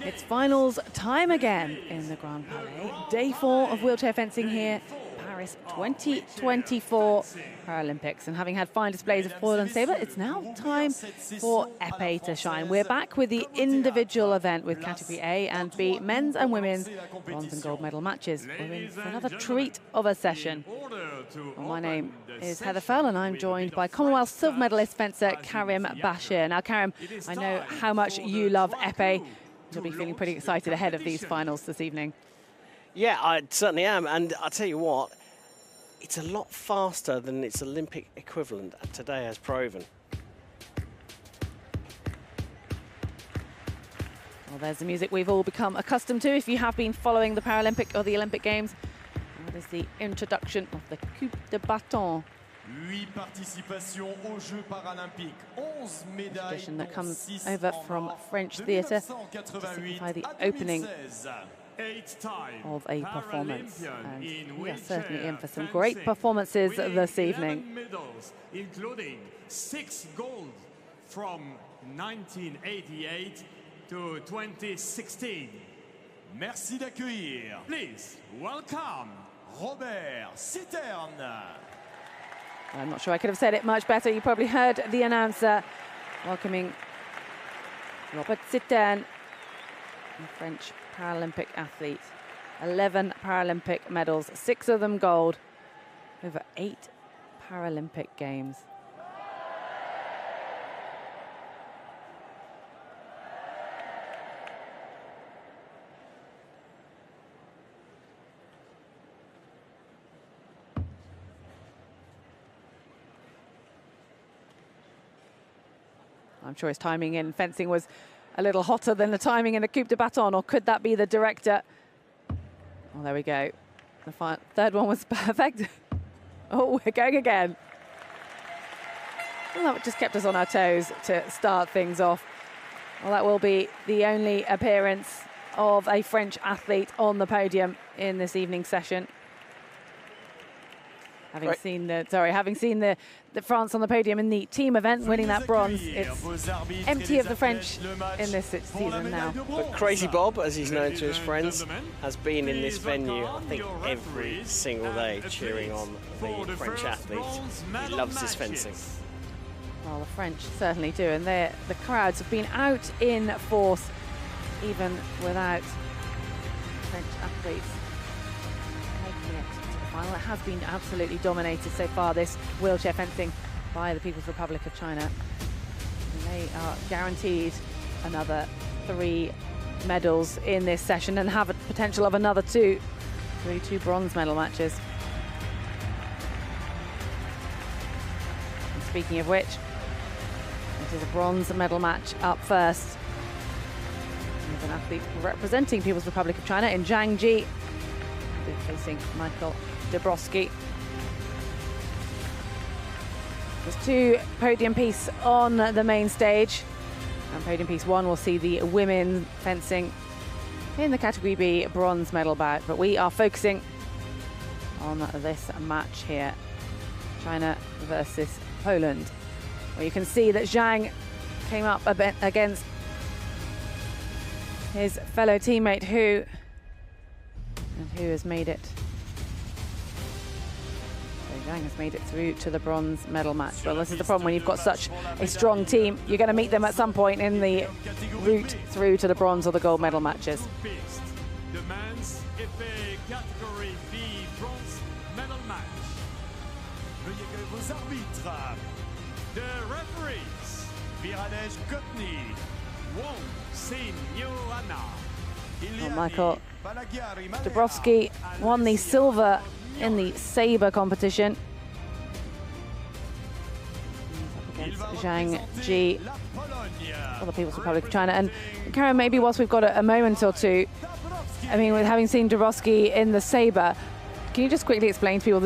It's finals time again in the Grand Palais. Day 4 of wheelchair fencing here, Paris 2024 Paralympics. And having had fine displays of foil and sabre, it's now time for Epee to shine. We're back with the individual event with category A and B, men's and women's bronze and gold medal matches. We're in for another treat of a session. Well, my name is Heather Fell and I'm joined by Commonwealth silver medalist fencer Karim Bashir. Now, Karim, I know how much you love Epee. You'll be feeling pretty excited ahead of these finals this evening. Yeah, I certainly am. And I'll tell you what, it's a lot faster than its Olympic equivalent today has proven. Well, there's the music we've all become accustomed to if you have been following the Paralympic or the Olympic Games. And that is the introduction of the coup de bâton. 8 participations aux Jeux Paralympiques, 11 médailles, Tradition that comes over from French theatre to signify the opening of a performance. And we are certainly in for some great performances this evening. Medals, including 6 gold from 1988 to 2016. Merci d'accueillir. Please welcome Robert Citerne. I'm not sure I could have said it much better. You probably heard the announcer welcoming Robert Citerne, a French Paralympic athlete. 11 Paralympic medals, 6 of them gold, over 8 Paralympic Games. I'm sure his timing in fencing was a little hotter than the timing in the coup de bâton, or could that be the director? Oh, there we go. The third one was perfect. Oh, we're going again. Well, that just kept us on our toes to start things off. Well, that will be the only appearance of a French athlete on the podium in this evening's session. Having seen the France on the podium in the team event, winning that bronze, it's empty of the French in this season now. But Crazy Bob, as he's known to his friends, has been in this venue, I think, every single day, cheering on the French athletes. He loves his fencing. Well, the French certainly do, and the crowds have been out in force, even without French athletes making it. Well, it has been absolutely dominated so far, this wheelchair fencing, by the People's Republic of China. And they are guaranteed another 3 medals in this session and have a potential of another 2 bronze medal matches. And speaking of which, it is a bronze medal match up first. There's an athlete representing People's Republic of China in Zhang Ji, facing Michael Dabrowski. There's 2 podium pieces on the main stage, and podium piece 1 will see the women fencing in the category B bronze medal bout, but we are focusing on this match here, China versus Poland, where you can see that Zhang came up a bit against his fellow teammate who has made it. So Zhang has made it through to the bronze medal match. Well, this is the problem when you've got such a strong team. You're going to meet them at some point in the route through to the bronze or the gold medal matches. The men's Epee category B bronze medal match. Veuillez que vos arbitres, the referees, Viradej Kotny, Wong Sin-Yoanna. Well, Michael Dabrowski won the silver in the sabre competition. He's up against Zhang Ji for the People's Republic of China. And Karen, maybe whilst we've got a moment or two, I mean, with having seen Dabrowski in the sabre, can you just quickly explain to people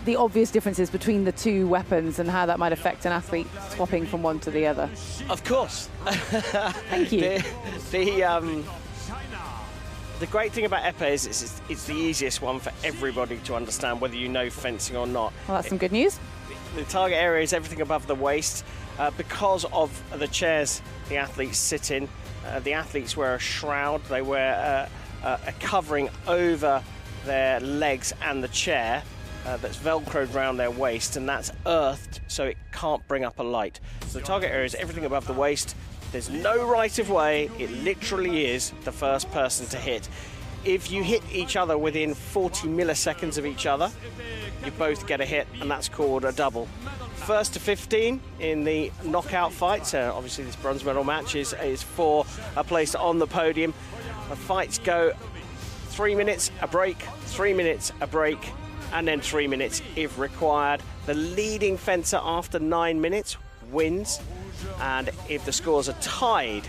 the obvious differences between the 2 weapons and how that might affect an athlete swapping from one to the other? Of course. Thank you. The great thing about Epee is it's the easiest one for everybody to understand, whether you know fencing or not. Well, that's some good news. The target area is everything above the waist. Because of the chairs the athletes sit in, the athletes wear a shroud. They wear a covering over their legs and the chair that's velcroed around their waist, and that's earthed so it can't bring up a light. So the target area is everything above the waist. There's no right of way. It literally is the first person to hit. If you hit each other within 40 milliseconds of each other, you both get a hit, and that's called a double. First to 15 in the knockout fights. Obviously, this bronze medal match is for a place on the podium. The fights go 3 minutes, a break, 3 minutes, a break, and then 3 minutes if required. The leading fencer after 9 minutes wins, and if the scores are tied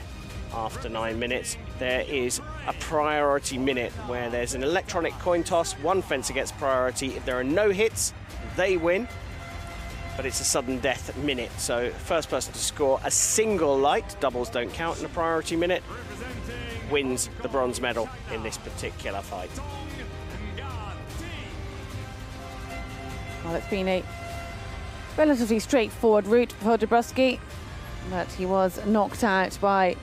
after 9 minutes, there is a priority minute where there's an electronic coin toss. One fencer gets priority. If there are no hits, they win, but it's a sudden death minute. So first person to score a single light, doubles don't count in a priority minute, wins the bronze medal in this particular fight. Well, it's been a relatively straightforward route for Dabrowski, but he was knocked out by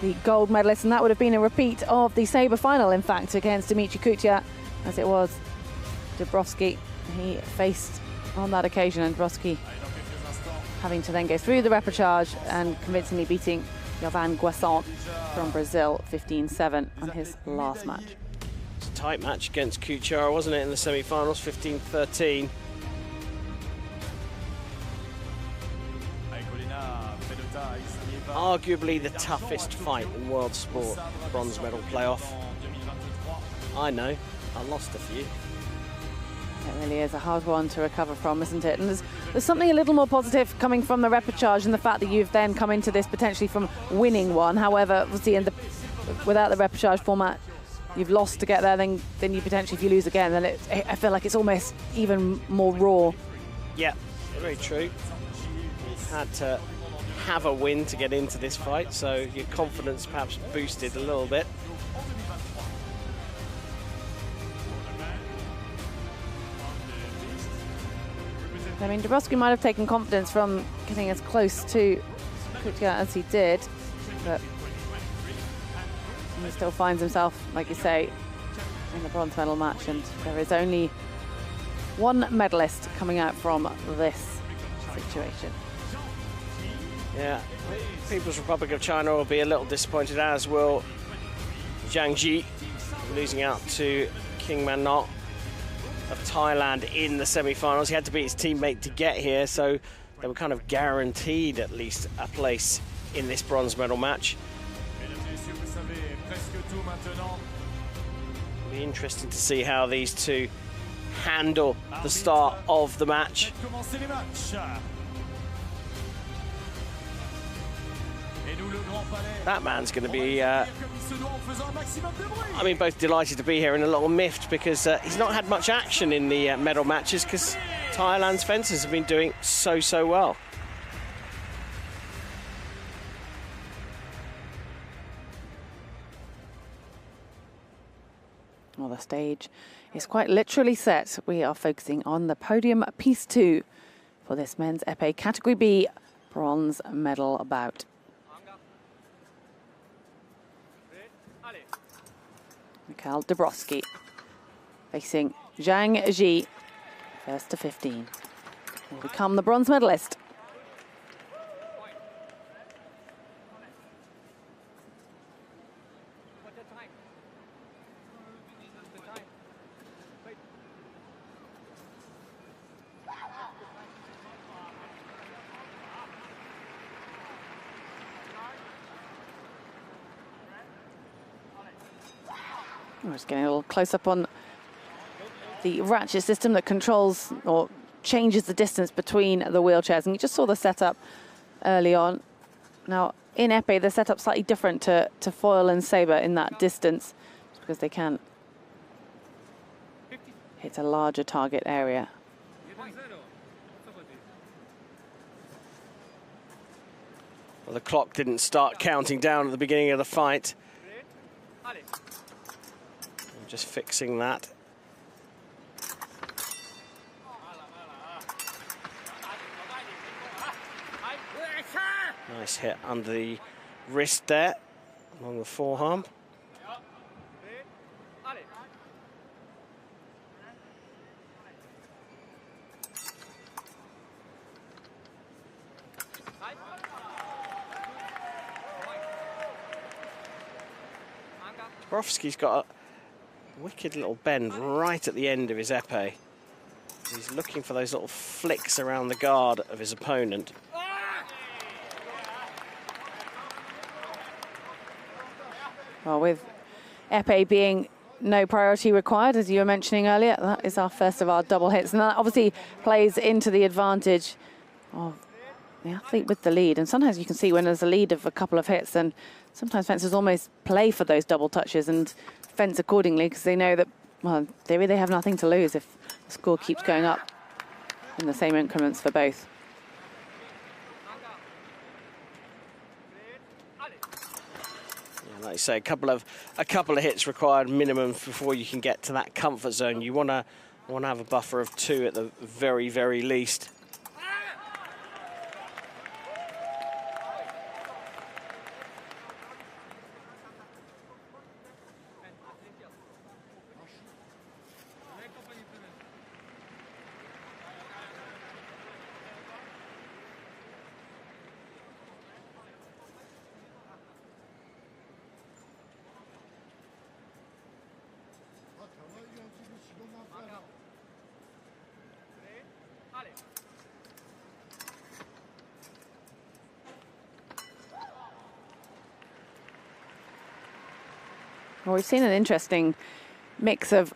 the gold medalist, and that would have been a repeat of the sabre final, in fact, against Dimitri Kutia, as it was Dabrowski he faced on that occasion, and Dabrowski having to then go through the repechage and convincingly beating Jovan Guessant from Brazil 15-7 on his last match. It's a tight match against Kutia, wasn't it, in the semi-finals, 15-13. Arguably the toughest fight in world sport, bronze medal playoff. I know, I lost a few. It really is a hard one to recover from, isn't it? And there's something a little more positive coming from the repechage, and the fact that you've then come into this potentially from winning one. However, obviously without the repechage format, you've lost to get there, then you potentially, if you lose again, then I feel like it's almost even more raw. Yeah, very true. You've had to have a win to get into this fight, so your confidence perhaps boosted a little bit. I mean, Dabrowski might have taken confidence from getting as close to Kutia as he did, but he still finds himself, like you say, in the bronze medal match, and there is only one medalist coming out from this situation. Yeah, People's Republic of China will be a little disappointed, as will Zhang Ji, losing out to King Man Not of Thailand in the semi-finals. He had to beat his teammate to get here, so they were kind of guaranteed at least a place in this bronze medal match. It'll be interesting to see how these two handle the start of the match. That man's going to be, I mean, both delighted to be here and a little miffed because he's not had much action in the medal matches because Thailand's fencers have been doing so well. Well, the stage is quite literally set. We are focusing on the podium piece 2 for this men's épée category B bronze medal bout. Mikhail Dabrowski facing Zhang Ji, first to 15, will become the bronze medalist. We're just getting a little close up on the ratchet system that controls or changes the distance between the wheelchairs. And you just saw the setup early on. Now, in épée, the setup's slightly different to foil and sabre in that distance, just because they can hit a larger target area. Well, the clock didn't start counting down at the beginning of the fight. Just fixing that. Nice hit under the wrist there along the forearm. Dabrowski's got a wicked little bend right at the end of his epee. He's looking for those little flicks around the guard of his opponent. Well, with epee being no priority required, as you were mentioning earlier, that is our first of our double hits. And that obviously plays into the advantage of the athlete with the lead. And sometimes you can see when there's a lead of a couple of hits, then sometimes fencers almost play for those double touches and fence accordingly because they know that, well, they really have nothing to lose if the score keeps going up in the same increments for both. Yeah, like you say, a couple of hits required minimum before you can get to that comfort zone. You want to have a buffer of 2 at the very, very least. Well, we've seen an interesting mix of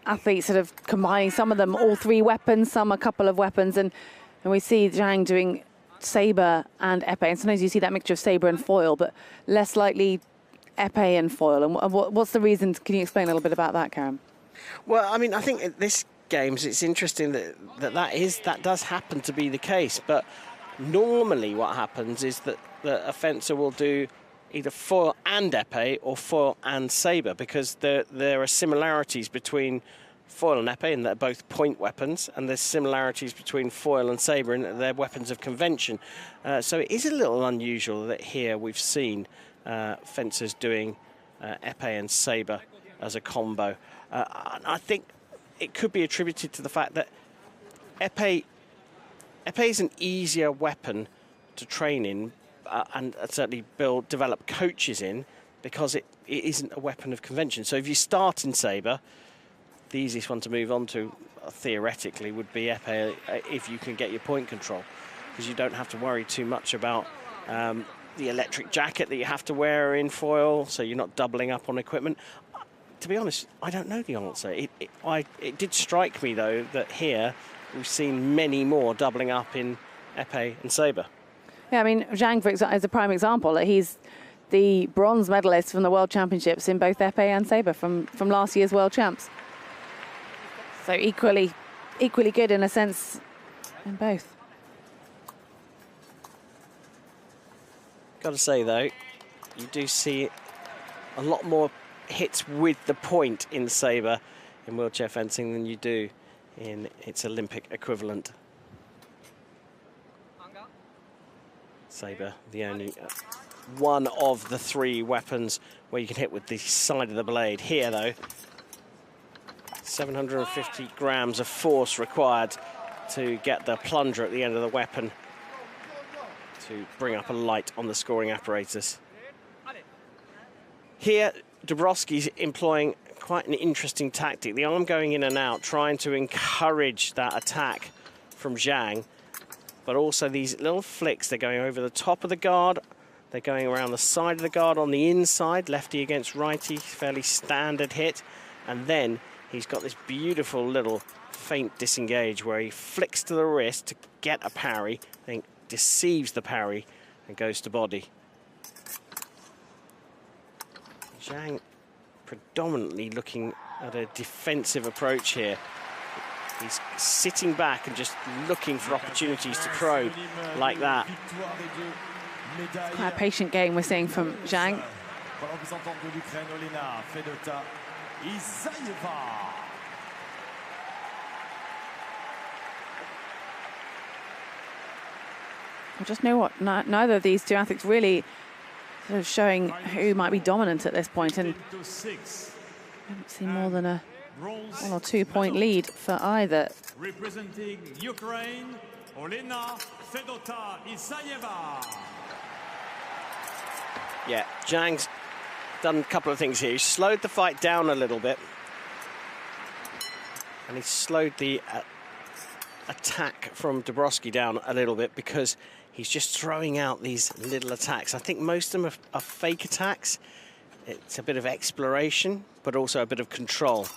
athletes sort of combining, some of them all 3 weapons, some a couple of weapons, and we see Zhang doing sabre and epee, and sometimes you see that mixture of sabre and foil, but less likely epee and foil. And what's the reason? Can you explain a little bit about that, Karen? Well, I mean, I think at this games it's interesting that does happen to be the case, but normally what happens is that a fencer will do either foil and epee or foil and sabre, because there are similarities between foil and epee, and they're both point weapons, and there's similarities between foil and sabre, and they're weapons of convention. So it is a little unusual that here we've seen fencers doing epee and sabre as a combo. I think it could be attributed to the fact that epee is an easier weapon to train in, and certainly develop coaches in, because it isn't a weapon of convention. So if you start in sabre, the easiest one to move on to, theoretically, would be epee if you can get your point control, because you don't have to worry too much about the electric jacket that you have to wear in foil, so you're not doubling up on equipment. To be honest, I don't know the answer. It did strike me, though, that here we've seen many more doubling up in epee and sabre. Yeah, I mean, Zhang, for example, is a prime example. He's the bronze medalist from the World Championships in both epee and sabre from last year's World Champs. So equally good in a sense in both. Got to say, though, you do see a lot more hits with the point in sabre in wheelchair fencing than you do in its Olympic equivalent. Sabre, the only one of the 3 weapons where you can hit with the side of the blade. Here, though, 750 grams of force required to get the plunger at the end of the weapon to bring up a light on the scoring apparatus. Here, Dabrowski's employing quite an interesting tactic. The arm going in and out, trying to encourage that attack from Zhang, but also these little flicks. They're going over the top of the guard. They're going around the side of the guard on the inside, lefty against righty, fairly standard hit. And then he's got this beautiful little feint disengage where he flicks to the wrist to get a parry, then deceives the parry and goes to body. Zhang predominantly looking at a defensive approach here. He's sitting back and just looking for opportunities to probe like that. Quite a patient game we're seeing from Zhang. I just know what, neither of these 2 athletes really sort of showing who might be dominant at this point, and I haven't seen more than a 1 or 2 point lead for either. Representing Ukraine, Olena Fedota Isayeva. Yeah, Zhang's done a couple of things here. He slowed the fight down a little bit, and he slowed the attack from Dabrowski down a little bit because he's just throwing out these little attacks. I think most of them are fake attacks. It's a bit of exploration, but also a bit of control.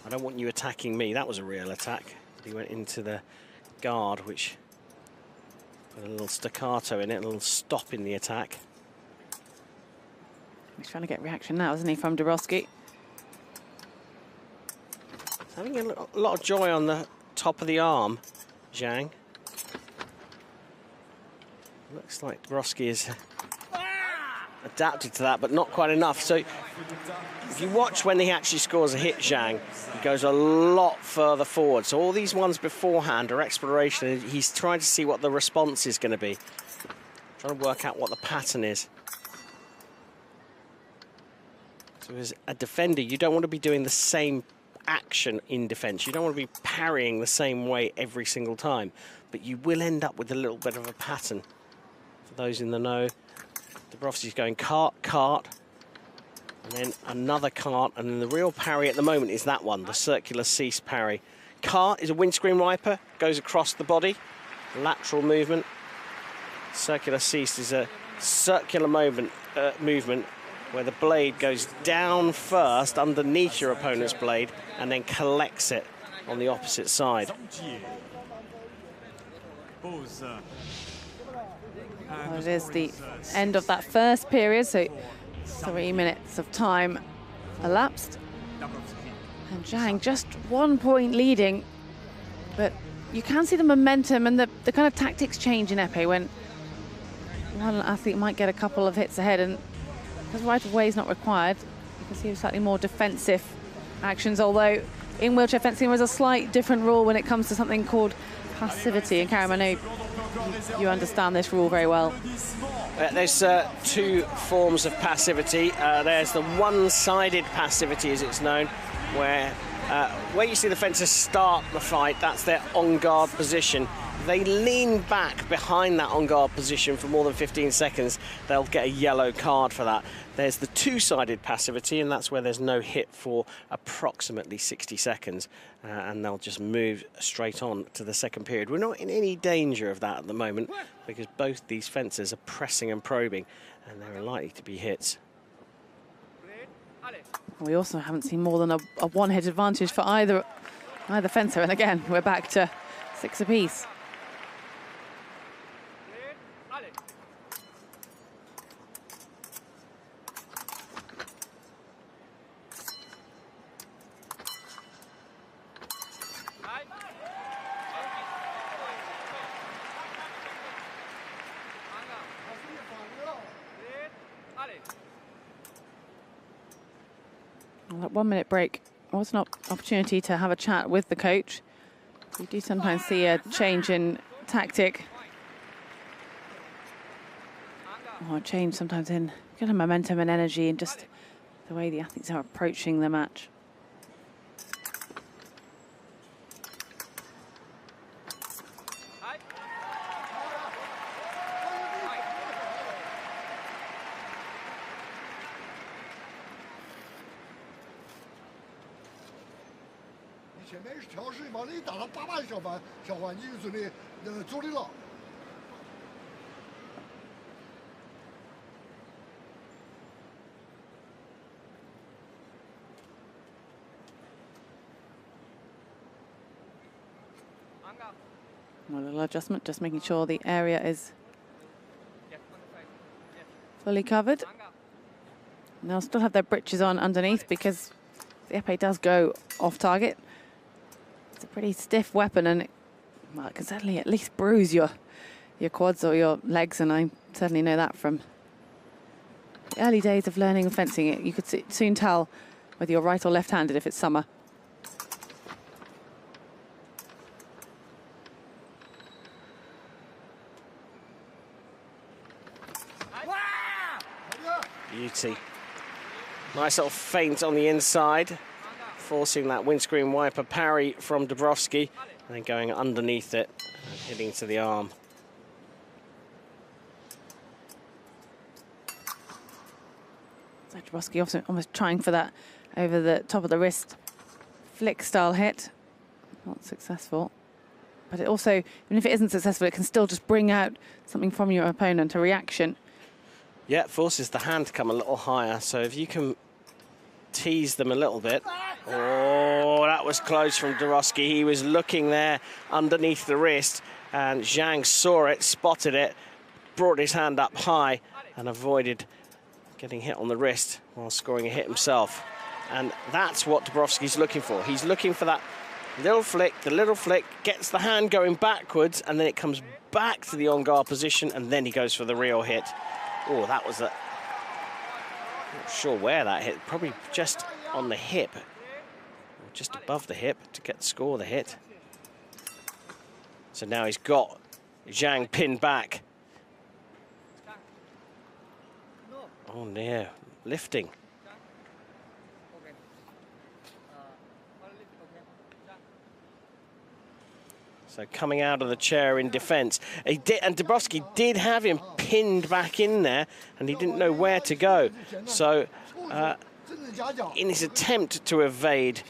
I don't want you attacking me. That was a real attack. He went into the guard, which put a little staccato in it, a little stop in the attack. He's trying to get reaction now, isn't he, from Dabrowski? He's having a lot of joy on the top of the arm, Zhang. Looks like Dabrowski is adapted to that, but not quite enough. So if you watch when he actually scores a hit, Zhang, he goes a lot further forward. So all these ones beforehand are exploration. He's trying to see what the response is going to be, trying to work out what the pattern is. So as a defender, you don't want to be doing the same action in defense. You don't want to be parrying the same way every single time, but you will end up with a little bit of a pattern. For those in the know, Dabrowski's going cart, cart, and then another cart, and then the real parry at the moment is that one, the circular cease parry. Cart is a windscreen wiper, goes across the body, lateral movement. Circular cease is a circular movement where the blade goes down first underneath your opponent's blade and then collects it on the opposite side. Well, it is the end of that first period, so 3 minutes of time elapsed. And Zhang just 1 point leading, but you can see the momentum and the kind of tactics change in Epee when one athlete might get a couple of hits ahead, and because right of way is not required, you can see slightly more defensive actions, although in wheelchair fencing there is a slight different rule when it comes to something called passivity. And Karim, I know you understand this rule very well. There's 2 forms of passivity. There's the one-sided passivity, as it's known, where you see the fencers start the fight, that's their on-guard position. They lean back behind that on-guard position for more than 15 seconds, they'll get a yellow card for that. There's the two-sided passivity, and that's where there's no hit for approximately 60 seconds, and they'll just move straight on to the second period. We're not in any danger of that at the moment, because both these fencers are pressing and probing, and there are likely to be hits. We also haven't seen more than a one-hit advantage for either fencer, and again, we're back to 6 apiece. Well, that 1 minute break was an opportunity to have a chat with the coach. We do sometimes see a change in tactic, or a change sometimes in kind of momentum and energy, and just the way the athletes are approaching the match. A little adjustment, just making sure the area is fully covered. And they'll still have their breeches on underneath because the epee does go off target. It's a pretty stiff weapon, and it can certainly at least bruise your quads or your legs, and I certainly know that from the early days of learning fencing. You could soon tell whether you're right or left-handed if it's summer. beauty. Nice little feint on the inside, forcing that windscreen wiper parry from Dubrovsky, and then going underneath it and hitting to the arm. So Dubrovsky also almost trying for that over the top of the wrist flick style hit. Not successful. But it also, even if it isn't successful, it can still just bring out something from your opponent, a reaction. Yeah, it forces the hand to come a little higher. So if you can tease them a little bit. Oh, that was close from Dubrovsky. He was looking there underneath the wrist, and Zhang saw it, spotted it, brought his hand up high, and avoided getting hit on the wrist while scoring a hit himself. And that's what Dubrovsky's looking for. He's looking for that little flick. The little flick gets the hand going backwards, and then it comes back to the on-guard position, and then he goes for the real hit. Oh, that was a... Not sure where that hit. Probably just on the hip, or just above the hip to get the score of the hit. So now he's got Zhang pinned back. Oh, no. Lifting. So coming out of the chair in defence. And Dubrovsky did have him pinned back in there, and he didn't know where to go. So in his attempt to evade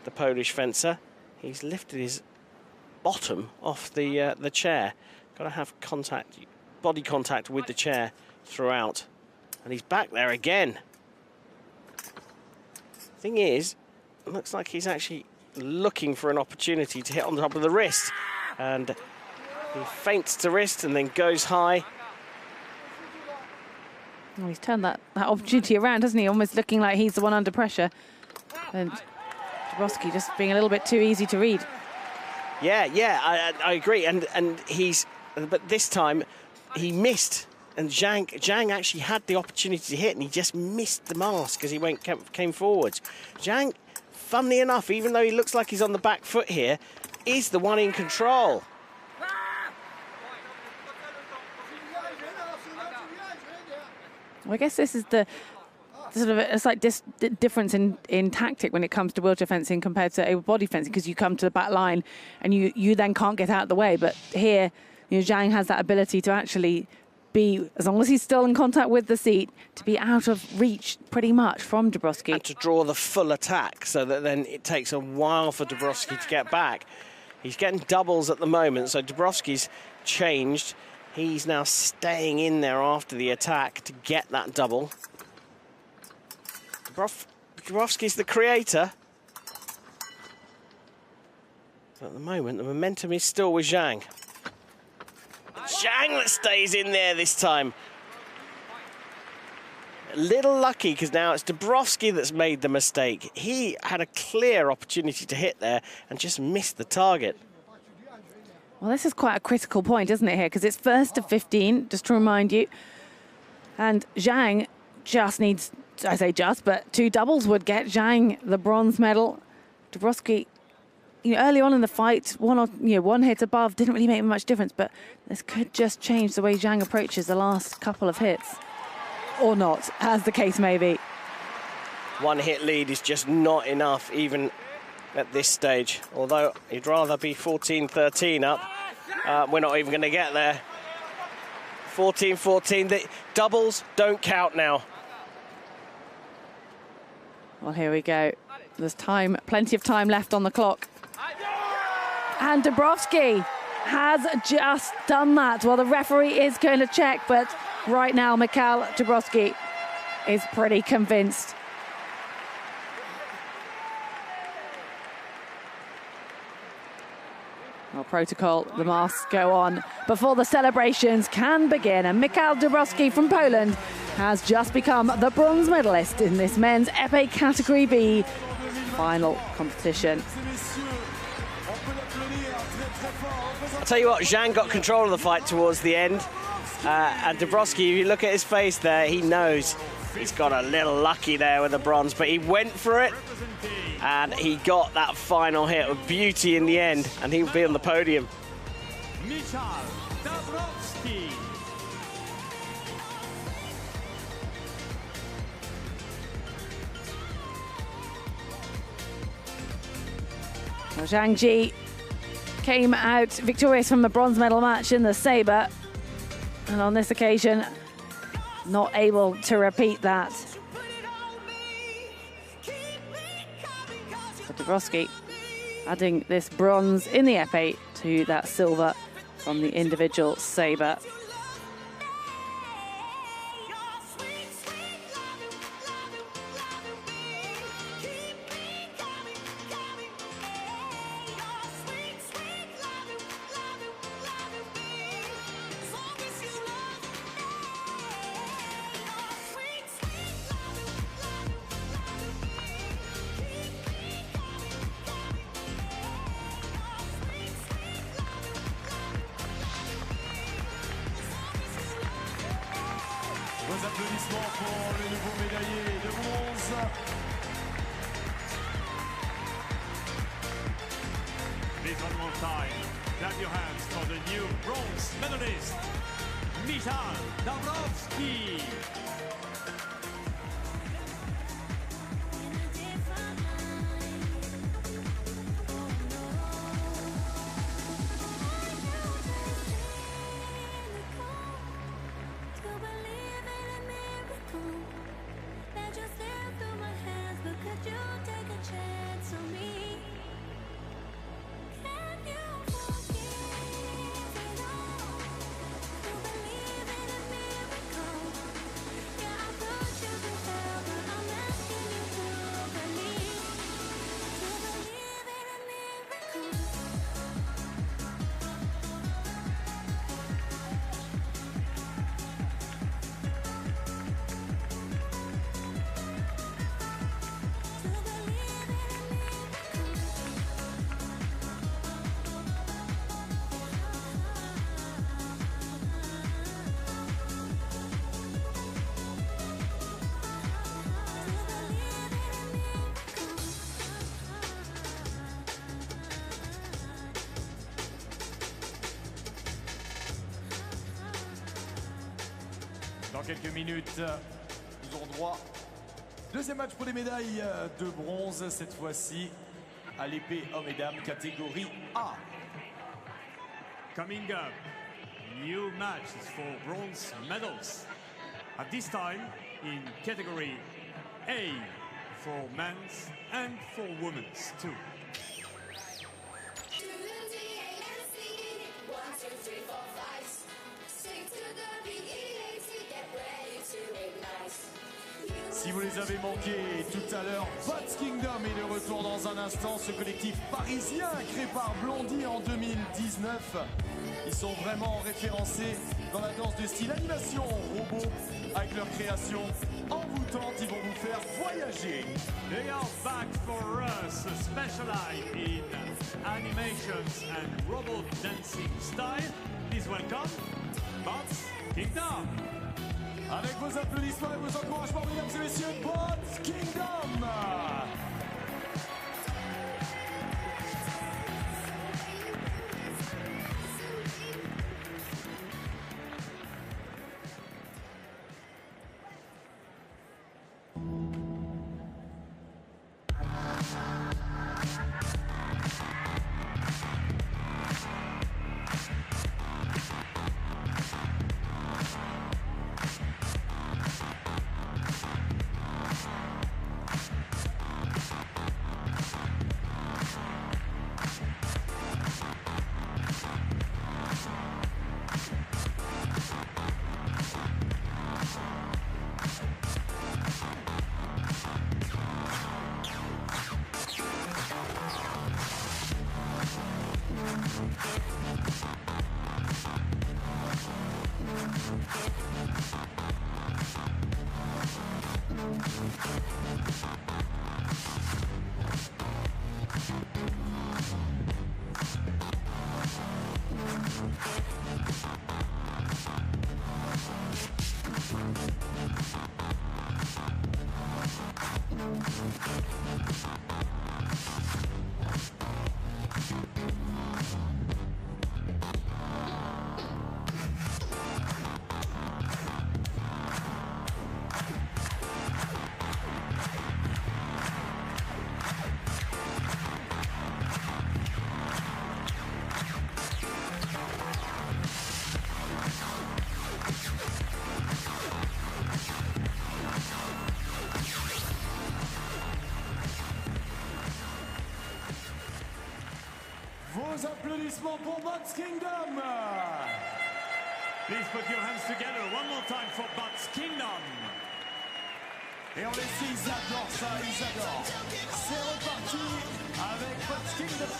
the Polish fencer, he's lifted his bottom off the chair. Got to have contact, body contact with the chair throughout. And he's back there again. Thing is, it looks like he's actually looking for an opportunity to hit on the top of the wrist, and he feints to wrist and then goes high. Well, he's turned that opportunity around, hasn't he? Almost looking like he's the one under pressure, and Dubrovsky just being a little bit too easy to read. Yeah, I agree, and but this time he missed, and Zhang actually had the opportunity to hit, and he just missed the mask as he came forwards. Zhang, funnily enough, even though he looks like he's on the back foot here, is the one in control. Well, I guess this is the sort of a slight difference in tactic when it comes to wheelchair fencing compared to able-bodied fencing, because you come to the back line and you then can't get out of the way. But here, Zhang has that ability to actually be, as long as he's still in contact with the seat, to be out of reach pretty much from Dubrovsky. And to draw the full attack, so that then it takes a while for Dubrovsky to get back. He's getting doubles at the moment, so Dubrovsky's changed. He's now staying in there after the attack to get that double. Dubrovsky's the creator. But at the moment, the momentum is still with Zhang. Zhang that stays in there this time. A little lucky, because now it's Dubrovsky that's made the mistake. He had a clear opportunity to hit there and just missed the target. Well, this is quite a critical point, isn't it, here? Because it's first to 15, just to remind you. And Zhang just needs, I say just, but 2 doubles would get Zhang the bronze medal. Dubrovsky, early on in the fight, one hit above didn't really make much difference, but this could just change the way Zhang approaches the last couple of hits. Or not, as the case may be. One hit lead is just not enough, even at this stage. Although he'd rather be 14-13 up. We're not even going to get there. 14-14. The doubles don't count now. Well, here we go. There's time, plenty of time left on the clock. And Dubrovsky has just done that. Well, the referee is going to check, but right now, Mikhail Dubrovsky is pretty convinced. Well, protocol, the masks go on before the celebrations can begin. And Mikhail Dubrovsky from Poland has just become the bronze medalist in this men's Epee Category B final competition. I'll tell you what, Zhang got control of the fight towards the end. And Dubrovsky, if you look at his face there, he knows he's got a little lucky there with the bronze, but he went for it. And he got that final hit with beauty in the end, and he'll be on the podium. Well, Zhang Ji came out victorious from the bronze medal match in the sabre, and on this occasion, not able to repeat that. But Dabrowski adding this bronze in the epee to that silver from the individual sabre. Vos applaudissements pour le nouveau médaillé de bronze. Please one more time, clap your hands for the new bronze medalist, Michal Dabrowski. Dans quelques minutes, nous aurons droit. Deuxième match pour les médailles de bronze, cette fois-ci à l'épée hommes et dames, catégorie A. Coming up, new matches for bronze medals. At this time, in category A for men's and for women's too. Si vous les avez manqués tout à l'heure, Bots Kingdom est de retour dans un instant. Ce collectif parisien créé par Blondie en 2019. Ils sont vraiment référencés dans la danse de style animation robot. Avec leur création envoûtante, ils vont vous faire voyager. They are back for us, specialized in animations and robot dancing style. Please welcome Bots Kingdom. Avec vos applaudissements et vos encouragements, mesdames et messieurs, Bots Kingdom. vos applaudissements pour Bots Kingdom. Please put your hands together one more time for Bots Kingdom. Et on les sait, ils adorent ça, ils adorent. C'est reparti avec Bots Kingdom.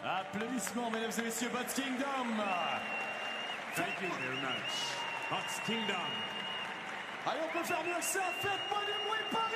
Applaudissements, mesdames et messieurs, Bots Kingdom. Thank you very much. Bots Kingdom. Allez, on peut faire mieux que ça. Faites-moi du bruit, Paris!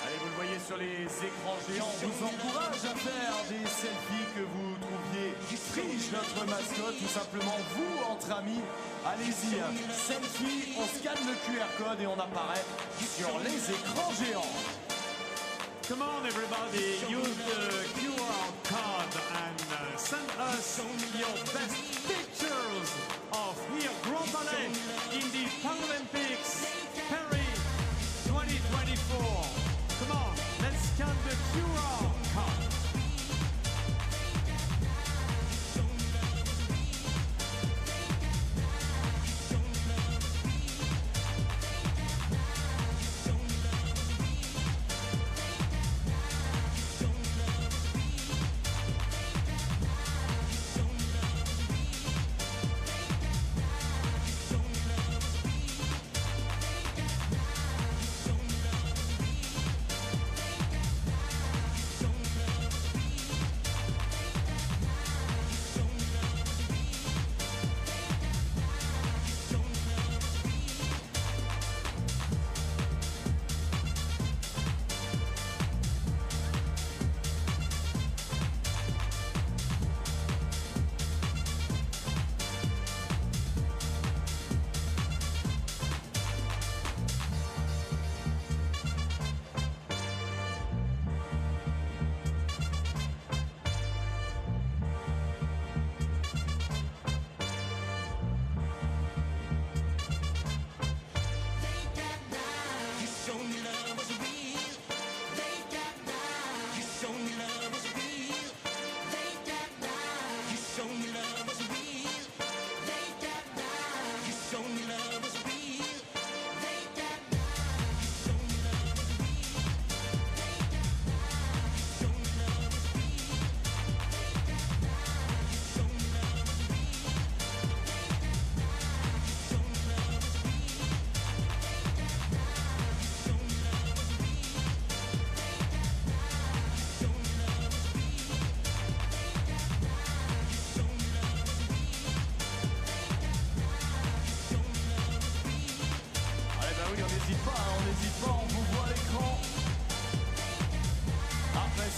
Allez, vous le voyez sur les écrans géants, on vous encourage à faire des selfies que vous trouviez friche notre mascotte, tout simplement vous entre amis. Allez-y, selfie, on scanne le QR code et on apparaît sur les écrans géants. Come on, everybody, use the QR code and send us your best pictures of here, Grand Palais, in the Paralympics Paris 2024. Come on, let's scan the QR code.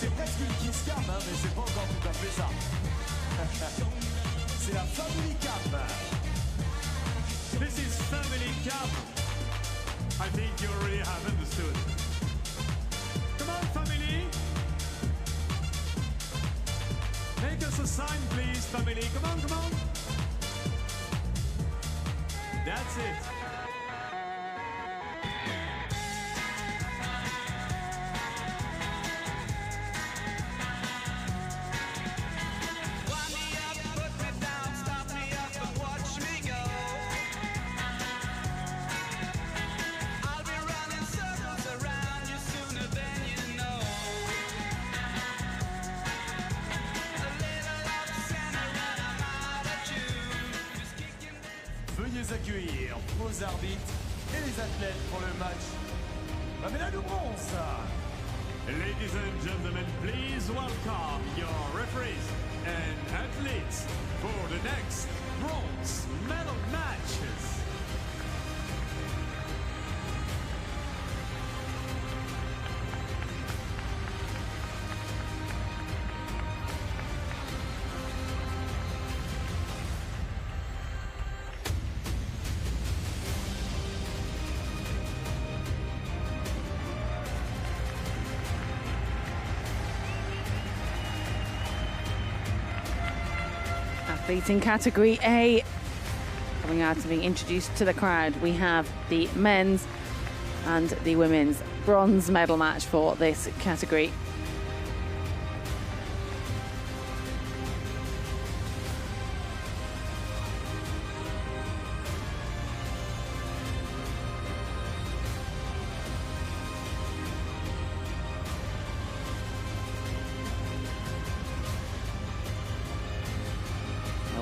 C'est presque une kiss cam, hein, mais c'est pas encore tout à fait ça. C'est la Family Cam. This is Family Cam. I think you already have understood. Come on, family. Make us a sign, please, family. Come on, come on. That's it. Veuillez accueillir vos arbitres et les athlètes pour le match. La médaille de bronze. Ladies and gentlemen, please welcome your referees and athletes for the next bronze medal matches. Athletes in category A coming out and being introduced to the crowd. We have the men's and the women's bronze medal match for this category.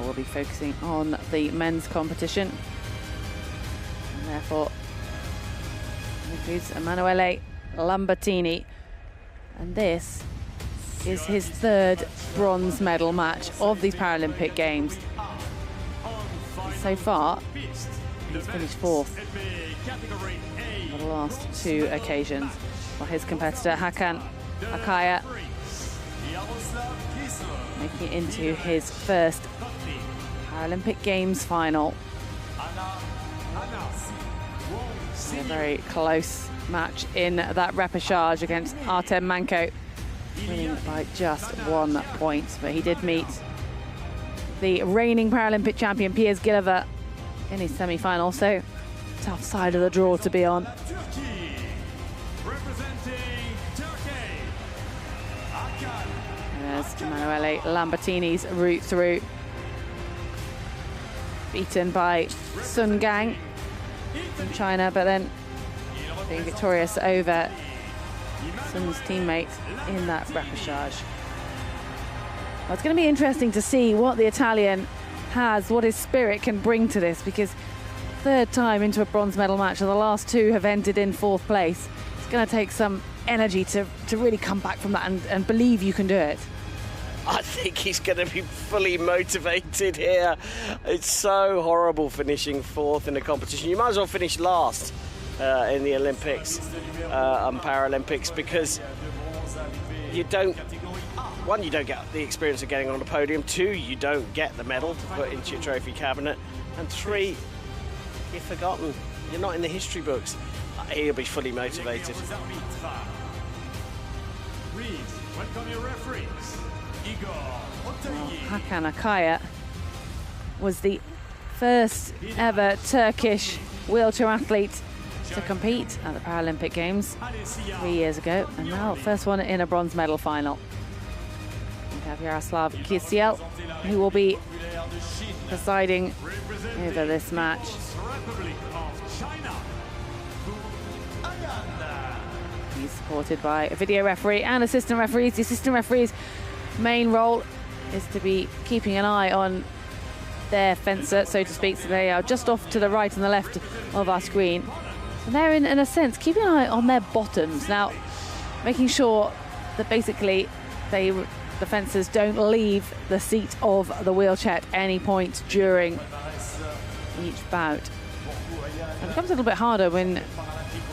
We'll be focusing on the men's competition, and therefore includes Emanuele Lambertini, and this is his third bronze medal match of these Paralympic Games. So far, he's finished fourth on the last two occasions, while his competitor Hakan Akaya making it into his first Paralympic Games final. A very close match in that repechage against Artem Manko, winning by just 1 point. But he did meet the reigning Paralympic champion Piers Gilliver in his semi-final, so tough side of the draw to be on. There's Emanuele Lambertini's route through. Beaten by Sun Gang from China, but then being victorious over Sun's teammate in that repechage. Well, it's going to be interesting to see what the Italian has, what his spirit can bring to this, because third time into a bronze medal match, and the last two have ended in fourth place. It's going to take some energy to really come back from that and believe you can do it. I think he's going to be fully motivated here. It's so horrible finishing fourth in the competition. You might as well finish last in the Olympics and Paralympics, because you don't, one, you don't get the experience of getting on the podium. Two, you don't get the medal to put into your trophy cabinet. And three, you're forgotten. You're not in the history books. He'll be fully motivated. Please welcome your referees. Hakan Akaya was the first ever Turkish wheelchair athlete to compete at the Paralympic Games 3 years ago, and now first one in a bronze medal final. We have Yaroslav Kisiel, who will be presiding over this match. He's supported by a video referee and assistant referees. The assistant referees' main role is to be keeping an eye on their fencer, so to speak. So they are just off to the right and the left of our screen. So they're, in a sense, keeping an eye on their bottoms. Now, making sure that basically the fencers don't leave the seat of the wheelchair at any point during each bout. It becomes a little bit harder when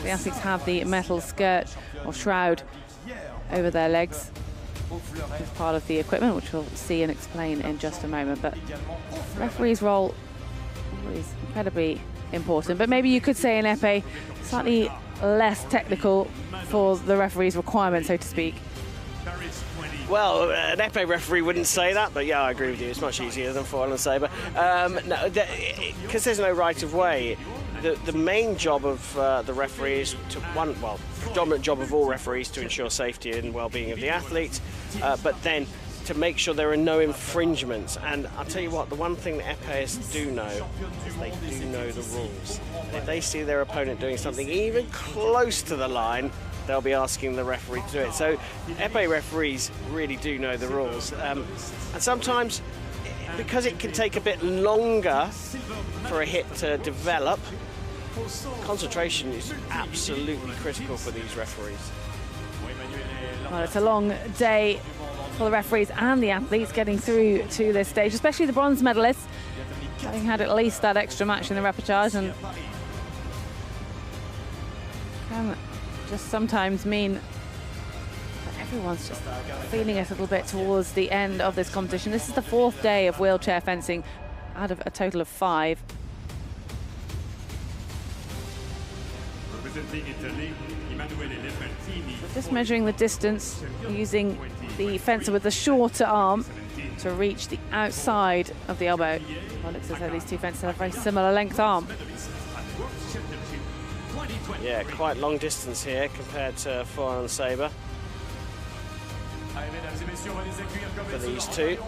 the athletes have the metal skirt or shroud over their legs as part of the equipment, which we'll see and explain in just a moment. But referee's role is incredibly important. But maybe you could say in Epee, slightly less technical for the referee's requirement, so to speak. Well, an Epee referee wouldn't say that, but yeah, I agree with you. It's much easier than foil and sabre. No, because there's no right of way. The main job of the referee is to predominant job of all referees to ensure safety and well-being of the athletes, but then to make sure there are no infringements. And I'll tell you what, the one thing that Epees do know is they do know the rules. If they see their opponent doing something even close to the line, they'll be asking the referee to do it. So Epee referees really do know the rules. And sometimes, because it can take a bit longer for a hit to develop, concentration is absolutely critical for these referees. Well, it's a long day for the referees and the athletes getting through to this stage, especially the bronze medalists, having had at least that extra match in the repechage, and can just sometimes mean that everyone's just feeling it a little bit towards the end of this competition. This is the 4th day of wheelchair fencing out of a total of 5. Just measuring the distance, using the fencer with the shorter arm to reach the outside of the elbow. Well, it looks as though these two fencers have a very similar length arm. Yeah, quite long distance here compared to foil and sabre for these two.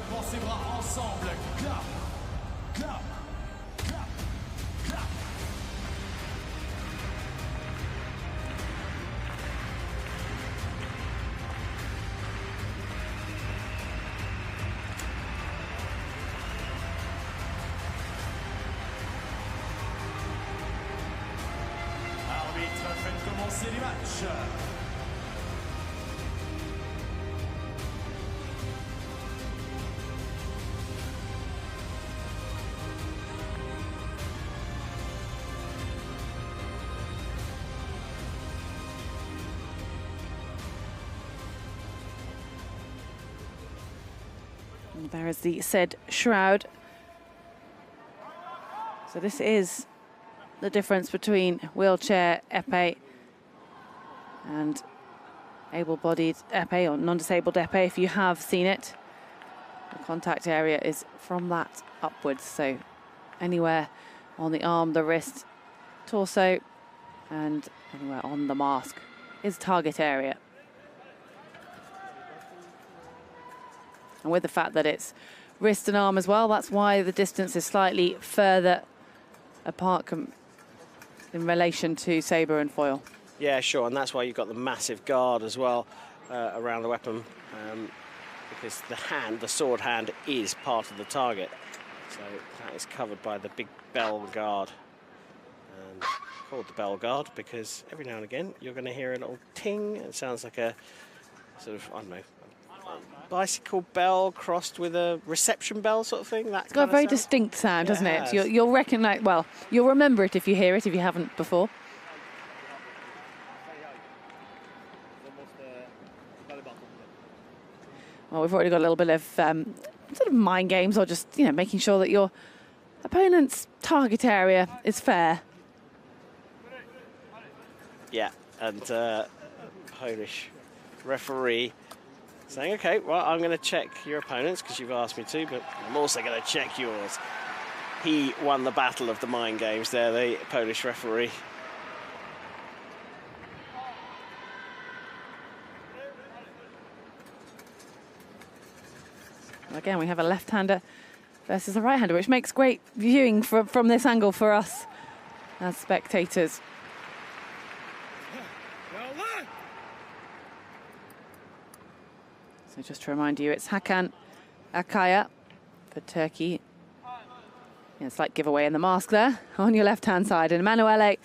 There is the said shroud. So this is the difference between wheelchair epee and able-bodied epee, or non-disabled epee if you have seen it. The contact area is from that upwards, so anywhere on the arm, the wrist, torso, and anywhere on the mask is target area. And with the fact that it's wrist and arm as well, that's why the distance is slightly further apart in relation to sabre and foil. Yeah, sure, and that's why you've got the massive guard as well around the weapon, because the sword hand is part of the target. So that is covered by the big bell guard. And called the bell guard because every now and again you're going to hear a little ting. It sounds like a sort of, I don't know, bicycle bell crossed with a reception bell sort of thing. It's got a very distinct sound, doesn't it? You'll recognise, well, you'll remember it if you hear it, if you haven't before. Well, we've already got a little bit of sort of mind games, or just, you know, making sure that your opponent's target area is fair. Yeah, and Polish referee saying, okay, well, I'm going to check your opponents because you've asked me to, but I'm also going to check yours. He won the battle of the mind games there, the Polish referee. Again, we have a left-hander versus a right-hander, which makes great viewing from this angle for us as spectators. So just to remind you, it's Hakan Akaya for Turkey. Yeah, it's like giveaway in the mask there on your left-hand side. And Emanuele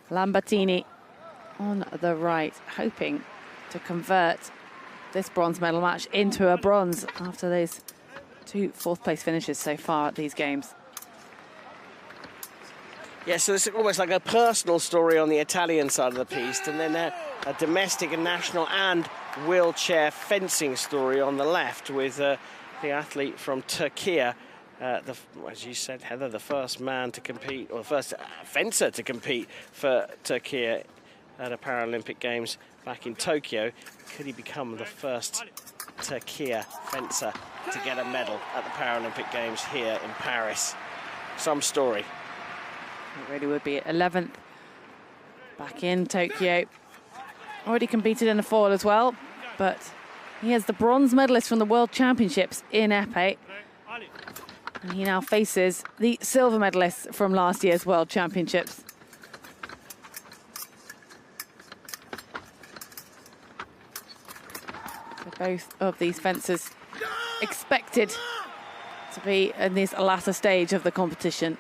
Lambertini on the right, hoping to convert this bronze medal match into a bronze after those 2 fourth-place finishes so far at these games. Yeah, so it's almost like a personal story on the Italian side of the piece, and then a domestic and national and wheelchair fencing story on the left with the athlete from Turkey, as you said, Heather, the first man to compete, or the first fencer to compete for Turkey at the Paralympic Games back in Tokyo. Could he become the first Turkey fencer to get a medal at the Paralympic Games here in Paris? Some story. It really would be 11th back in Tokyo. Already competed in the foil as well, but he is the bronze medalist from the World Championships in epee. And he now faces the silver medalist from last year's World Championships. So both of these fencers expected to be in this latter stage of the competition.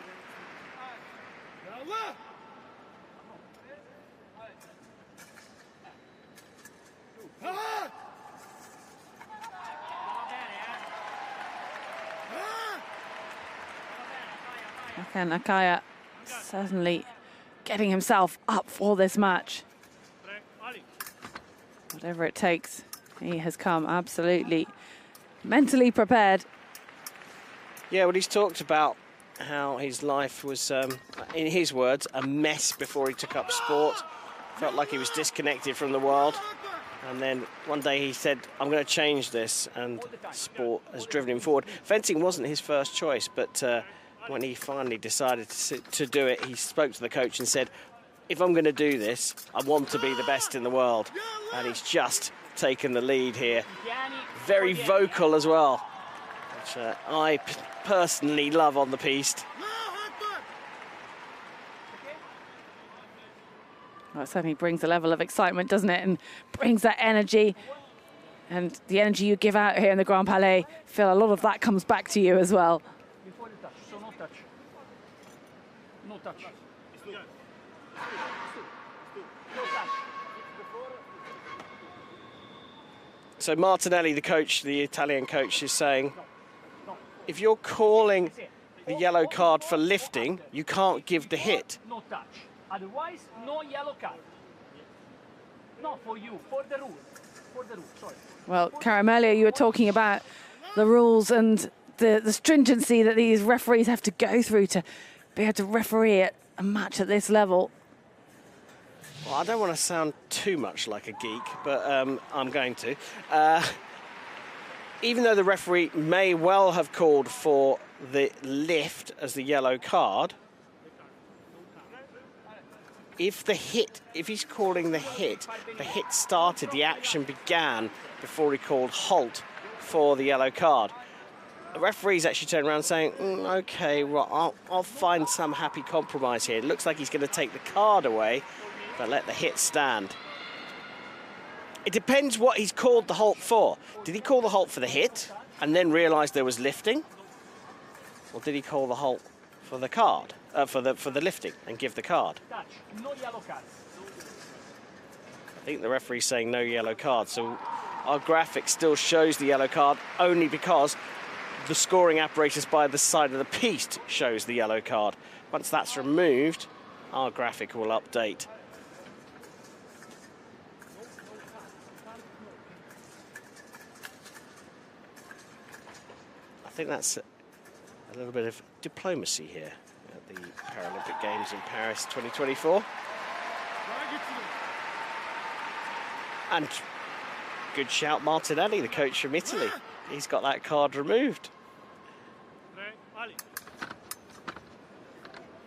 Again, Akaya certainly getting himself up for this match. Whatever it takes, he has come absolutely mentally prepared. Yeah, well, he's talked about how his life was, in his words, a mess before he took up sport. Felt like he was disconnected from the world. And then one day he said, I'm going to change this, and sport has driven him forward. Fencing wasn't his first choice, but when he finally decided to do it, he spoke to the coach and said, if I'm going to do this, I want to be the best in the world. And he's just taken the lead here. Very vocal as well, which I personally love on the piste. Well, it certainly brings a level of excitement, doesn't it? And brings that energy. And the energy you give out here in the Grand Palais, Phil, a lot of that comes back to you as well. Before the touch, so no touch. No touch. So Martinelli, the coach, the Italian coach, is saying, if you're calling the yellow card for lifting, you can't give the hit. No touch. Otherwise, no yellow card. Not for you, for the rule. For the rule, sorry. Well, Karim, earlier you were talking about the rules and the stringency that these referees have to go through to be able to referee a match at this level. Well, I don't want to sound too much like a geek, but I'm going to. Even though the referee may well have called for the lift as the yellow card, if he's calling the hit started, the action began before he called halt for the yellow card. The referee's actually turned around saying, okay, well, I'll find some happy compromise here. It looks like he's going to take the card away, but let the hit stand. It depends what he's called the halt for. Did he call the halt for the hit and then realise there was lifting? Or did he call the halt for the card, for the lifting and give the card? Touch, no yellow card. I think the referee's saying no yellow card, so our graphic still shows the yellow card only because the scoring apparatus by the side of the piste shows the yellow card. Once that's removed, our graphic will update. I think that's a little bit of diplomacy here at the Paralympic Games in Paris 2024. And good shout, Martinelli, the coach from Italy. He's got that card removed.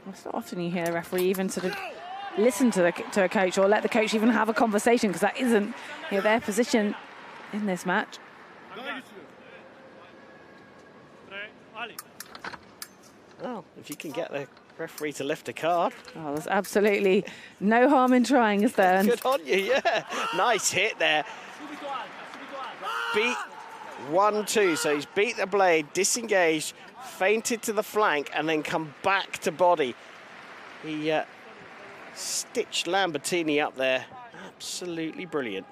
It's not often you hear a referee even sort of listen to a coach or let the coach even have a conversation, because that isn't their position in this match. Well, if you can get the referee to lift a card. Oh, there's absolutely no harm in trying, is there? Good on you, yeah. Nice hit there. Beat 1-2, so he's beat the blade, disengaged, feinted to the flank, and then come back to body. He stitched Lambertini up there. Absolutely brilliant.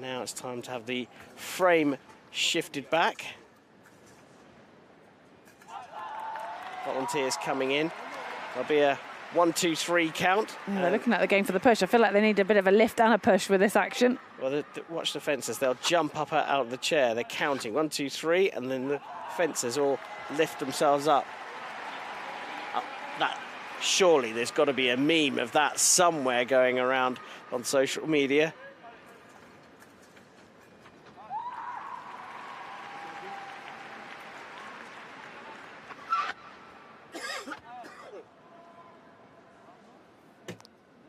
Now it's time to have the frame shifted back. Volunteers coming in. There'll be a 1-2-3 count. Yeah, they're looking at the game for the push. I feel like they need a bit of a lift and a push with this action. Well, watch the fencers. They'll jump up out of the chair. They're counting 1, 2, 3, and then the fencers all lift themselves up. Surely there's got to be a meme of that somewhere going around on social media.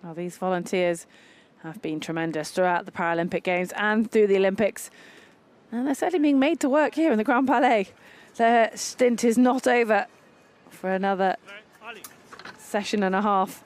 Well, these volunteers have been tremendous throughout the Paralympic Games and through the Olympics. And they're certainly being made to work here in the Grand Palais. Their stint is not over for another session and a half.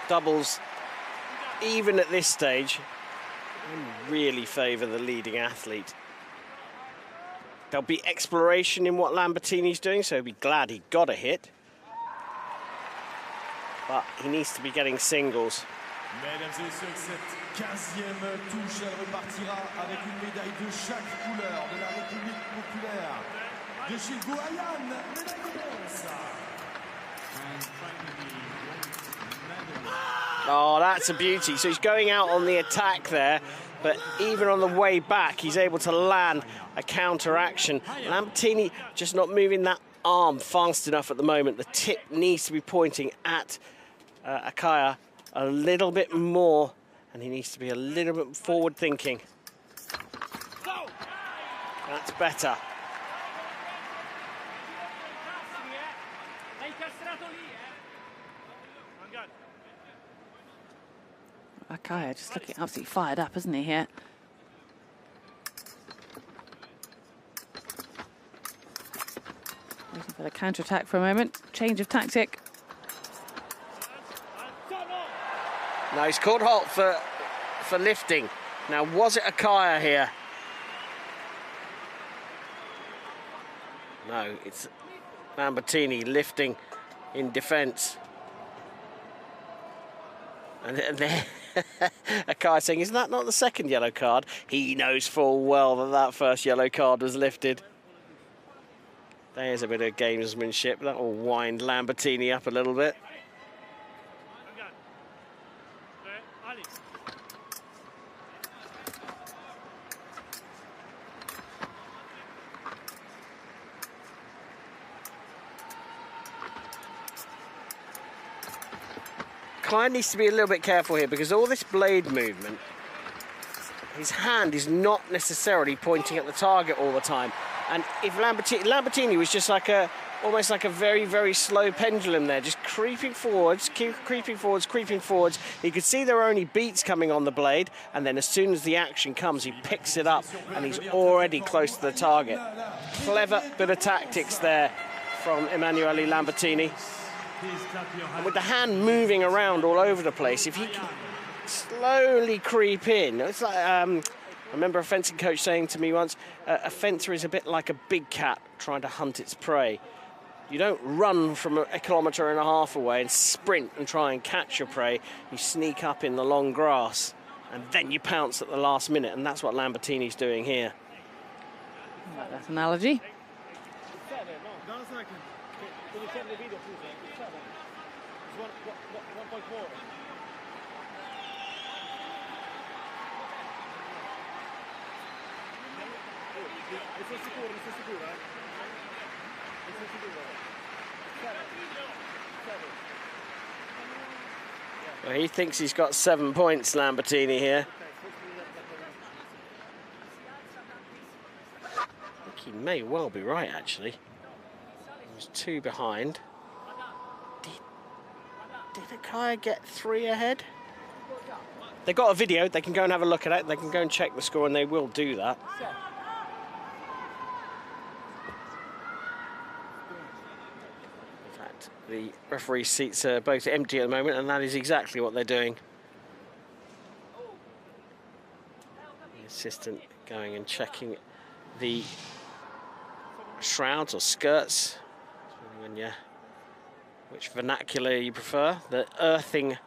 doubles, even at this stage, really favour the leading athlete. There'll be exploration in what Lambertini's doing, so he'll be glad he got a hit. But he needs to be getting singles. Mesdames et messieurs, cette 15e touche, elle repartira avec une médaille de chaque couleur de la République populaire de chez Guyane. Médaille de bronze. Oh, that's a beauty. So he's going out on the attack there, but even on the way back, he's able to land a counter-action. Lambertini just not moving that arm fast enough at the moment. The tip needs to be pointing at Akaya a little bit more, and he needs to be a little bit forward-thinking. That's better. Akaya just looking absolutely fired up, isn't he, here? Waiting for the counter-attack for a moment. Change of tactic. Now he's called halt for lifting. Now, was it Akaya here? No, it's Lambertini lifting in defence. And then Akaya saying, isn't that not the second yellow card? He knows full well that that first yellow card was lifted. There's a bit of gamesmanship. That will wind Lambertini up a little bit. Klein needs to be a little bit careful here because all this blade movement, his hand is not necessarily pointing at the target all the time. And if Lambertini was just like almost like a very, very slow pendulum there, just creeping forwards, creeping forwards. He could see there are only beats coming on the blade, and then as soon as the action comes, he picks it up and he's already close to the target. Clever bit of tactics there from Emanuele Lambertini. And with the hand moving around all over the place, if he can slowly creep in, it's like I remember a fencing coach saying to me once, a fencer is a bit like a big cat trying to hunt its prey. You don't run from a kilometre and a half away and sprint and try and catch your prey. You sneak up in the long grass and then you pounce at the last minute, and that's what Lambertini's doing here. I like that analogy. Well, he thinks he's got 7 points, Lambertini here. I think he may well be right, actually. He was 2 behind. Did Akaya get 3 ahead? They've got a video, they can go and have a look at it, they can go and check the score, and they will do that. In fact, the referee's seats are both empty at the moment, and that is exactly what they're doing. The assistant going and checking the shrouds or skirts, which vernacular you prefer, the earthing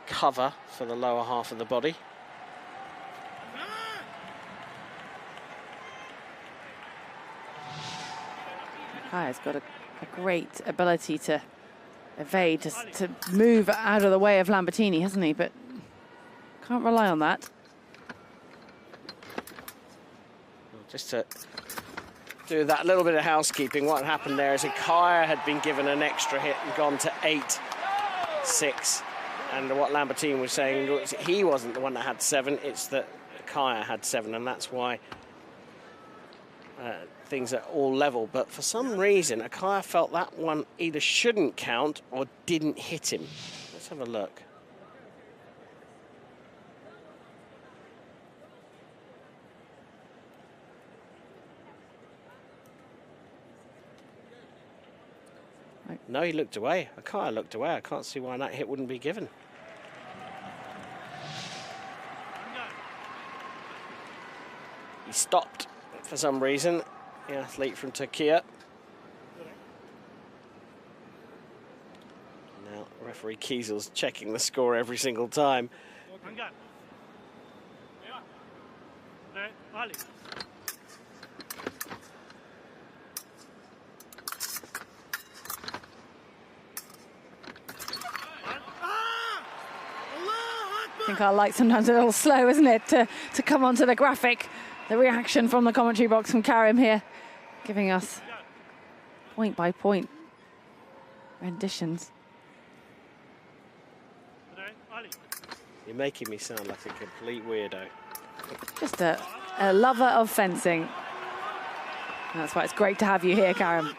cover for the lower half of the body. Akaya's got a great ability to evade, to move out of the way of Lambertini, hasn't he? But can't rely on that. Just to do that little bit of housekeeping, what happened there is Akaya had been given an extra hit and gone to 8-6. And what Lambertini was saying, he wasn't the one that had 7, it's that Akaya had 7, and that's why things are all level. But for some reason, Akaya felt that one either shouldn't count or didn't hit him. Let's have a look. No, he looked away. Akaya looked away. I can't see why that hit wouldn't be given. He stopped for some reason, the athlete from Turkey. Now, referee Kiesel's checking the score every single time. I think our light's sometimes a little slow, isn't it, to come onto the graphic. The reaction from the commentary box from Karim here, giving us point by point renditions. You're making me sound like a complete weirdo. Just a lover of fencing. And that's why it's great to have you here, Karim.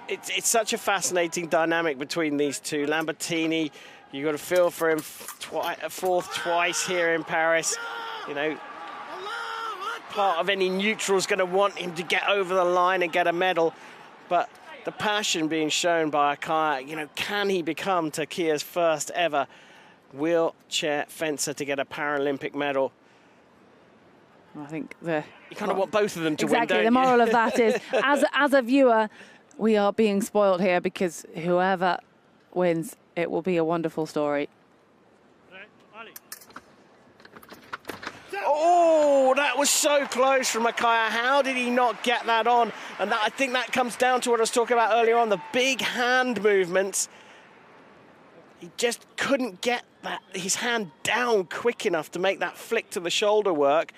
It's such a fascinating dynamic between these two. Lambertini, you've got to feel for him fourth twice here in Paris. You know, part of any neutral is going to want him to get over the line and get a medal. But the passion being shown by Akaya, you know, can he become Turkey's first ever wheelchair fencer to get a Paralympic medal? I think you kind of want both of them to win, don't you? Exactly. The moral of that is, as a viewer, we are being spoiled here because whoever wins, it will be a wonderful story. Oh, that was so close from Akaya. How did he not get that on? And I think that comes down to what I was talking about earlier on, the big hand movements. He just couldn't get his hand down quick enough to make that flick to the shoulder work.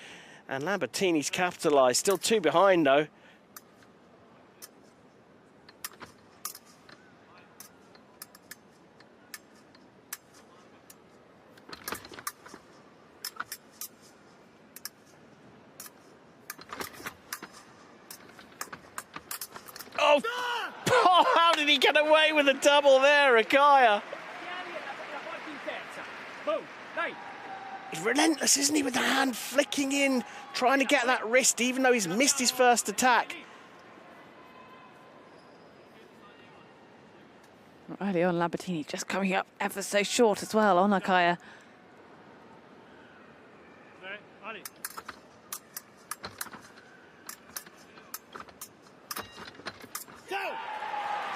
And Lambertini's capitalised. Still 2 behind, though. Oh, how did he get away with a double there, Akaya? He's relentless, isn't he, with the hand flicking in, trying to get that wrist, even though he's missed his first attack. Early on, Lambertini just coming up ever so short as well on Akaya.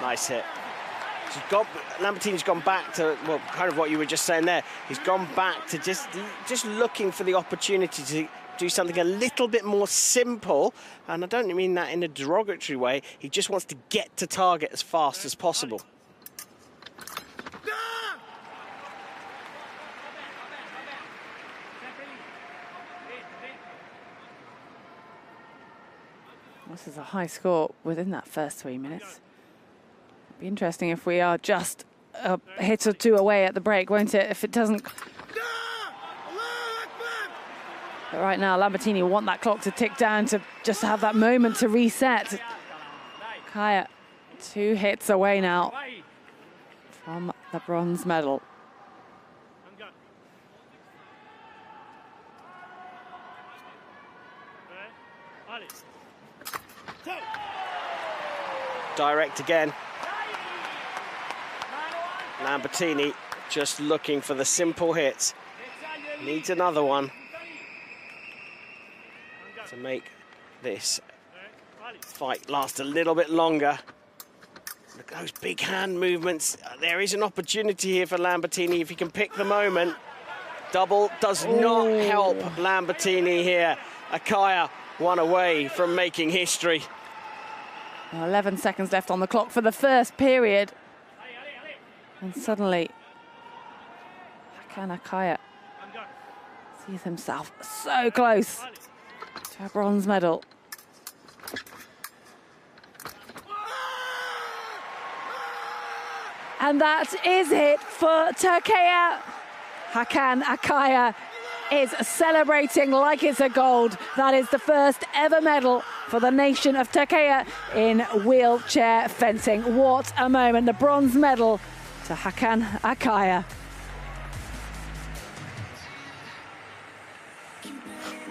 Nice hit. Lambertini's gone back to, well, kind of what you were just saying there. He's gone back to just looking for the opportunity to do something a little bit more simple. And I don't mean that in a derogatory way. He just wants to get to target as fast as possible. This is a high score within that first 3 minutes. Be interesting if we are just a hit or two away at the break, won't it? If it doesn't. But right now, Lambertini want that clock to tick down to just have that moment to reset. Kaya, 2 hits away now from the bronze medal. Direct again. Lambertini just looking for the simple hits. Needs another one to make this fight last a little bit longer. Look at those big hand movements. There is an opportunity here for Lambertini if he can pick the moment. Double does not help Lambertini here. Akaya 1 away from making history. 11 seconds left on the clock for the first period. And suddenly, Hakan Akaya sees himself so close to a bronze medal. And that is it for Turkey. Hakan Akaya is celebrating like it's a gold. That is the first ever medal for the nation of Turkey in wheelchair fencing. What a moment. The bronze medal to Hakan Akaya.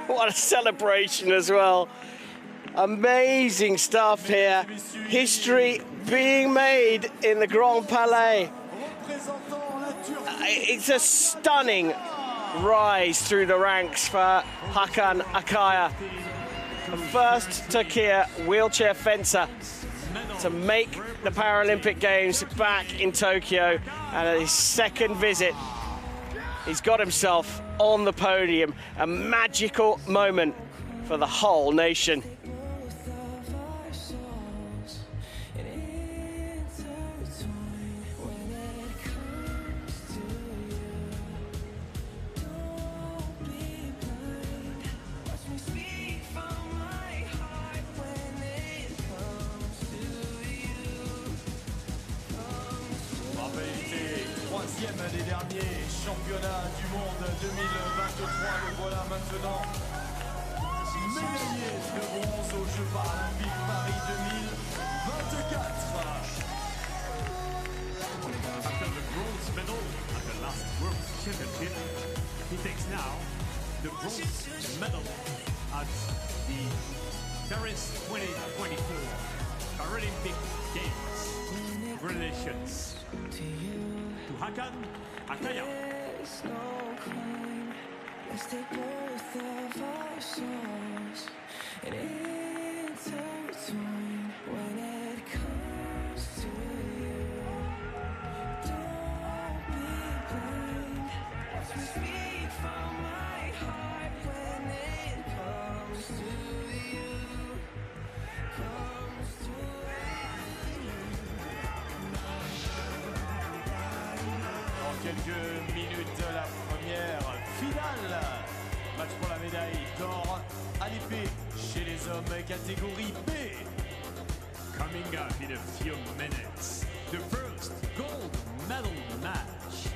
What a celebration as well. Amazing stuff here. History being made in the Grand Palais. It's a stunning rise through the ranks for Hakan Akaya, the first Turkey wheelchair fencer to make the Paralympic Games back in Tokyo, and at his second visit he's got himself on the podium. A magical moment for the whole nation. Troisième des derniers championnats du monde 2023, le voilà maintenant médaillé de bronze aux Jeux Paralympiques Paris 2024. After the bronze medal at the last World Championship, he takes now the bronze medal at the Paris 2024 Paralympic Games. Relations to Hakan Akaya. Let's take both of our souls and intertwine when it comes to you. Don't be blind. Watch me speak from my heart when it comes to you. Comes to Quelques minutes, la première finale. Match pour la médaille d'or à l'épée chez les hommes catégorie B. Coming up in a few minutes, the first gold medal match.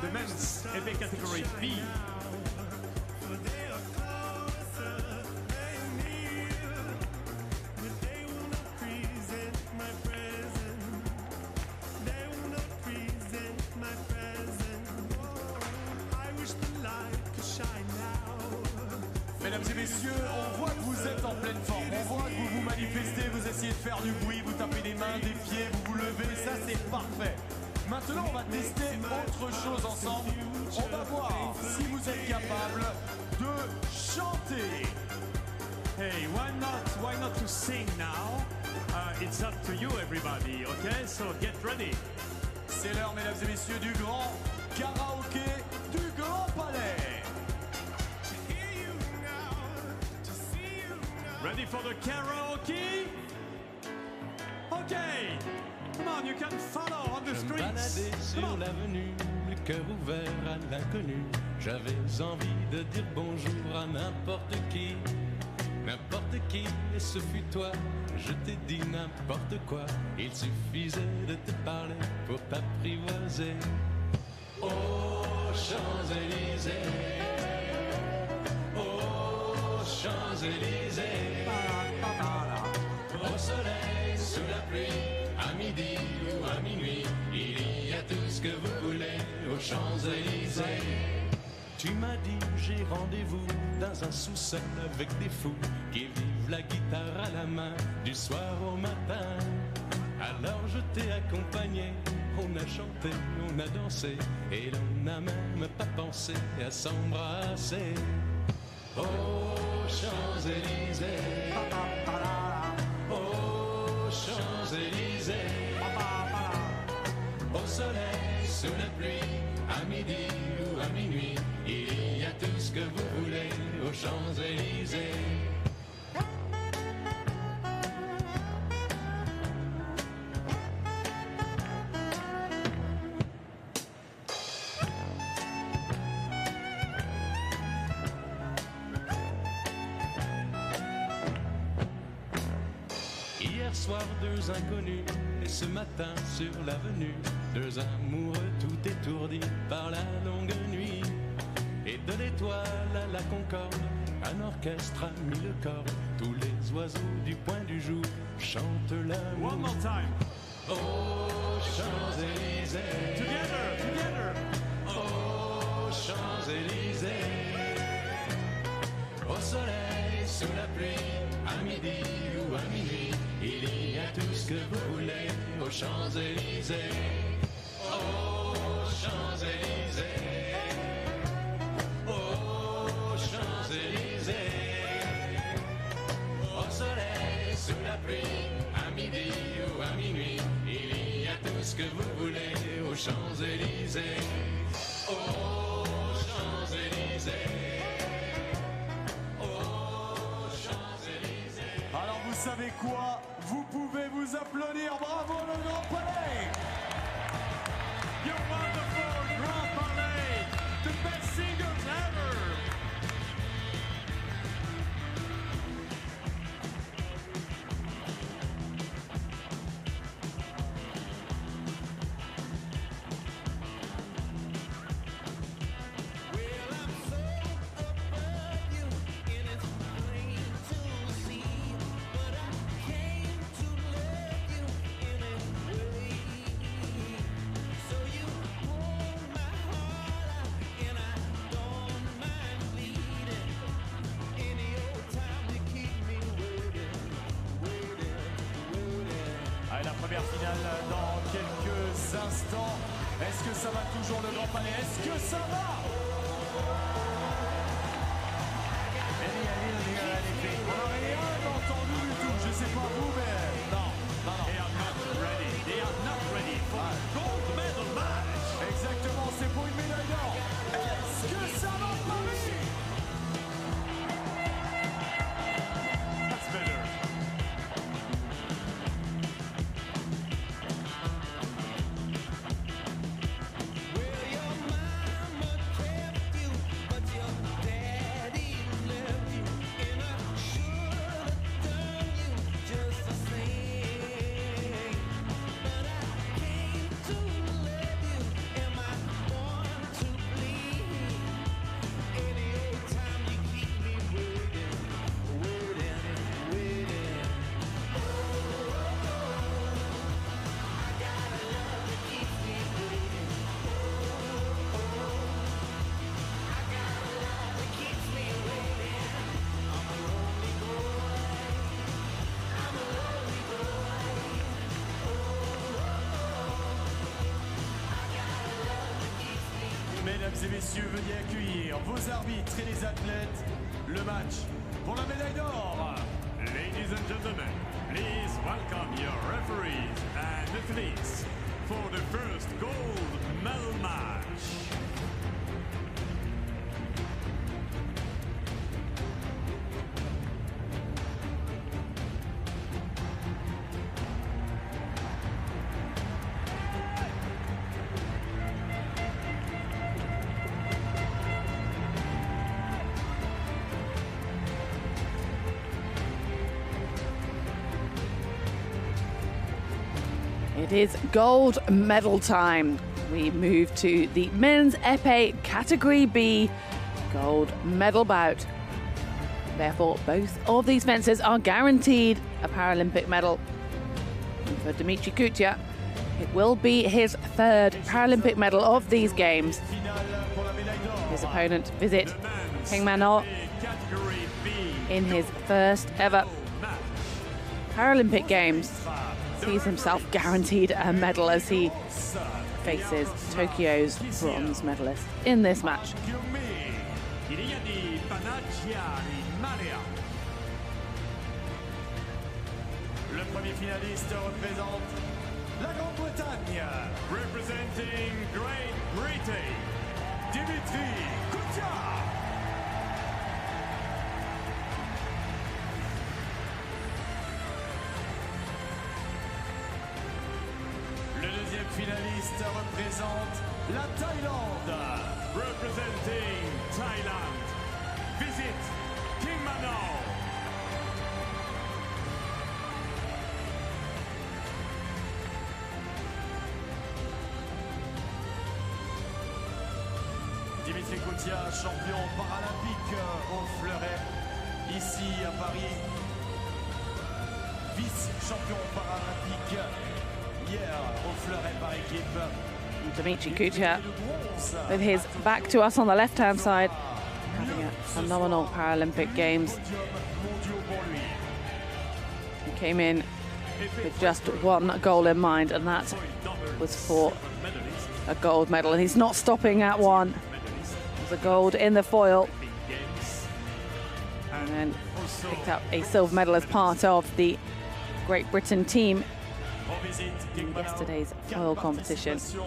The men's Epee category B. Mesdames et messieurs, on voit que vous êtes en pleine forme, on voit que vous vous manifestez, vous essayez de faire du bruit, vous tapez des mains, des pieds, vous vous levez, ça c'est parfait. Maintenant on va tester autre chose ensemble, on va voir si vous êtes capable de chanter. Hey, why not to sing now? It's up to you everybody, okay? So get ready. C'est l'heure, mesdames et messieurs, du grand karaoké du Grand Palais. Ready for the karaoke? Okay, come on, you can follow on the streets. Balader sur l'avenue, le cœur ouvert à l'inconnu. J'avais envie de dire bonjour à n'importe qui, et ce fut toi. Je t'ai dit n'importe quoi, il suffisait de te parler pour t'apprivoiser. Oh, Champs-Élysées, oh, Champs-Élysées. Au soleil, sous la pluie, à midi ou à minuit, il y a tout ce que vous voulez aux Champs-Élysées. Tu m'as dit j'ai rendez-vous dans un sous-sol avec des fous qui vivent la guitare à la main du soir au matin. Alors je t'ai accompagné, on a chanté, on a dansé et l'on n'a même pas pensé à s'embrasser. Oh, Champs-Élysées, oh, Champs-Élysées, au soleil, sous la pluie, à midi ou à minuit, il y a tout ce que vous voulez aux Champs-Élysées. Hier soir, deux inconnus, et ce matin sur l'avenue, deux amoureux tout étourdis par la longue nuit. Et de l'étoile à la Concorde, un orchestre a mis le corps. Tous les oiseaux du point du jour chantent l'amour. One more time. Oh, Champs-Élysées, Together, together. oh, Champs-Élysées, au soleil, sous la pluie, à midi ce que vous voulez aux Champs-Élysées. Aux Champs-Élysées. Aux Champs-Élysées. Au soleil, sous la pluie, à midi ou à minuit, il y a tout ce que vous voulez aux Champs-Élysées. Aux Champs-Élysées. Aux Champs-Élysées. Alors vous savez quoi? Vous pouvez vous applaudir. Bravo le Grand Palais. Your wonderful Grand Palais, the best singers ever. Allez, la première finale dans quelques instants. Est-ce que ça va toujours le Grand Palais? Est-ce que ça va? On n'a rien entendu du tout. Je sais pas vous, mais non. They are not ready. They are not ready for gold medal match. Exactement, c'est pour une médaille d'or. Est-ce que ça va, Paris? That's better. Mesdames et messieurs, veuillez accueillir vos arbitres et les athlètes. Le match pour la médaille d'or. Ladies and gentlemen, please welcome your referees and athletes for the first gold medal match. It is gold medal time. We move to the men's épée category B gold medal bout. Therefore, both of these fencers are guaranteed a Paralympic medal. And for Dimitri Kutia, it will be his third Paralympic medal of these games. His opponent, Visit Hengmano, in his first ever Paralympic Games, sees himself guaranteed a medal as he faces Tokyo's bronze medalist in this match. Le premier finaliste représente la Grande-Bretagne. Representing Great Britain, Dimitri Kutia. Le deuxième finaliste représente la Thaïlande. representing Thailand, Visit Hengmano. Dimitri Kutia, champion paralympique au fleuret, ici à Paris. Vice-champion paralympique hier au fleuret par équipe. Dimitri Kutia, with his back to us on the left-hand side, having a phenomenal Paralympic Games. He came in with just one goal in mind, and that was for a gold medal. And he's not stopping at one. There's a gold in the foil. And then picked up a silver medal as part of the Great Britain team in yesterday's foil competition. He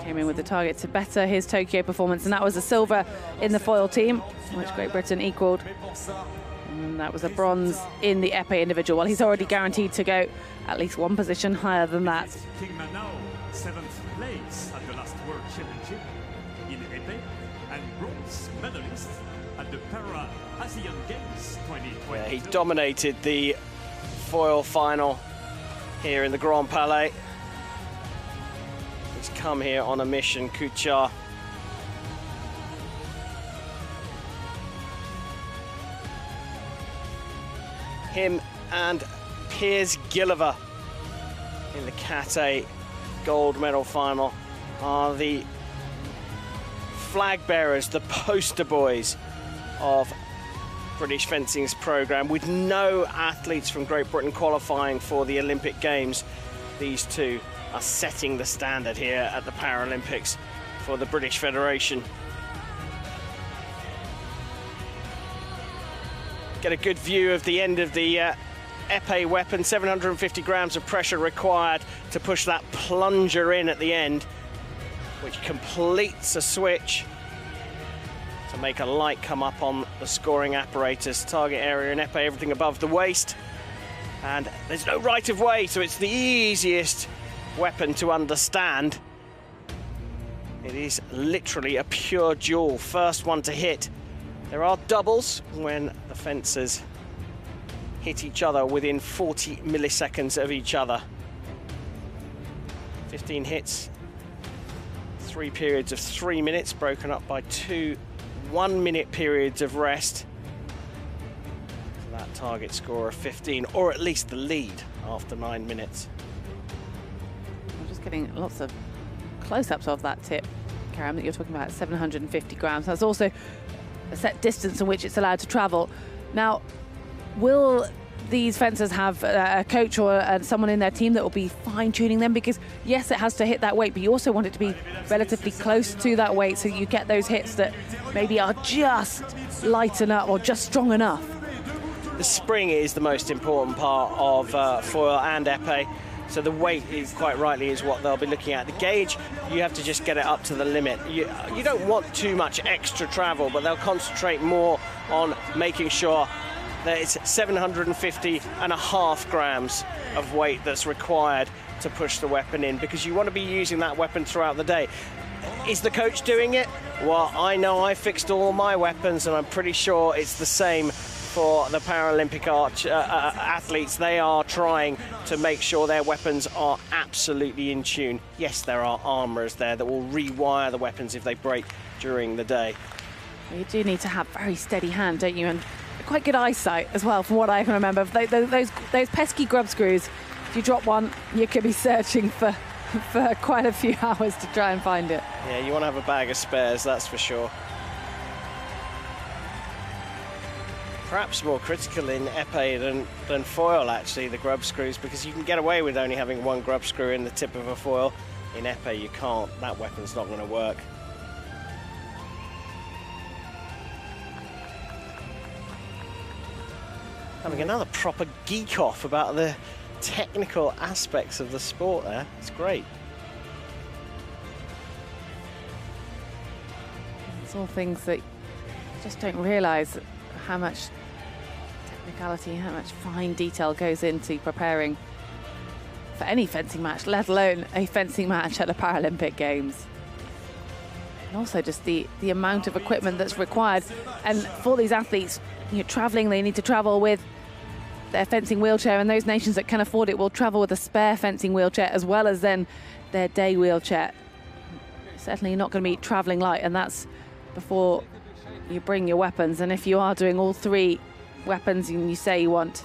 came in with the target to better his Tokyo performance, and that was a silver in the foil team, which Great Britain equalled. And that was a bronze in the Epee individual. Well, he's already guaranteed to go at least one position higher than that. Now 7th place at the last World Championship in Epee and bronze medalist at the Para-Asian Games 2020. Yeah, he dominated the foil final here in the Grand Palais. He's come here on a mission, Kuchar. Him and Piers Gilliver in the Chateau gold medal final are the flag bearers, the poster boys of British fencing's programme. With no athletes from Great Britain qualifying for the Olympic Games, these two are setting the standard here at the Paralympics for the British Federation. Get a good view of the end of the Epee weapon. 750 grams of pressure required to push that plunger in at the end, which completes a switch to make a light come up on the scoring apparatus. Target area in Epee, everything above the waist. And there's no right of way, so it's the easiest weapon to understand. It is literally a pure duel. First one to hit. There are doubles when the fencers hit each other within 40 milliseconds of each other. 15 hits, 3 periods of 3 minutes, broken up by 2 1-minute periods of rest. So that target score of 15, or at least the lead after 9 minutes. I'm just getting lots of close-ups of that tip, Karen, that you're talking about, 750 grams. That's also a set distance in which it's allowed to travel. Now, will these fencers have a coach or someone in their team that will be fine-tuning them? Because yes, it has to hit that weight, but you also want it to be relatively close to that weight, so you get those hits that maybe are just light enough or just strong enough. The spring is the most important part of foil and epee. So the weight, is quite rightly, is what they'll be looking at. The gauge, you have to just get it up to the limit. You don't want too much extra travel, but they'll concentrate more on making sure that it's 750.5 grams of weight that's required to push the weapon in, because you want to be using that weapon throughout the day. Is the coach doing it? Well, I know I fixed all my weapons, and I'm pretty sure it's the same for the Paralympic athletes. They are trying to make sure their weapons are absolutely in tune. Yes, there are armourers there that will rewire the weapons if they break during the day. Well, you do need to have very steady hand, don't you? And quite good eyesight as well, from what I can remember. Those pesky grub screws, if you drop one, you could be searching for quite a few hours to try and find it. Yeah, you want to have a bag of spares, that's for sure. Perhaps more critical in epee than foil, actually, the grub screws, because you can get away with only having one grub screw in the tip of a foil. In epee, you can't. That weapon's not going to work. Having another proper geek off about the technical aspects of the sport there. It's great. It's all things that you just don't realise how much technicality, how much fine detail goes into preparing for any fencing match, let alone a fencing match at the Paralympic Games. And also just the amount of equipment that's required. And for these athletes, travelling, they need to travel with their fencing wheelchair, and those nations that can afford it will travel with a spare fencing wheelchair as well as then their day wheelchair. Certainly not going to be travelling light, and that's before you bring your weapons. And if you are doing all 3 weapons and you say you want,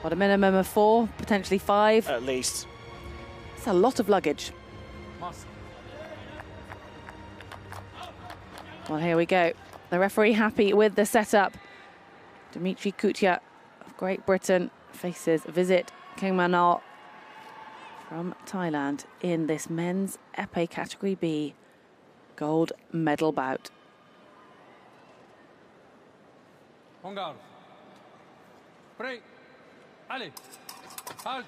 what, a minimum of 4, potentially 5? At least. It's a lot of luggage. Well, here we go. The referee happy with the setup. Dimitri Kutia of Great Britain faces Visit Kingmanot from Thailand in this men's épée category B gold medal bout. En garde. Prêt. Allez. Halt.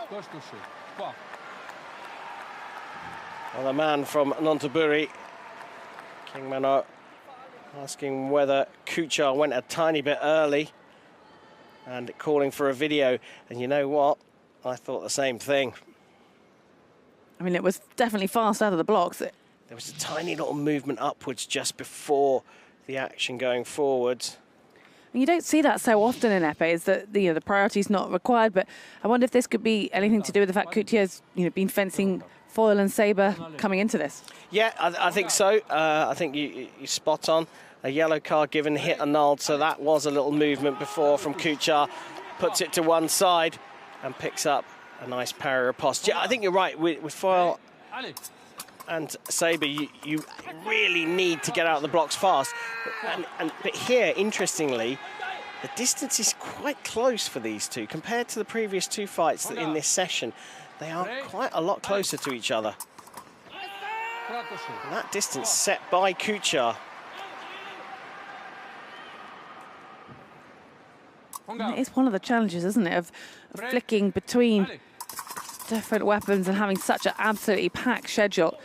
Gauche touché. Pas. Well, the man from Nonthaburi, Kingmanot, asking whether Kuchar went a tiny bit early and calling for a video. And you know what? I thought the same thing. I mean, it was definitely fast out of the blocks. There was a tiny little movement upwards just before the action going forwards. And you don't see that so often in épée, is that the priority is not required. But I wonder if this could be anything to do with the fact Kutia's been fencing foil and sabre coming into this. Yeah, I think so. I think you spot on. A yellow card given, hit annulled, so that was a little movement before from Kuchar. Puts it to one side and picks up a nice parry riposte. Yeah, I think you're right. With foil and sabre, you really need to get out of the blocks fast. But here, interestingly, the distance is quite close for these two compared to the previous two fights in this session. They are quite a lot closer to each other. And that distance set by Kuchar. And it is one of the challenges, isn't it, of flicking between different weapons and having such an absolutely packed schedule.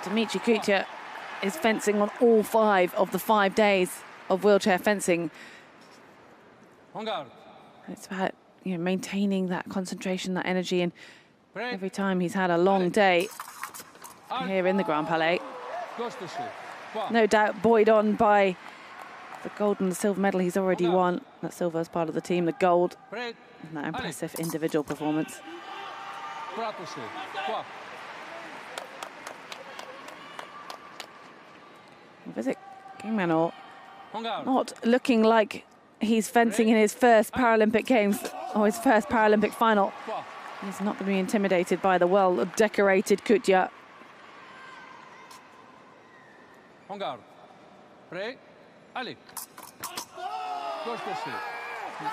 Dimitri Kutia is fencing on all 5 of the 5 days of wheelchair fencing. It's about maintaining that concentration, that energy, and every time he's had a long day here in the Grand Palais. No doubt buoyed on by the gold and the silver medal he's already won. That silver is part of the team, the gold, and that impressive individual performance. Visit Kingmanot not looking like he's fencing in his first Paralympic Games or his first Paralympic final. He's not going to be intimidated by the well-decorated Kutia.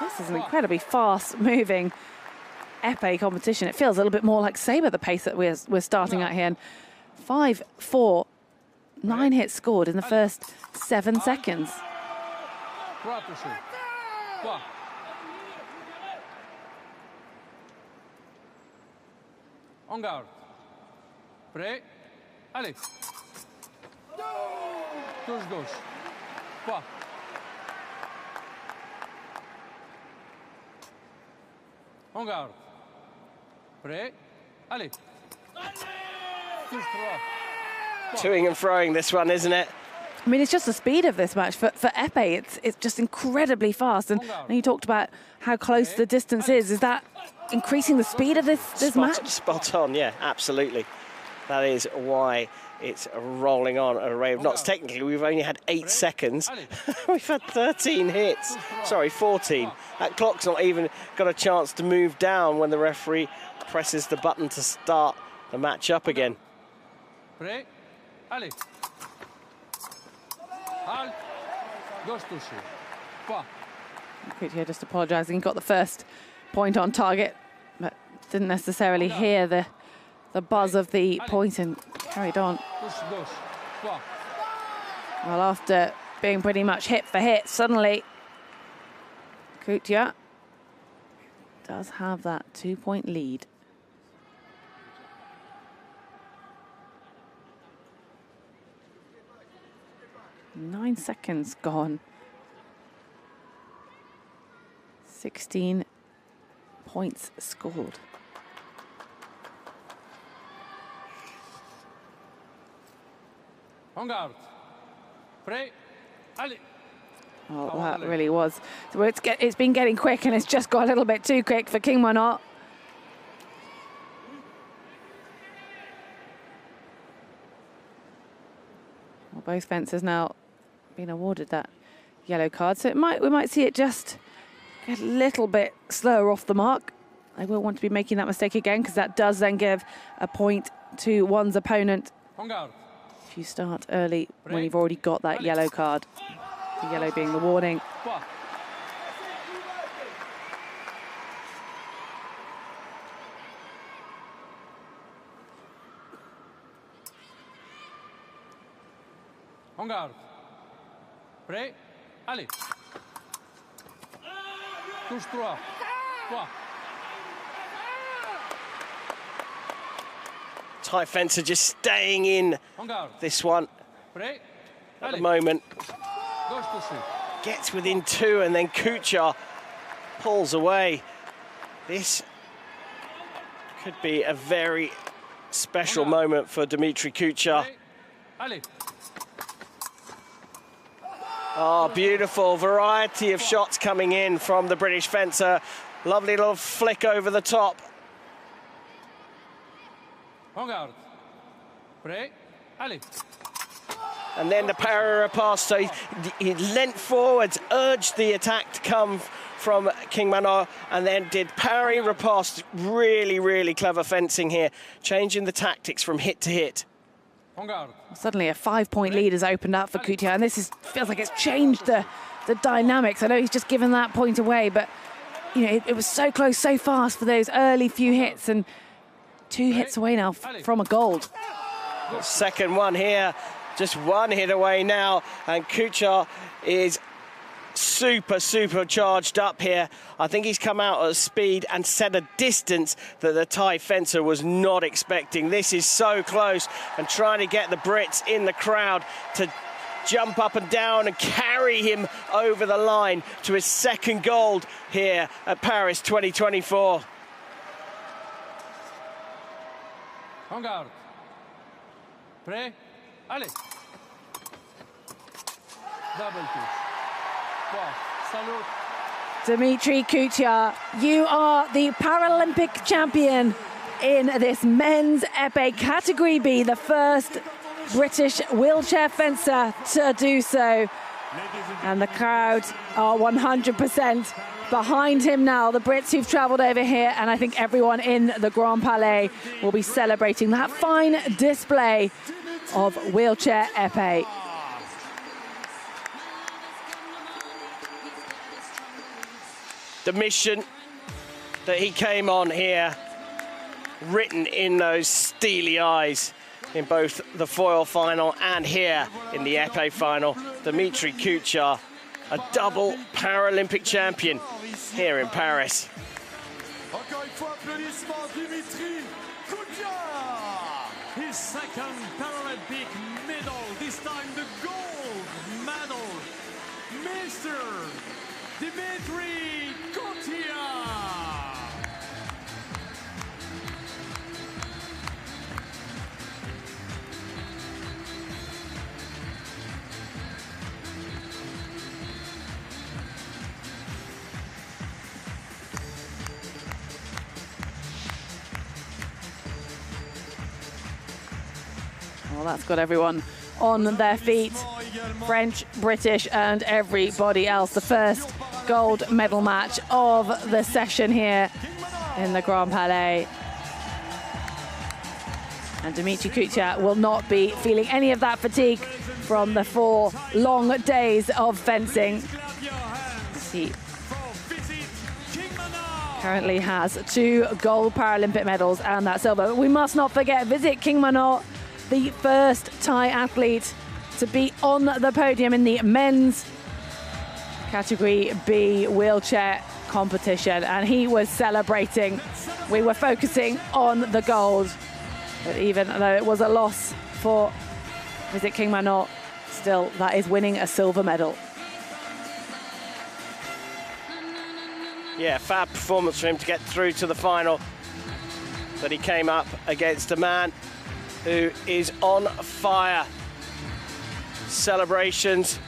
This is an incredibly fast-moving épée competition. It feels a little bit more like sabre, the pace that we're starting at here. And 5-4, 9 hits scored in the first 7 seconds. En garde. Prêt. Allez. Touche gauche. Pas. En garde. Prêt. Allez. Touche droit. Toing and froing this one, isn't it? I mean, it's just the speed of this match. For épée, it's just incredibly fast. And you talked about how close the distance is. Is that increasing the speed of this match? Spot on, yeah, absolutely. That is why it's rolling on at a rate of knots. Technically, we've only had 8 seconds. We've had 13 hits. Sorry, 14. That clock's not even got a chance to move down when the referee presses the button to start the match up again. Prêt. Allez. Halt. Gauche touché. Pas. Kutia just apologising. He got the first point on target, but didn't necessarily hear the buzz of the point and carried on. Well, after being pretty much hit for hit, suddenly Kutia does have that 2-point lead. Nine seconds gone. 16 points scored. En garde. Prêt. Allez. Oh, that really was. So it's been getting quick, and it's just got a little bit too quick for Kingmanot. Well, both fencers now been awarded that yellow card, so we might see it just get a little bit slower off the mark. They will want to be making that mistake again, because that does then give a point to one's opponent if you start early when you've already got that yellow card. The yellow being the warning. En garde. Prêt? Allez. Touche 3. 3. Thai fencer just staying in this one at the moment. Gets within 2 and then Kuchar pulls away. This could be a very special moment for Dimitri Kuchar. Oh, beautiful variety of shots coming in from the British fencer. Lovely little flick over the top. And then the parry riposte. So he leant forwards, urged the attack to come from King Mano, and then did parry riposte. Really, really clever fencing here, changing the tactics from hit to hit. Suddenly a 5-point lead has opened up for Kuchar, and this feels like it's changed the dynamics. I know he's just given that point away, but you know it was so close, so fast for those early few hits, and 2 hits away now from a gold. Second one here, just 1 hit away now, and Kuchar is super charged up here. I think he's come out at speed and set a distance that the Thai fencer was not expecting. This is so close, and trying to get the Brits in the crowd to jump up and down and carry him over the line to his second gold here at Paris 2024. En garde. Prêt? Allez. Double touche. Salute. Dimitri Kuchar, you are the Paralympic champion in this men's épée category B, the first British wheelchair fencer to do so. And the crowd are 100% behind him now, the Brits who've travelled over here, and I think everyone in the Grand Palais will be celebrating that fine display of wheelchair épée. The mission that he came on here, written in those steely eyes in both the foil final and here in the épée final. Dimitri Kuchar, a double Paralympic champion here in Paris. Encore une fois, applaudissements, Dimitri Kuchar! His second Paralympic medal, this time the gold medal. Mr. Dimitri Kuchar! Well, that's got everyone on their feet. French, British, and everybody else. The first gold medal match of the session here in the Grand Palais. And Dimitri Kuchar will not be feeling any of that fatigue from the 4 long days of fencing. He currently has 2 gold Paralympic medals and that silver. But we must not forget, visit King Mano, the first Thai athlete to be on the podium in the men's category B wheelchair competition, and he was celebrating. We were focusing on the gold, but even though it was a loss for Visit King Mano, still that is winning a silver medal. Yeah, fab performance for him to get through to the final, but he came up against a man who is on fire. Celebrations.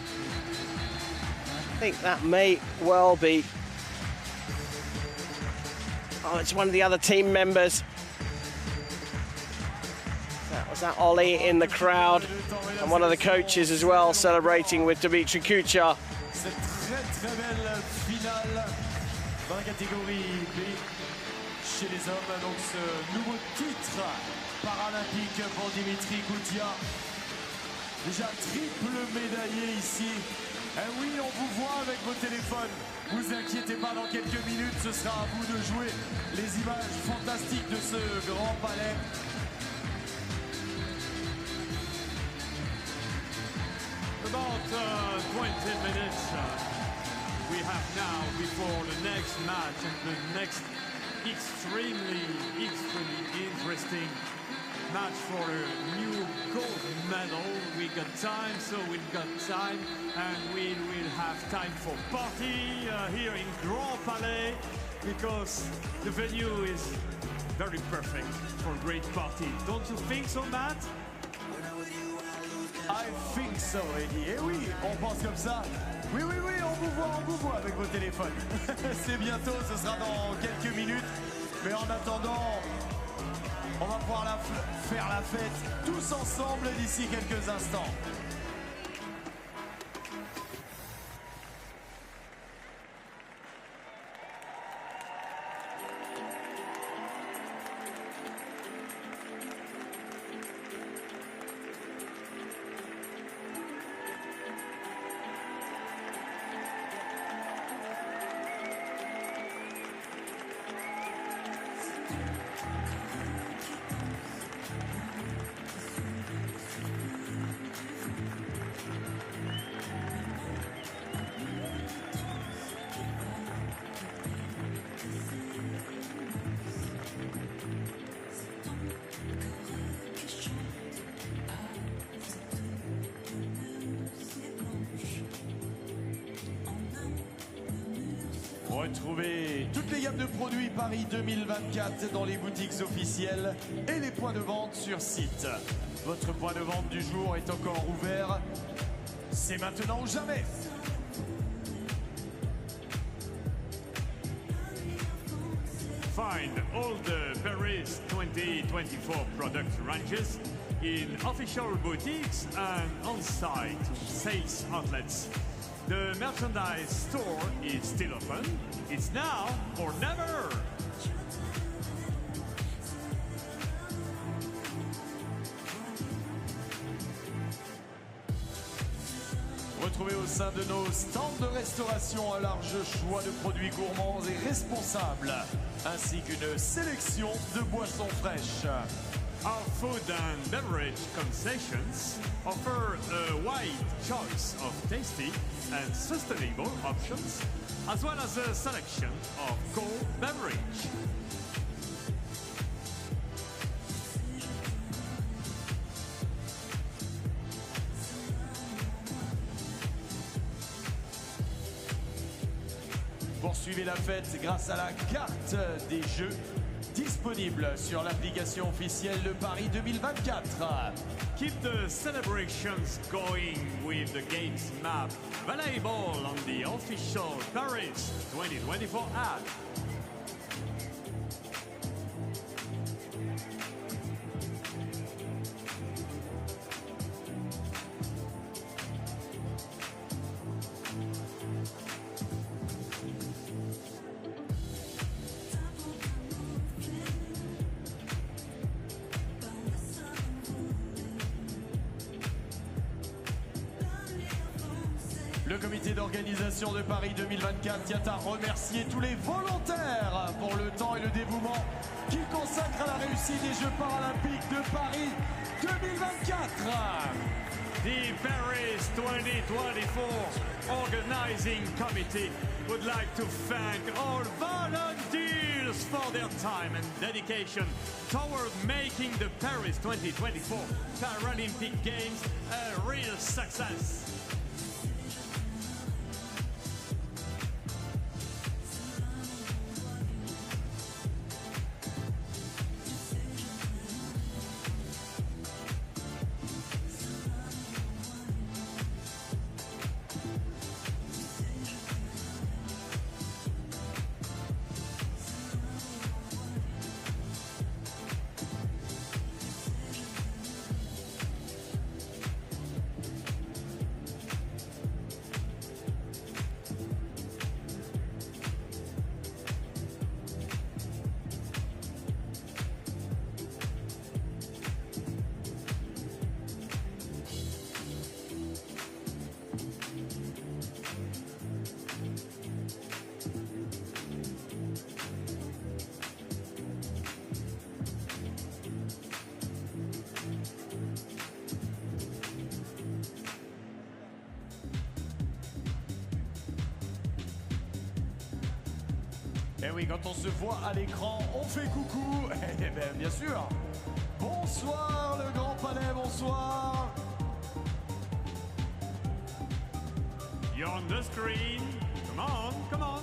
I think that may well be. Oh, it's one of the other team members. Was that Ollie in the crowd? And one of the coaches as well, celebrating with Dimitri Kuchar. Cette très belle finale dans la catégorie B chez les hommes. Donc ce nouveau titre paralympique pour Dimitri Kuchar. Déjà triple médaillé ici Eh oui, on vous voit avec vos téléphones. Vous inquiétez pas, dans quelques minutes, ce sera à vous de jouer les images fantastiques de ce grand palais. About 20 minutes we have now before the next match and the next extremely interesting match for a new gold medal. We got time, so we've got time, and we will have time for party here in Grand Palais, because the venue is very perfect for a great party. Don't you think so, Matt? I think so, Eddie. Eh oui, on pense comme ça. Oui, on vous voit avec vos téléphones. C'est bientôt, ce sera dans quelques minutes. Mais en attendant, on va pouvoir faire la fête tous ensemble d'ici quelques instants. Retrouvez toutes les gammes de produits Paris 2024 dans les boutiques officielles et les points de vente sur site. Votre point de vente du jour est encore ouvert. C'est maintenant ou jamais. Find all the Paris 2024 product ranges in official boutiques and on-site sales outlets. The merchandise store is still open. It's now or never. Retrouvez au sein de nos stands de restauration un large choix de produits gourmands et responsables, ainsi qu'une sélection de boissons fraîches. Our food and beverage concessions offer a wide choice of tasty and sustainable options, as well as a selection of cold beverage. Poursuivez la fête grâce à la carte des jeux disponible sur l'application officielle de Paris 2024. Keep the celebrations going with the games map available on the official Paris 2024 app. Le comité d'organisation de Paris 2024 tient à remercier tous les volontaires pour le temps et le dévouement qu'ils consacrent à la réussite des Jeux paralympiques de Paris 2024. The Paris 2024 Organizing Committee would like to thank all volunteers for their time and dedication toward making the Paris 2024 Paralympic Games a real success. Et oui, quand on se voit à l'écran, on fait coucou. Eh bien, bien sûr. Bonsoir le Grand Palais, bonsoir. You're on the screen. Come on, come on.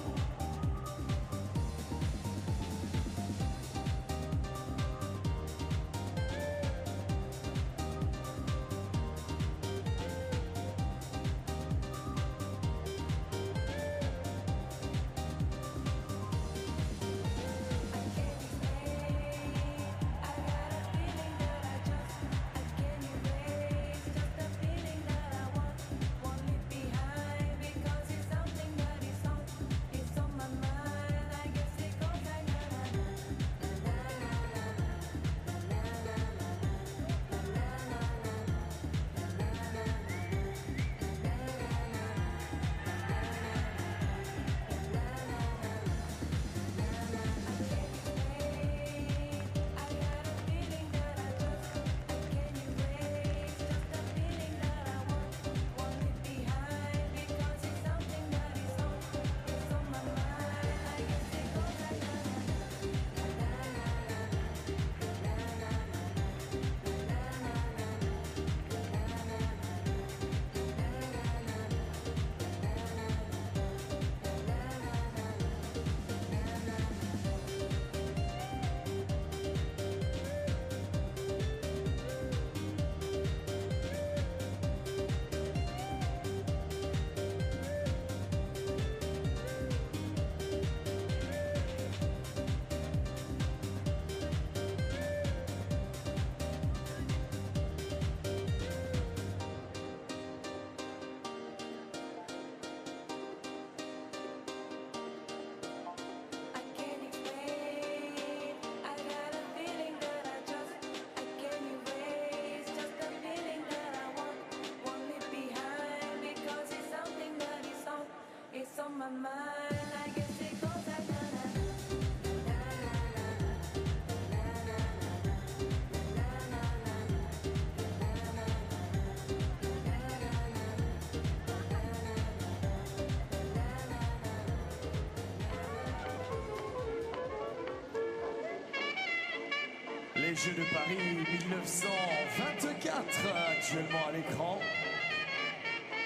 Les Jeux de Paris 1924, actuellement à l'écran.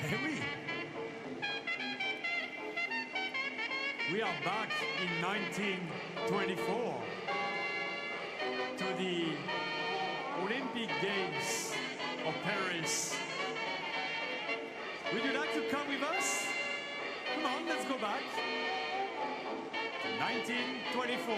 Eh oui. We are back in 1924 to the Olympic Games of Paris. Would you like to come with us? Come on, let's go back to 1924.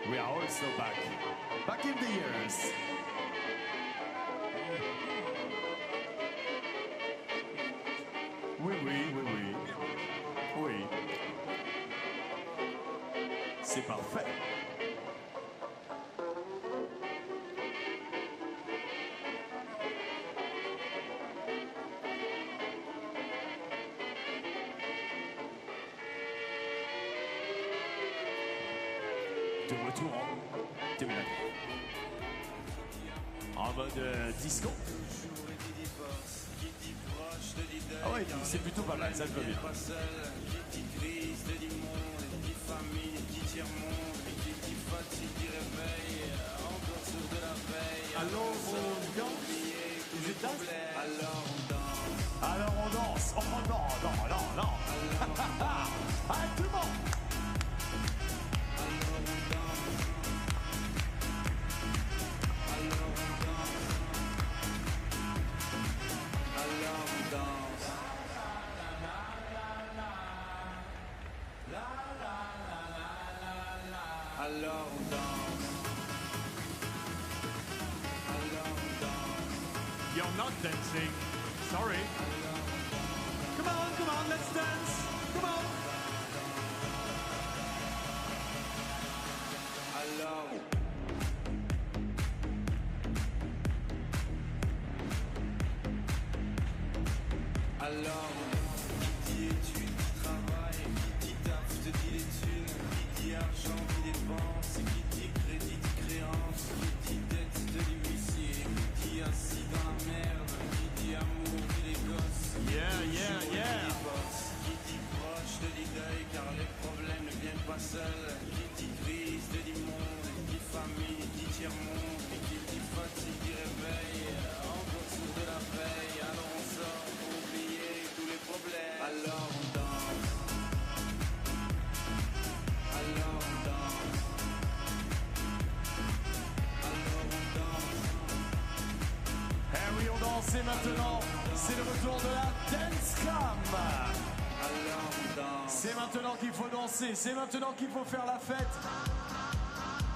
We are also back in the years. Oui, oui, oui, oui. Oui. C'est parfait. De retour en 2009. En mode disco. Ah ouais, c'est plutôt pas mal, ça te va bien. Alors on danse. Is it dance? Alors on danse. Oh non, non, non, non. Allez, tout le monde. not dancing. Sorry. Come on, let's dance. Come on. Alors, qui dit études, qui travaille, qui dit taf, te dit les thunes, qui dit argent, qui dépense, qui dit crédit, dit créance, qui dit dette, te dit huissier, qui dit assis dans la merde, qui dit amour, dit les gosses, qui dit proche, te dit deuil, car les problèmes ne viennent pas seuls, qui dit crise, te dit monde, qui dit famille, dit tiers-monde, qui dit fatigue, dit réveil, encore sourd de la veille, alors on sort pour oublier tous les problèmes. Alors on danse. Alors on danse. Alors on danse. Eh oui, on danse et maintenant, c'est le retour de la Dance Cam. Alors on danse. C'est maintenant qu'il faut danser, c'est maintenant qu'il faut faire la fête.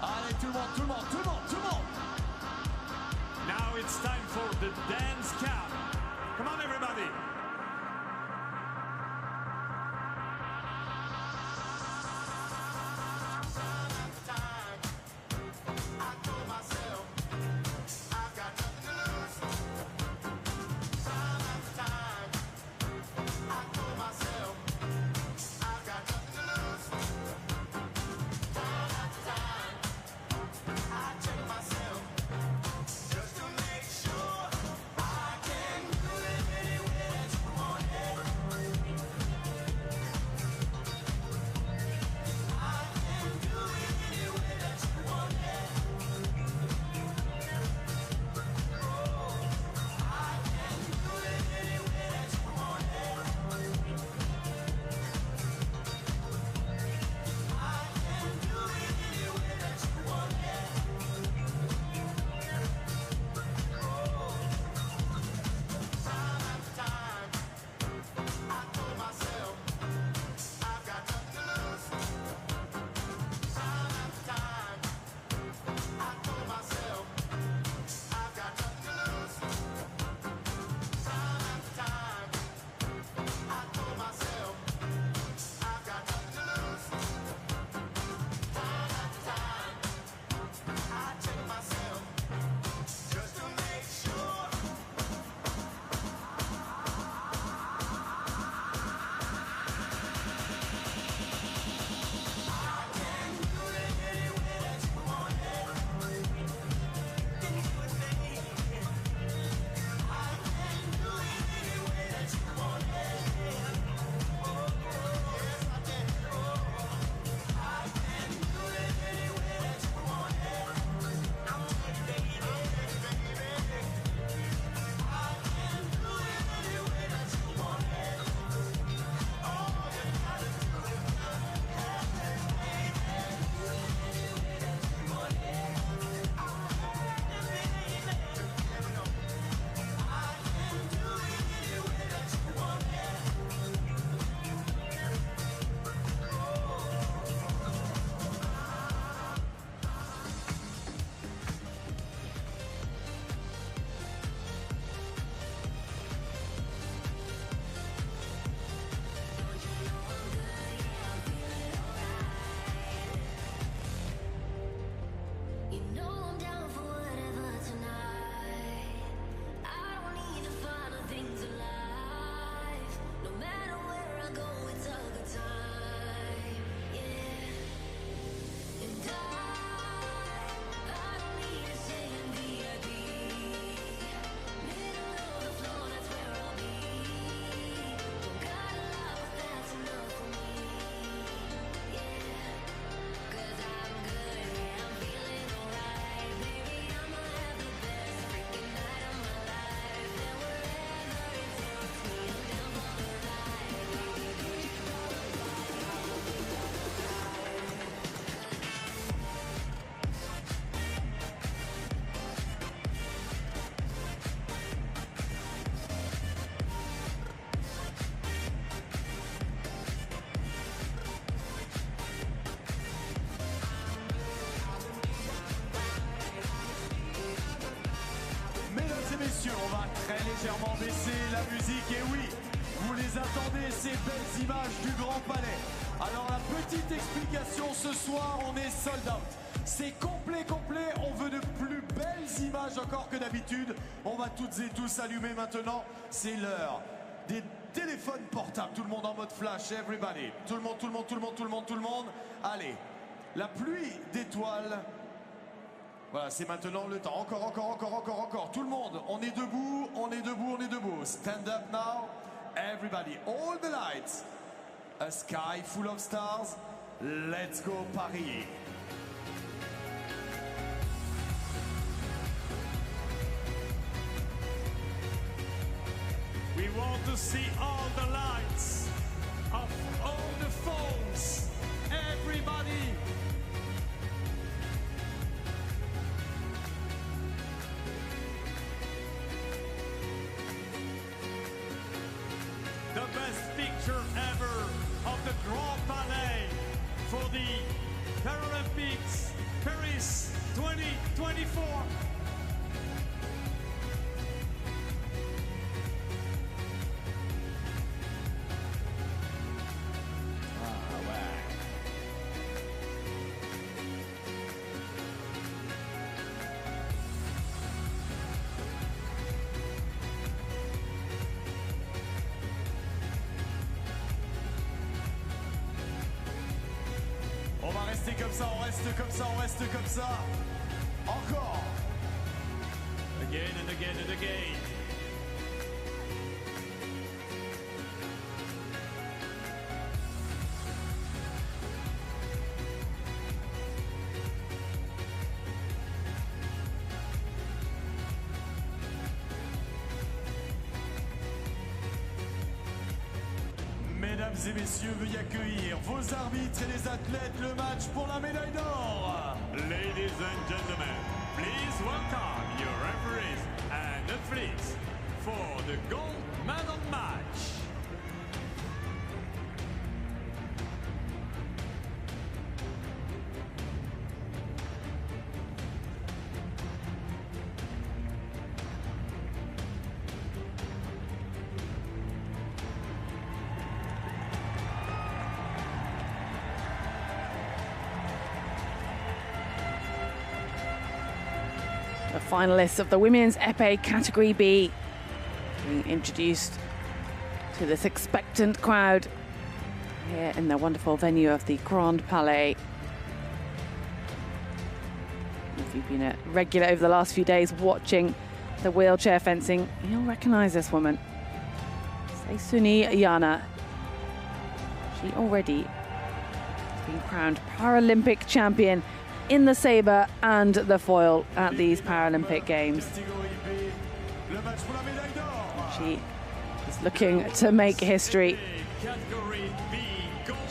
Allez, tout le monde, tout le monde, tout le monde, tout le monde. Now it's time for the dance cam. Come on, everybody. Just to make sure I can do it anywhere that messieurs, on va très légèrement baisser la musique. Et oui, vous les attendez, ces belles images du Grand Palais. Alors la petite explication, ce soir, on est sold out. C'est complet, complet. On veut de plus belles images encore que d'habitude. On va toutes et tous allumer maintenant. C'est l'heure des téléphones portables. Tout le monde en mode flash, everybody. Tout le monde, tout le monde, tout le monde, tout le monde, tout le monde. Allez, la pluie d'étoiles. Voilà, c'est maintenant le temps. Encore, encore, encore, encore, encore. Tout le monde, on est debout, on est debout, on est debout. Stand up now. Everybody, all the lights. A sky full of stars. Let's go Paris. We want to see all the lights of all the phones. Everybody. The best picture ever of the Grand Palais for the Paralympics Paris 2024. On va rester comme ça, on reste comme ça, on reste comme ça. Encore. Again and again and again. Mesdames et messieurs, veuillez accueillir vos arbitres et les athlètes, le match pour la médaille d'or. Ladies and gentlemen, please welcome your referees and athletes for the gold medal match. The finalists of the women's épée category B being introduced to this expectant crowd here in the wonderful venue of the Grand Palais. If you've been a regular over the last few days watching the wheelchair fencing, you'll recognise this woman, Seisuni Yana. She already has been crowned Paralympic champion in the sabre and the foil at these Paralympic Games. She is looking to make history.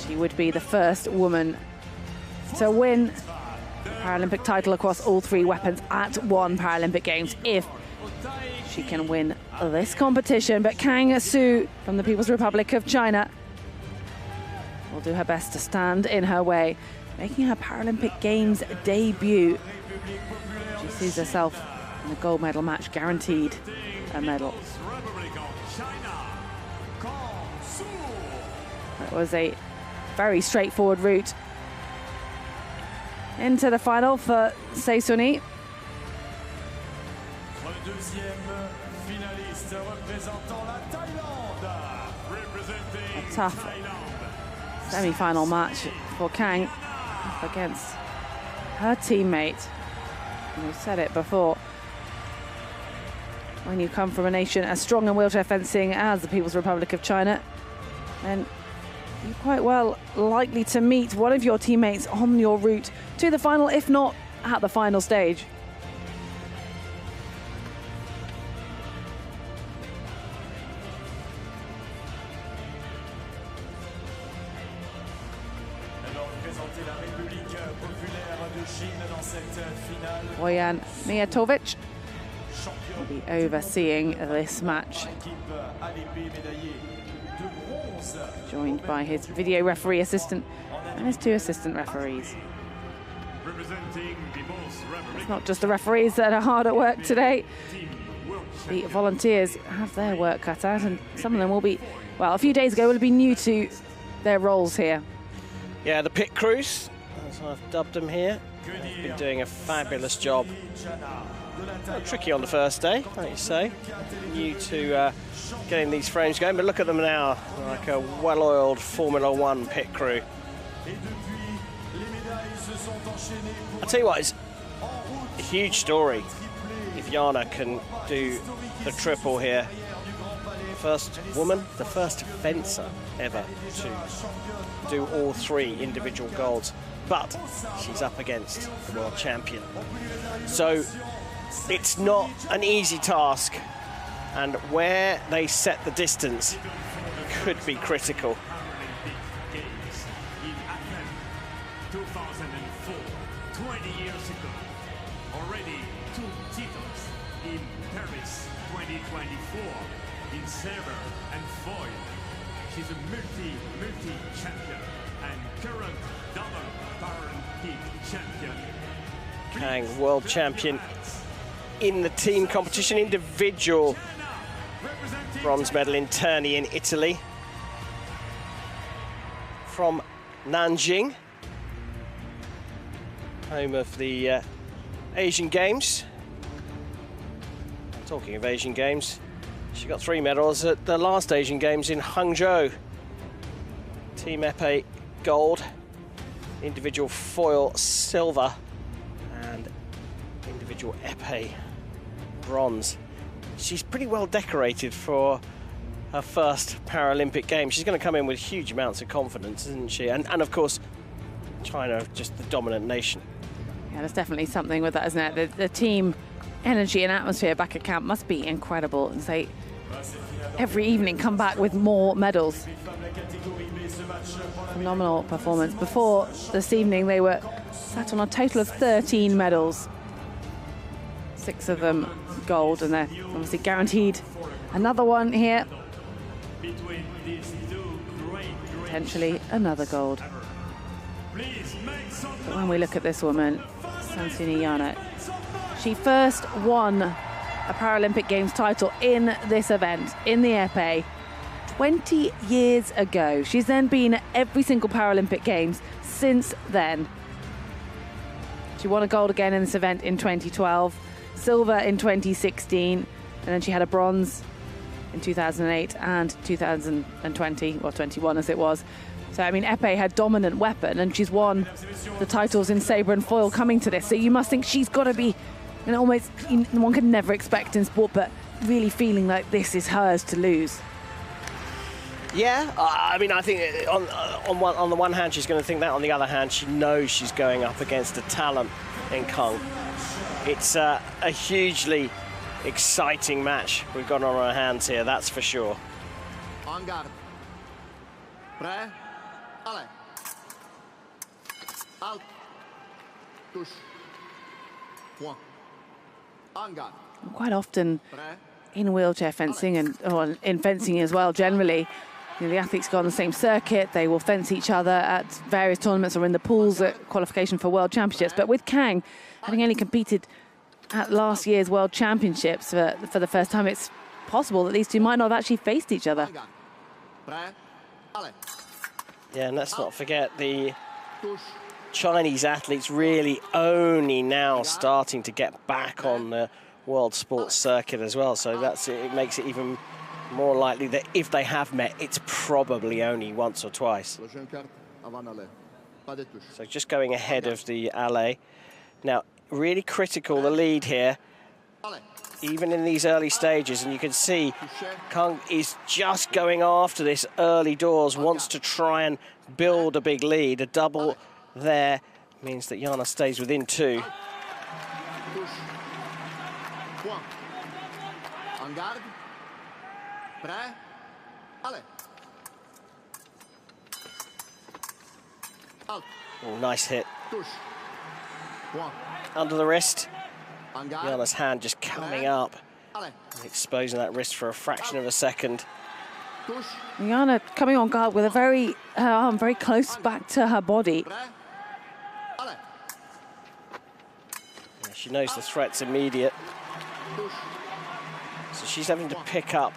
She would be the first woman to win the Paralympic title across all three weapons at one Paralympic Games if she can win this competition. But Kang Su from the People's Republic of China will do her best to stand in her way, making her Paralympic Games debut. She sees herself in the gold medal match, guaranteed a medal. That was a very straightforward route into the final for Seisuni. A tough semi-final match for Kang against her teammate. And we've said it before, when you come from a nation as strong in wheelchair fencing as the People's Republic of China, then you're quite well likely to meet one of your teammates on your route to the final, if not at the final stage. Bojan Mijatovic will be overseeing this match, joined by his video referee assistant and his two assistant referees. It's not just the referees that are hard at work today. the volunteers have their work cut out, and some of them will be, well, a few days ago will be new to their roles here. Yeah, the pit crews, as I've dubbed them here, have been doing a fabulous job. Tricky on the first day, like you say, new to getting these frames going, but look at them now, like a well-oiled Formula One pit crew. I'll tell you what, it's a huge story if Jana can do the triple here. First woman, the first fencer ever to do all 3 individual golds, but she's up against the world champion. So it's not an easy task, and where they set the distance could be critical. Paralympic Games in Athens 2004, 20 years ago. Already 2 titles in Paris 2024 in sabre and foil. She's a multi-champion and current double Paralympic champion. Kang, world champion in the team competition, individual bronze medal in Terni in Italy. From Nanjing, home of the Asian Games. Talking of Asian Games, she got 3 medals at the last Asian Games in Hangzhou. Team Epee gold, individual foil silver, and individual Epee bronze. She's pretty well decorated for her first Paralympic Games. She's going to come in with huge amounts of confidence, isn't she? And of course, China, just the dominant nation. Yeah, there's definitely something with that, isn't it? The team energy and atmosphere back at camp must be incredible, and they every evening come back with more medals. Phenomenal performance. Before this evening, they were sat on a total of 13 medals. 6 of them gold, and they're obviously guaranteed another one here. Potentially another gold. But when we look at this woman, Sansini Jana, she first won a Paralympic Games title in this event, in the Epee, 20 years ago. She's then been at every single Paralympic Games since then. She won a gold again in this event in 2012, silver in 2016, and then she had a bronze in 2008 and 2020, or 21 as it was. So, I mean, Epee had dominant weapon, and she's won the titles in sabre and foil coming to this. So you must think she's got to be, you know, almost, one could never expect in sport, but really feeling like this is hers to lose. Yeah, I mean, I think on the one hand she's going to think that, on the other hand she knows she's going up against a talent in Kang. It's a hugely exciting match we've got on our hands here, that's for sure. En garde. Prêt? Allez. Halt. Touche. Point. En garde. Quite often in wheelchair fencing, and in fencing as well generally, you know, the athletes go on the same circuit, they will fence each other at various tournaments or in the pools at qualification for World Championships. But with Kang, having only competed at last year's World Championships for the first time, it's possible that these two might not have actually faced each other. Yeah, and let's not forget the Chinese athletes really only now starting to get back on the world sports circuit as well. So it makes it even more likely that if they have met, it's probably only once or twice. So just going ahead of the alley. Now, really critical, the lead here, even in these early stages, and you can see Kang is just going after this early doors, wants to try and build a big lead. A double there means that Jana stays within 2. Oh, nice hit. Under the wrist. Jana's hand just coming up and exposing that wrist for a fraction of a second. Jana coming on guard with her arm very close back to her body. Yeah, she knows the threat's immediate. she's having to pick up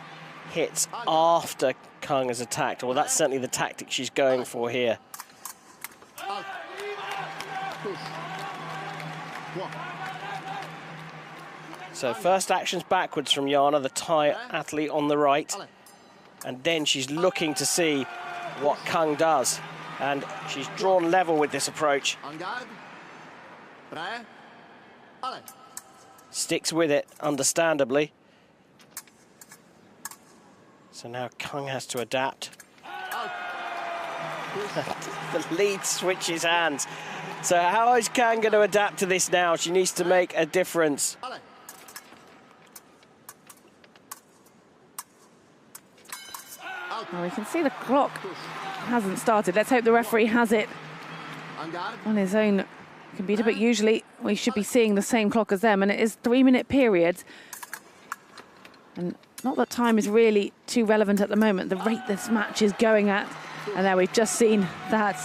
hits after Kang has attacked. Well, that's certainly the tactic she's going for here. So first action's backwards from Jana, the Thai athlete on the right. And then she's looking to see what Kang does. And she's drawn level with this approach. Sticks with it, understandably. So now Kang has to adapt. The lead switches hands. So how is Kang going to adapt to this now? She needs to make a difference. Well, we can see the clock hasn't started. Let's hope the referee has it on his own computer, but usually we should be seeing the same clock as them, and it is 3-minute periods. And not that time is really too relevant at the moment, the rate this match is going at. And there we've just seen that.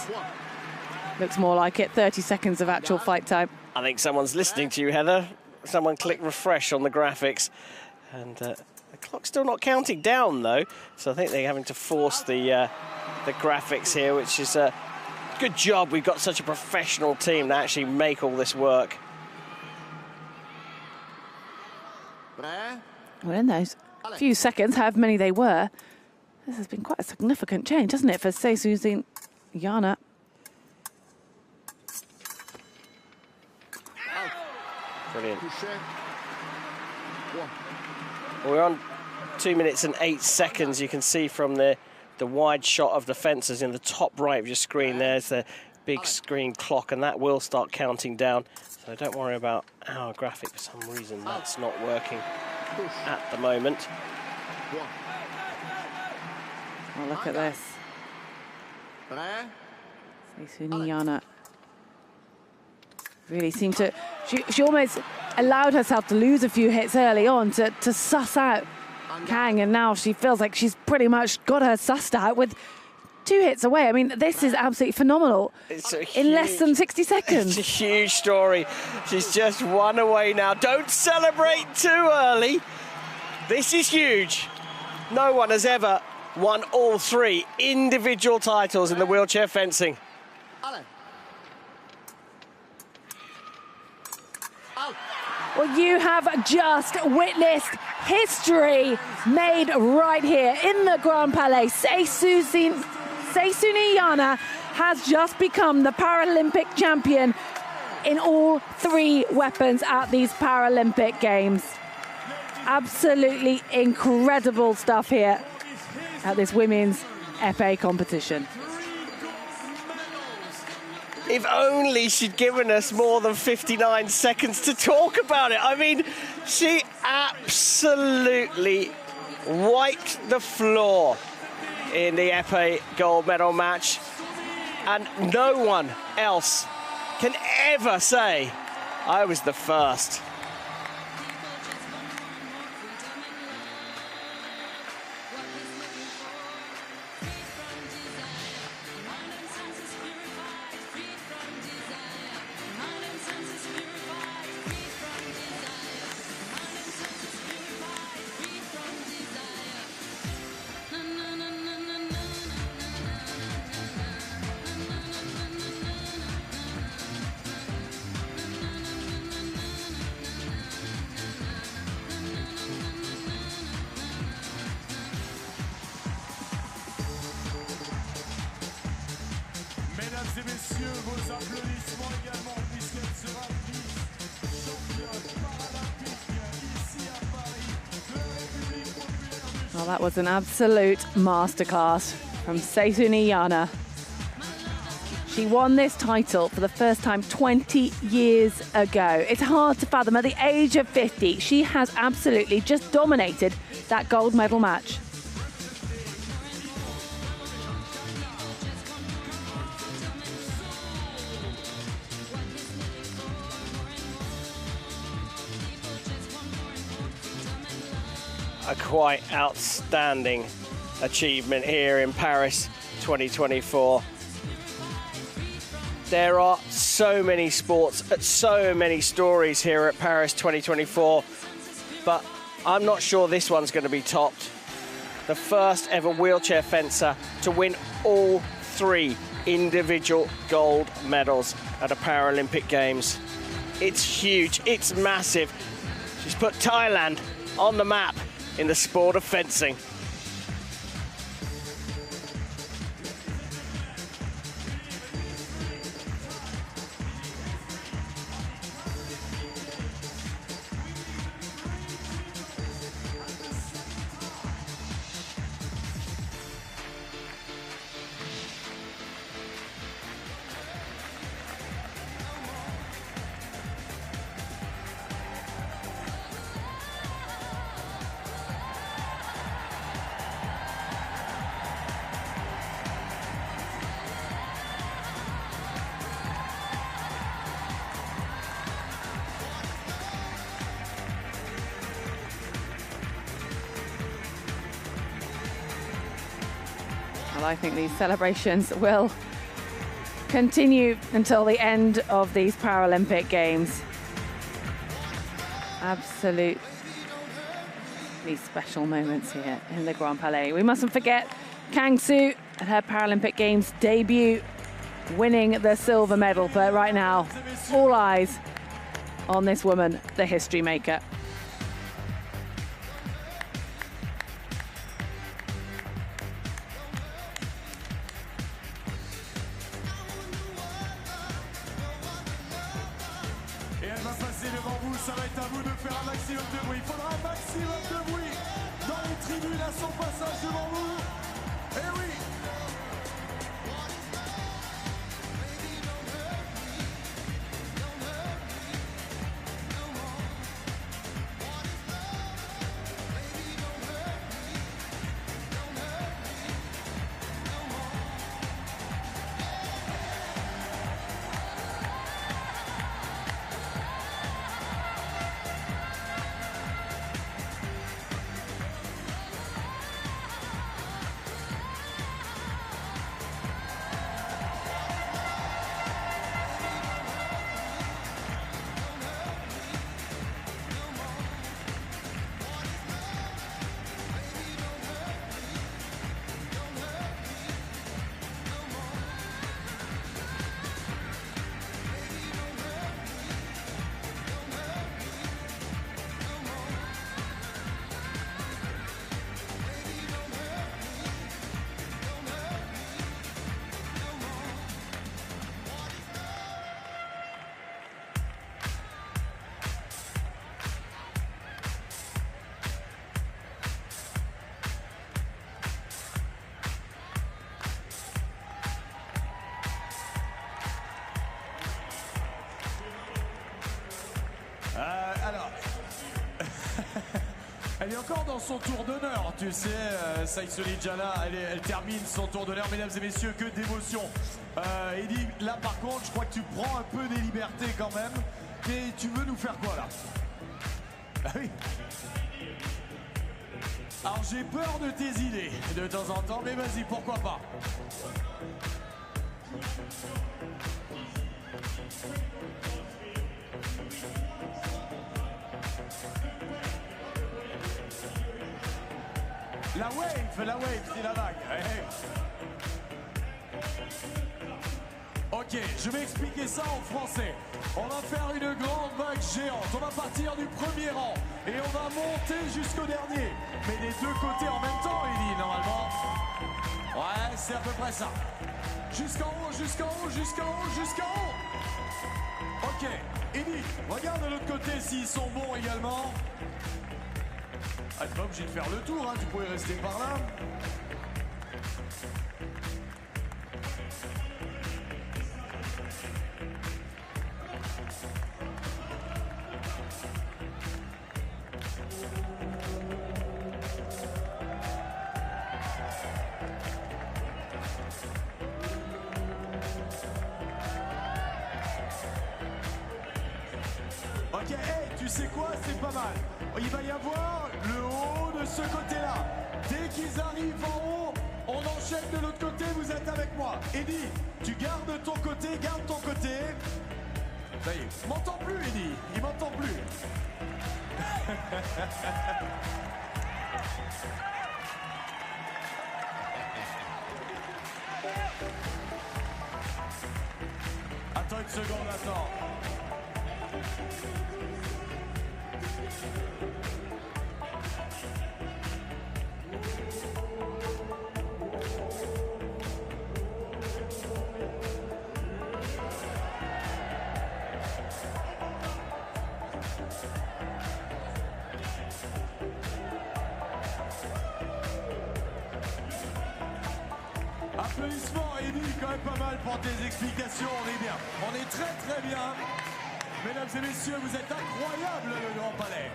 Looks more like it, 30 seconds of actual fight time. I think someone's listening to you, Heather. Someone click refresh on the graphics. And the clock's still not counting down, though. So I think they're having to force the graphics here, which is a good job. We've got such a professional team to actually make all this work. Well, in those few seconds, however many they were, this has been quite a significant change, hasn't it, for Susie Jana? Brilliant. We're on 2 minutes and 8 seconds. You can see from the wide shot of the fences in the top right of your screen, there's the big screen clock, and that will start counting down. So don't worry about our graphic. For some reason, that's not working at the moment. Oh, look at this. Susie Jana really seemed to... She almost allowed herself to lose a few hits early on to suss out Kang, and now she feels like she's pretty much got her sussed out with 2 hits away. I mean, this is absolutely phenomenal in less than 60 seconds. It's a huge story. She's just 1 away now. Don't celebrate too early. This is huge. No one has ever won all 3 individual titles in the wheelchair fencing. Well, you have just witnessed history made right here in the Grand Palais. Seisuni Jana has just become the Paralympic champion in all 3 weapons at these Paralympic Games. Absolutely incredible stuff here at this women's Epee competition. If only she'd given us more than 59 seconds to talk about it. I mean, she absolutely wiped the floor in the Epee gold medal match. And no one else can ever say, I was the first. Mesdames et messieurs, vos applaudissements également, puisqu'elle sera vice-championne paralympique ici à Paris de la République populaire de... Well, that was an absolute masterclass from Seisuni Jana. She won this title for the first time 20 years ago. It's hard to fathom. At the age of 50, she has absolutely just dominated that gold medal match. A quite outstanding achievement here in Paris 2024. There are so many sports, so many stories here at Paris 2024, but I'm not sure this one's going to be topped. The first ever wheelchair fencer to win all 3 individual gold medals at a Paralympic Games. It's huge, it's massive. She's put Thailand on the map in the sport of fencing. Well, I think these celebrations will continue until the end of these Paralympic Games. Absolutely special moments here in the Grand Palais. We mustn't forget Kang Soo at her Paralympic Games debut, winning the silver medal. But right now, all eyes on this woman, the history maker. Et elle va passer devant vous, ça va être à vous de faire un maximum de bruit. Il faudra un maximum de bruit dans les tribunes à son passage devant vous. Eh oui! Alors, elle est encore dans son tour d'honneur, tu sais, Saïsoli-Jana, elle termine son tour d'honneur, mesdames et messieurs, que d'émotion. Eddy, là par contre, je crois que tu prends un peu des libertés quand même, et tu veux nous faire quoi là? Ah oui. Alors j'ai peur de tes idées de temps en temps, mais vas-y, pourquoi pas. La wave, c'est la vague. Hey. Ok, je vais expliquer ça en français. On va faire une grande vague géante. On va partir du premier rang et on va monter jusqu'au dernier. Mais les deux côtés en même temps, Eddy, normalement. Ouais, c'est à peu près ça. Jusqu'en haut, jusqu'en haut, jusqu'en haut, jusqu'en haut. Ok, Eddy, regarde de l'autre côté s'ils sont bons également. Ah, t'es pas obligé de faire le tour, hein, tu pourrais rester par là. Ok, hey, tu sais quoi, c'est pas mal. Il va y avoir le haut de ce côté-là. Dès qu'ils arrivent en haut, on enchaîne de l'autre côté, vous êtes avec moi. Eddy, tu gardes ton côté, garde ton côté. Ça y est, il m'entend plus, Eddy, il m'entend plus. Attends une seconde, attends. Applaudissements, Eddie, quand même pas mal pour tes explications, on est bien. On est très très bien. Mesdames et messieurs, vous êtes incroyables, le Grand Palais.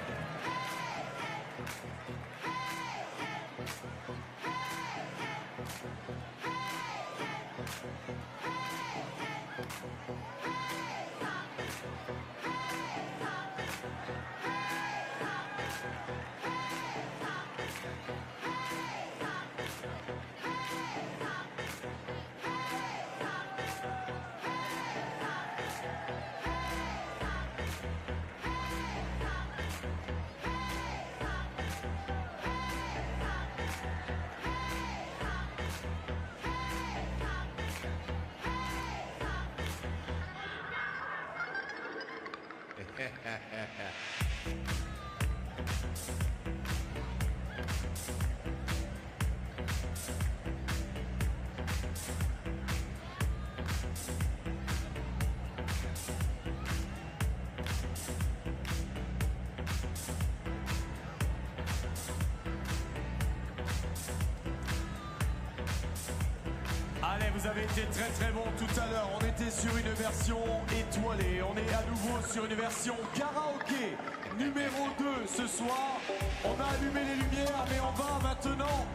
Allez, vous avez été très très bon tout à l'heure. On était sur une version étoilée. On est à nouveau sur une version karaoké numéro 2 ce soir. On a allumé les lumières, mais on va maintenant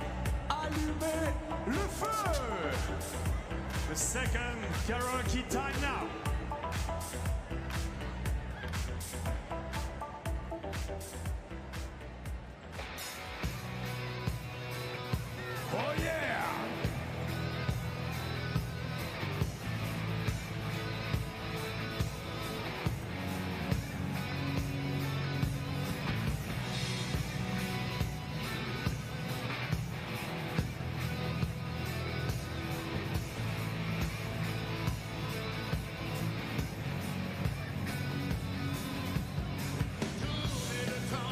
allumer le feu. The second karaoke time now. Oh yeah! Tournez le temps.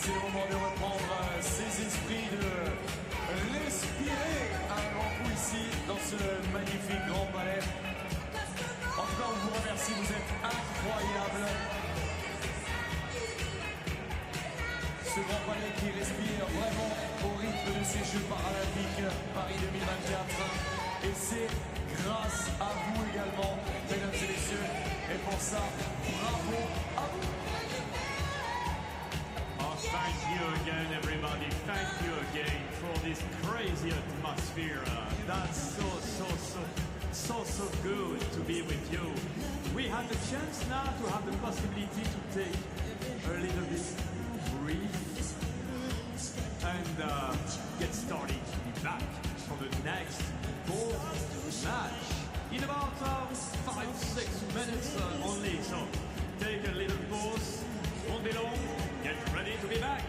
c'est le moment de reprendre ses esprits, de respirer un grand coup ici dans ce magnifique grand palais. En tout cas, on vous remercie, vous êtes incroyables. Ce grand palais qui respire vraiment au rythme de ces Jeux paralympiques Paris 2024. Et c'est grâce à vous également, mesdames et messieurs. Et pour ça, bravo à vous. Oh, thank you again, everybody. Thank you again for this crazy atmosphere. That's so good to be with you. We have the chance now to have the possibility to take a little bit breathe and get started to be back for the next goal match in about 5-6 minutes only. So take a little pause, won't be long, get ready to be back.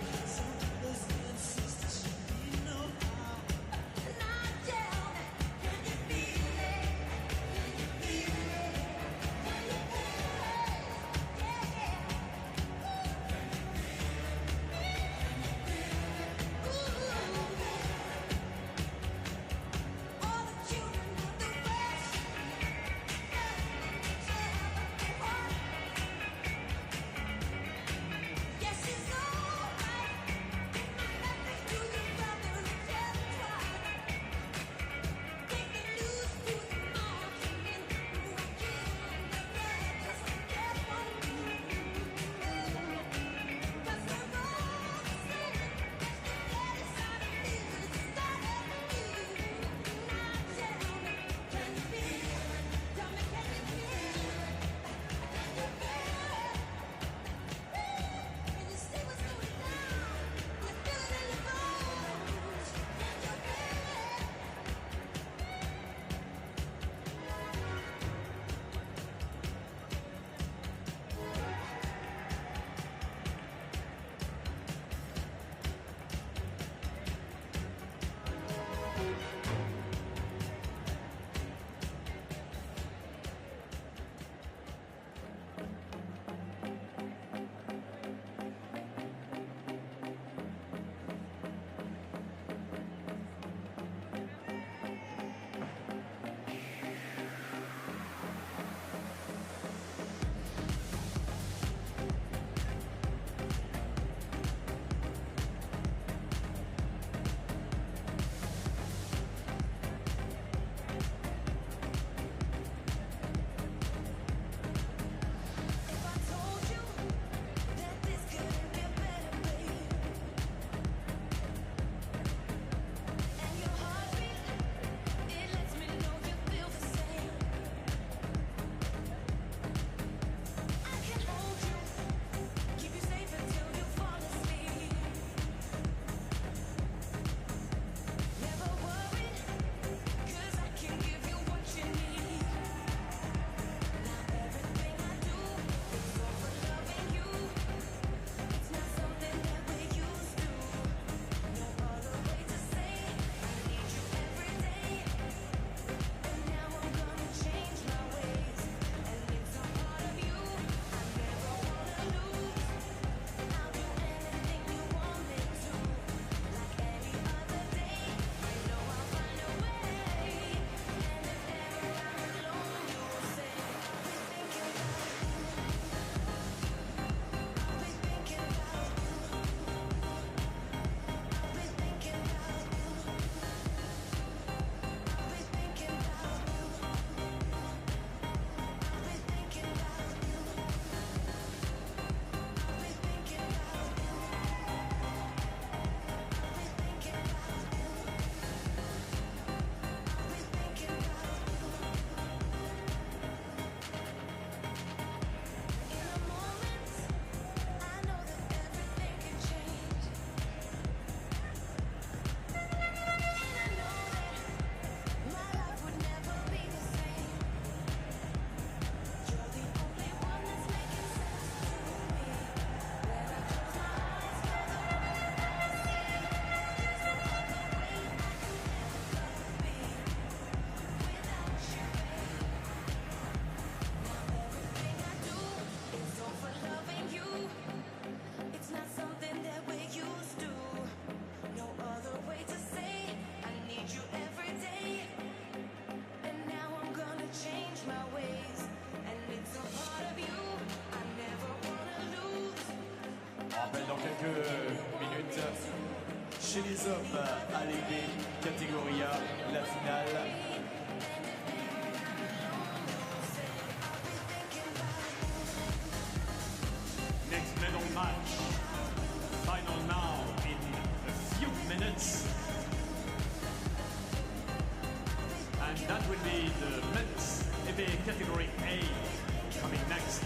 On rappelle dans quelques minutes, chez les hommes, à l'Épée, catégorie A, la finale. Next medal match. Final now in a few minutes. And that will be the men's Epee category A coming next.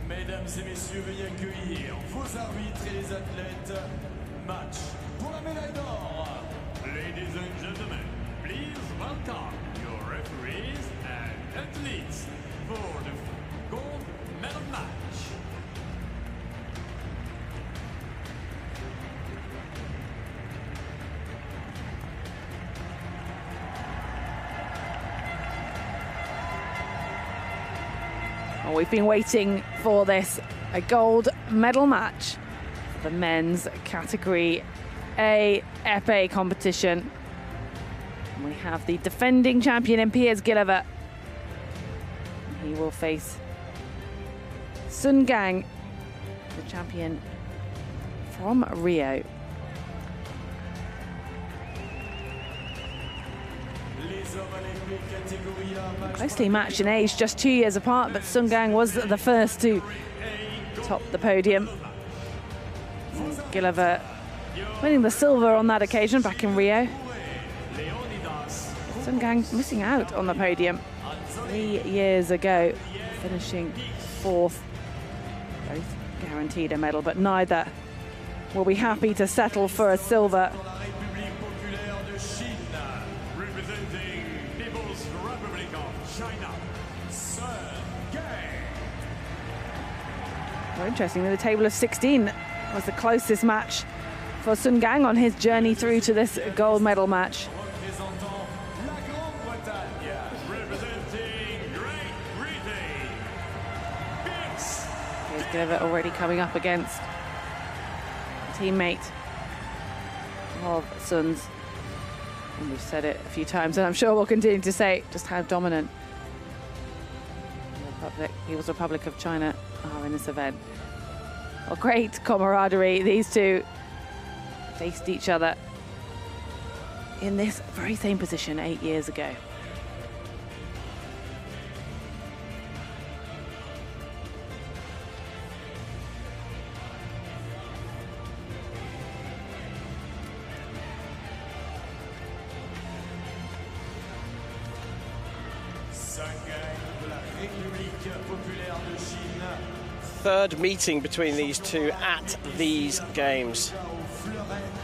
Mesdames et messieurs, veuillez accueillir vos arbitres et les athlètes. Match pour la médaille d'or. Ladies and gentlemen, please welcome your referees and athletes for the gold medal match. Well, we've been waiting for this, a gold medal match for the men's category A Epee competition. And we have the defending champion in Piers Gilliver. He will face Sun Gang, the champion from Rio. Closely matched in age, just 2 years apart, but Sun Gang was the first to top the podium. Gilliver winning the silver on that occasion back in Rio. Sun Gang missing out on the podium 3 years ago, finishing fourth. Both guaranteed a medal, but neither will be happy to settle for a silver. Well, interestingly, the table of 16 was the closest match for Sun Gang on his journey through to this gold medal match. Here's Gilliver already coming up against a teammate of Sun's. And we've said it a few times, and I'm sure we'll continue to say just how dominant the People's Republic of China are in this event. Well, great camaraderie. These two faced each other in this very same position 8 years ago. Third meeting between these two at these games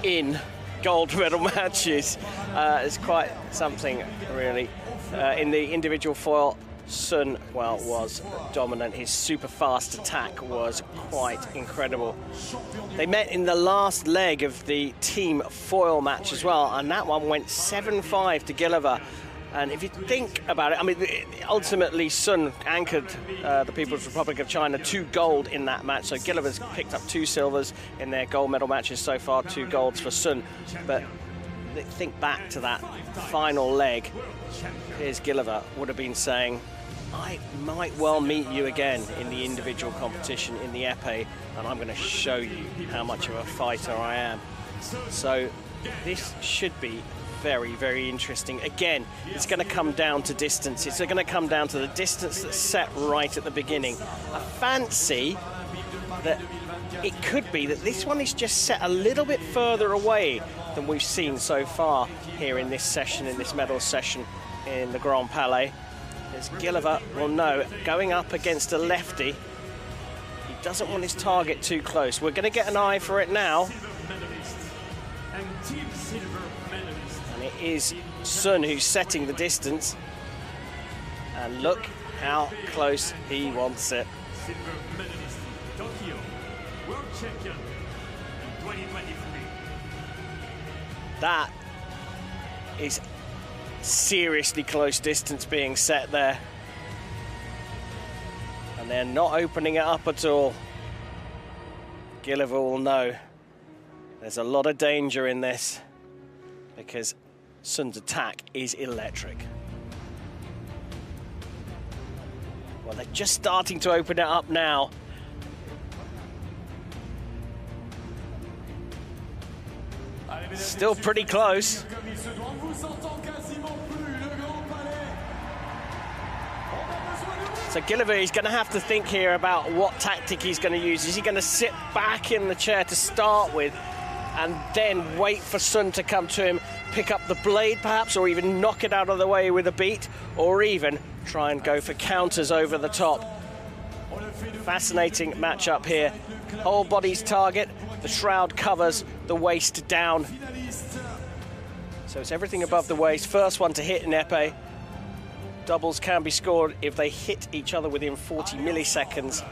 in gold medal matches. It's quite something, really. In the individual foil, Sun, well, was dominant. His super fast attack was quite incredible. They met in the last leg of the team foil match as well, and that one went 7-5 to Gilliver. And if you think about it, I mean, ultimately Sun anchored the People's Republic of China to gold in that match. So Gilliver's picked up 2 silvers in their gold medal matches so far, 2 golds for Sun. But think back to that final leg. Here's Gilliver would have been saying, I might well meet you again in the individual competition in the Epee, and I'm going to show you how much of a fighter I am. So this should be very, very interesting. Again, it's going to come down to distance. It's going to come down to the distance that's set right at the beginning. I fancy that it could be that this one is just set a little bit further away than we've seen so far here in this session, in this medal session in the Grand Palais. As Gilliver will know, going up against a lefty, he doesn't want his target too close. We're going to get an eye for it now. And it is Sun who's setting the distance. And look how close he wants it. Silver medalist, Tokyo, world champion in 2023. That is seriously close distance being set there. And they're not opening it up at all. Gilliver will know there's a lot of danger in this because Sun's attack is electric. Well, they're just starting to open it up now. Still pretty close. So Gilliver is going to have to think here about what tactic he's going to use. Is he going to sit back in the chair to start with and then wait for Sun to come to him, pick up the blade perhaps, or even knock it out of the way with a beat, or even try and go for counters over the top? Fascinating matchup here. Whole body's target, the shroud covers the waist down. So it's everything above the waist. First one to hit in Epee. Doubles can be scored if they hit each other within 40 milliseconds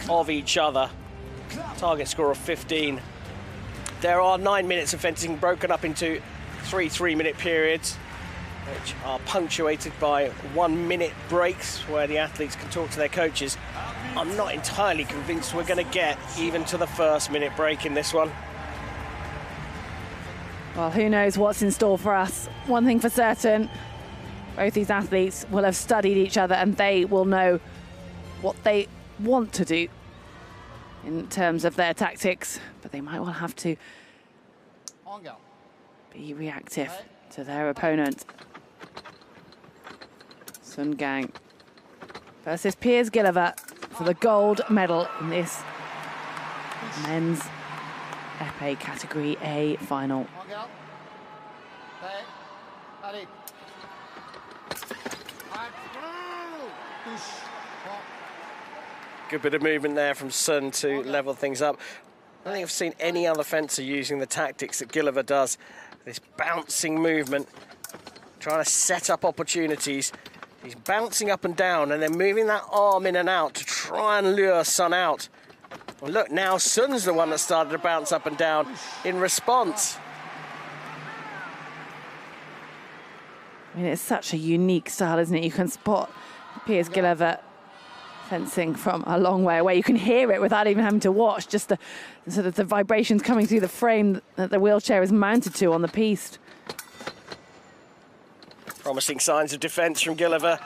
of each other. Target score of 15. There are 9 minutes of fencing broken up into 3 3-minute periods, which are punctuated by 1-minute breaks where the athletes can talk to their coaches. I'm not entirely convinced we're going to get even to the first minute break in this one. Well, who knows what's in store for us. One thing for certain, both these athletes will have studied each other and they will know what they want to do in terms of their tactics, but they might well have to be reactive to their opponent. Sun Gang versus Piers Gilliver for the gold medal in this men's Epee Category A final. Good bit of movement there from Sun to level things up. I don't think I've seen any other fencer using the tactics that Gilliver does. This bouncing movement, trying to set up opportunities. He's bouncing up and down and then moving that arm in and out to try and lure Sun out. Well, look, now Sun's the one that started to bounce up and down in response. I mean, it's such a unique style, isn't it? You can spot Piers Gilliver fencing from a long way away. You can hear it without even having to watch, just the sort of the vibrations coming through the frame that the wheelchair is mounted to on the piste. Promising signs of defence from Gilliver.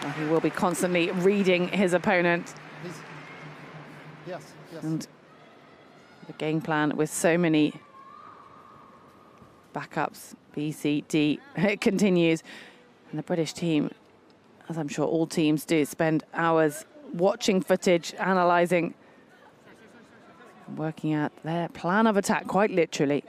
Well, he will be constantly reading his opponent. Yes. And the game plan with so many backups, B, C, D, it continues. And the British team, as I'm sure all teams do, spend hours watching footage, analysing, working out their plan of attack, quite literally.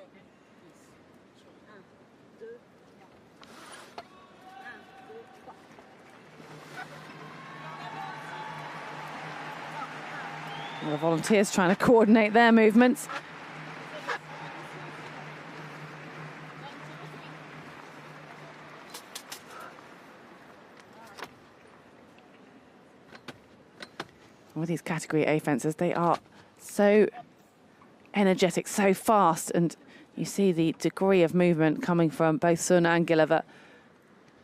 The volunteers trying to coordinate their movements. With these category A fences, they are so energetic, so fast, and you see the degree of movement coming from both Sun and Gilliver.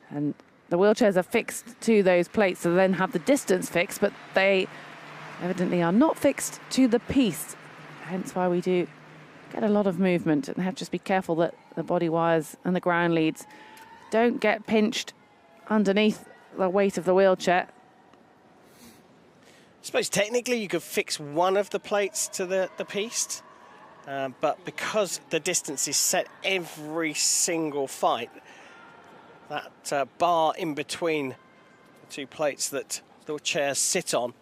And the wheelchairs are fixed to those plates, so they then have the distance fixed, but they evidently are not fixed to the piste. Hence why we do get a lot of movement, and they have to just be careful that the body wires and the ground leads don't get pinched underneath the weight of the wheelchair. I suppose technically you could fix one of the plates to the piste, but because the distance is set every single fight, that bar in between the two plates that the chairs sit on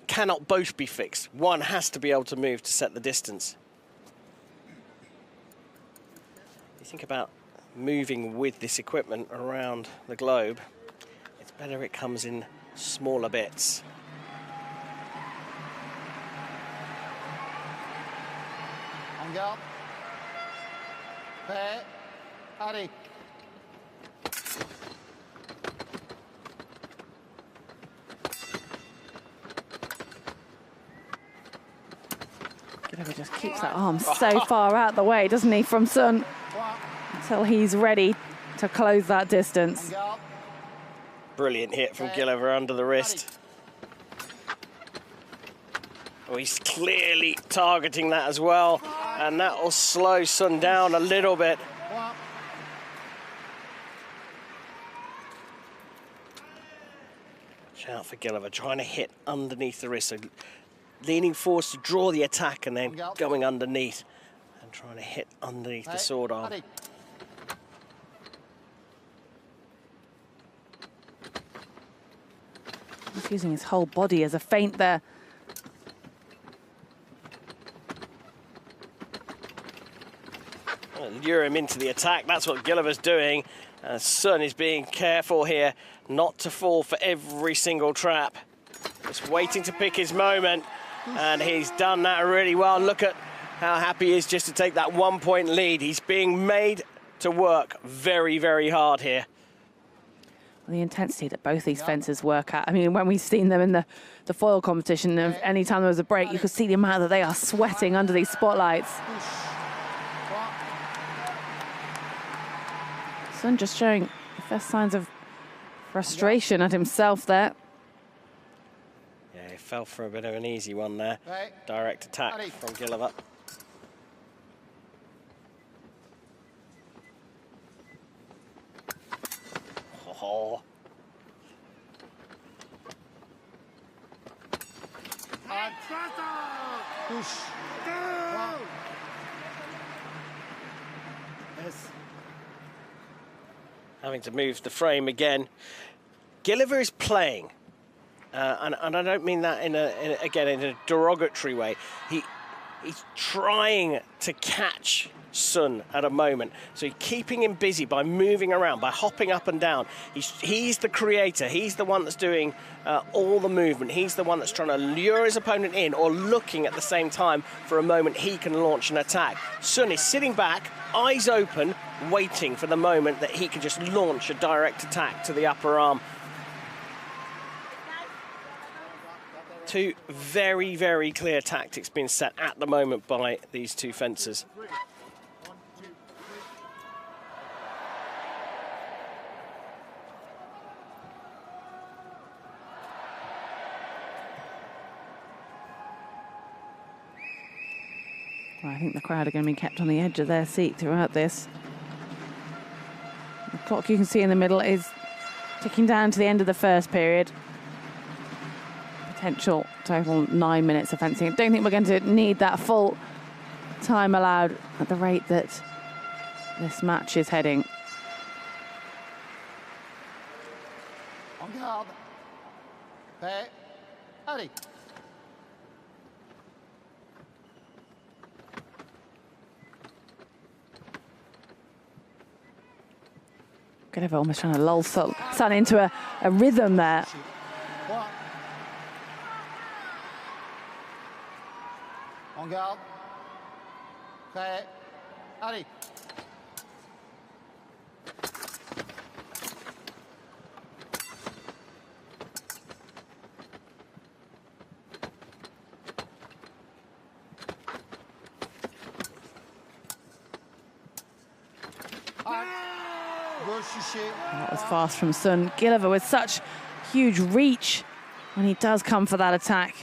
cannot both be fixed. One has to be able to move to set the distance. You think about moving with this equipment around the globe, it's better it comes in smaller bits. En garde. Prêt. Allez. Gilliver just keeps that arm so far out the way, doesn't he, from Sun, until he's ready to close that distance. Brilliant hit from Gilliver under the wrist. Oh, he's clearly targeting that as well, and that will slow Sun down a little bit. Watch out for Gilliver, trying to hit underneath the wrist. So leaning forward to draw the attack and then going underneath and trying to hit underneath the sword arm. He's using his whole body as a feint there. Lure him into the attack. That's what Gilliver's doing. Sun is being careful here not to fall for every single trap. Just waiting to pick his moment, and he's done that really well. Look at how happy he is just to take that 1 point lead. He's being made to work very, very hard here. The intensity that both these fencers work at. I mean, when we've seen them in the foil competition, any time there was a break, you could see the amount that they are sweating under these spotlights. Sun just showing the first signs of frustration at himself there. Yeah, he fell for a bit of an easy one there. Direct attack from Gilliver. Oh. Having to move the frame again. Gilliver is playing, and I don't mean that in a derogatory way. He's trying to catch Sun at a moment, so he's keeping him busy by moving around, by hopping up and down. He's the creator. He's the one that's doing all the movement. He's the one that's trying to lure his opponent in, or looking at the same time for a moment he can launch an attack. Sun is sitting back, eyes open, waiting for the moment that he can just launch a direct attack to the upper arm. Two very, very clear tactics being set at the moment by these two fencers. Well, I think the crowd are going to be kept on the edge of their seat throughout this. The clock you can see in the middle is ticking down to the end of the first period. Potential total 9 minutes of fencing. I don't think we're going to need that full time allowed at the rate that this match is heading. En garde. Prêt. Allez. Gilliver almost trying to lull Sun into a rhythm there. En garde. Prêt. Allez. That was fast from Sun. Gilliver with such huge reach when he does come for that attack.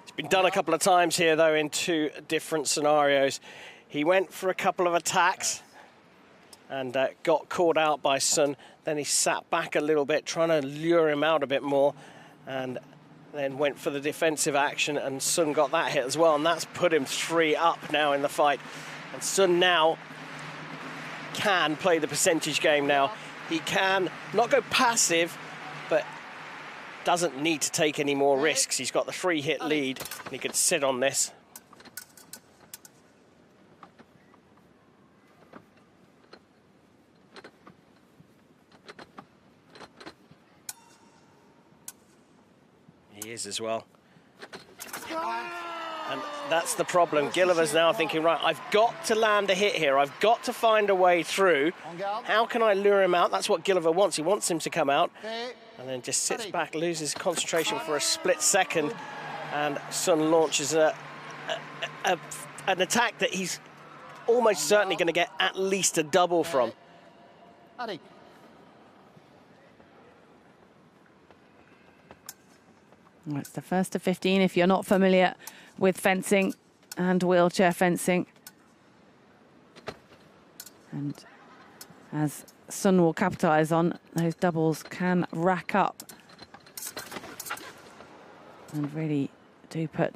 It's been done a couple of times here, though, in two different scenarios. He went for a couple of attacks and got caught out by Sun. Then he sat back a little bit, trying to lure him out a bit more, and then went for the defensive action, and Sun got that hit as well, and that's put him 3 up now in the fight. And Sun now can play the percentage game now. He can not go passive, but doesn't need to take any more risks. He's got the 3-hit lead, and he could sit on this. He is as well. And that's the problem. Gilliver's now thinking, right, I've got to land a hit here. I've got to find a way through. How can I lure him out? That's what Gilliver wants. He wants him to come out. And then just sits back, loses concentration for a split second. And Sun launches an attack that he's almost certainly going to get at least a double from. It's the first of 15 if you're not familiar with fencing and wheelchair fencing. And as Sun will capitalise on, those doubles can rack up and really do put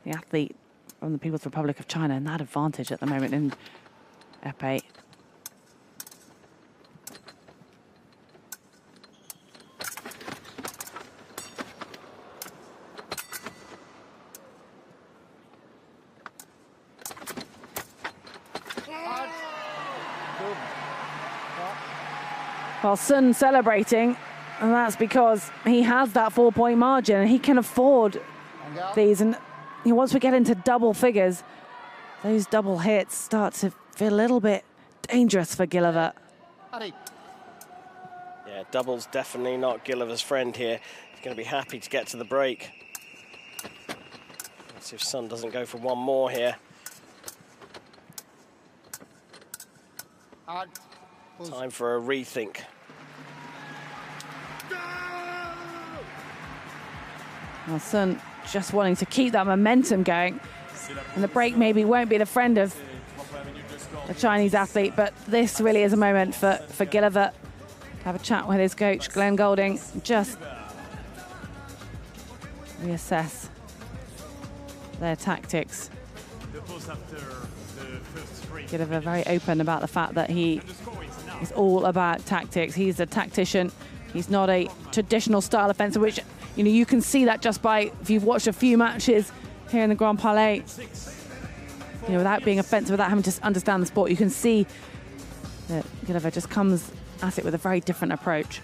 the athlete from the People's Republic of China in that advantage at the moment in Epee. Well, Sun celebrating, and that's because he has that 4-point margin and he can afford these. And once we get into double figures, those double hits start to feel a little bit dangerous for Gilliver. Yeah, double's definitely not Gilliver's friend here. He's going to be happy to get to the break. Let's see if Sun doesn't go for one more here. Time for a rethink. Well, Sun just wanting to keep that momentum going. And the break maybe won't be the friend of the Chinese athlete, but this really is a moment for Gilliver to have a chat with his coach, Glenn Golding, just reassess their tactics. Gilliver very open about the fact that he is all about tactics. He's a tactician. He's not a traditional style of fencer, which you can see that just by, if you've watched a few matches here in the Grand Palais, without being a fencer, without having to understand the sport, you can see that Gilliver just comes at it with a very different approach.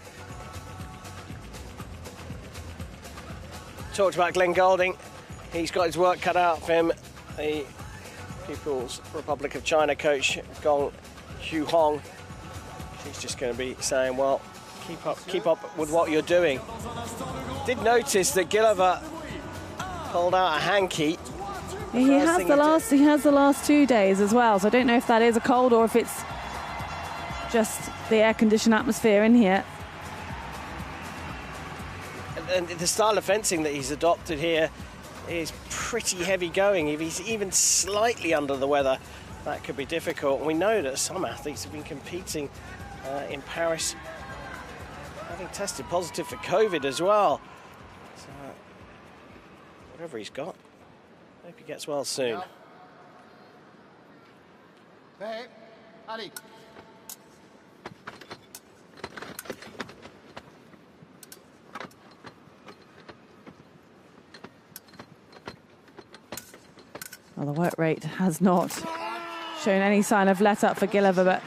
Talked about Glenn Golding. He's got his work cut out for him. The People's Republic of China coach, Gong Hu Hong. She's just going to be saying, well, keep up with what you're doing. Did notice that Gilliver pulled out a hanky. He has the last 2 days as well, so I don't know if that is a cold or if it's just the air-conditioned atmosphere in here. And the style of fencing that he's adopted here is pretty heavy going. If he's even slightly under the weather, that could be difficult. We know that some athletes have been competing in Paris having tested positive for COVID as well. So, whatever he's got, hope he gets well soon. Hey, allez. Well, the work rate has not shown any sign of let up for Gilliver, but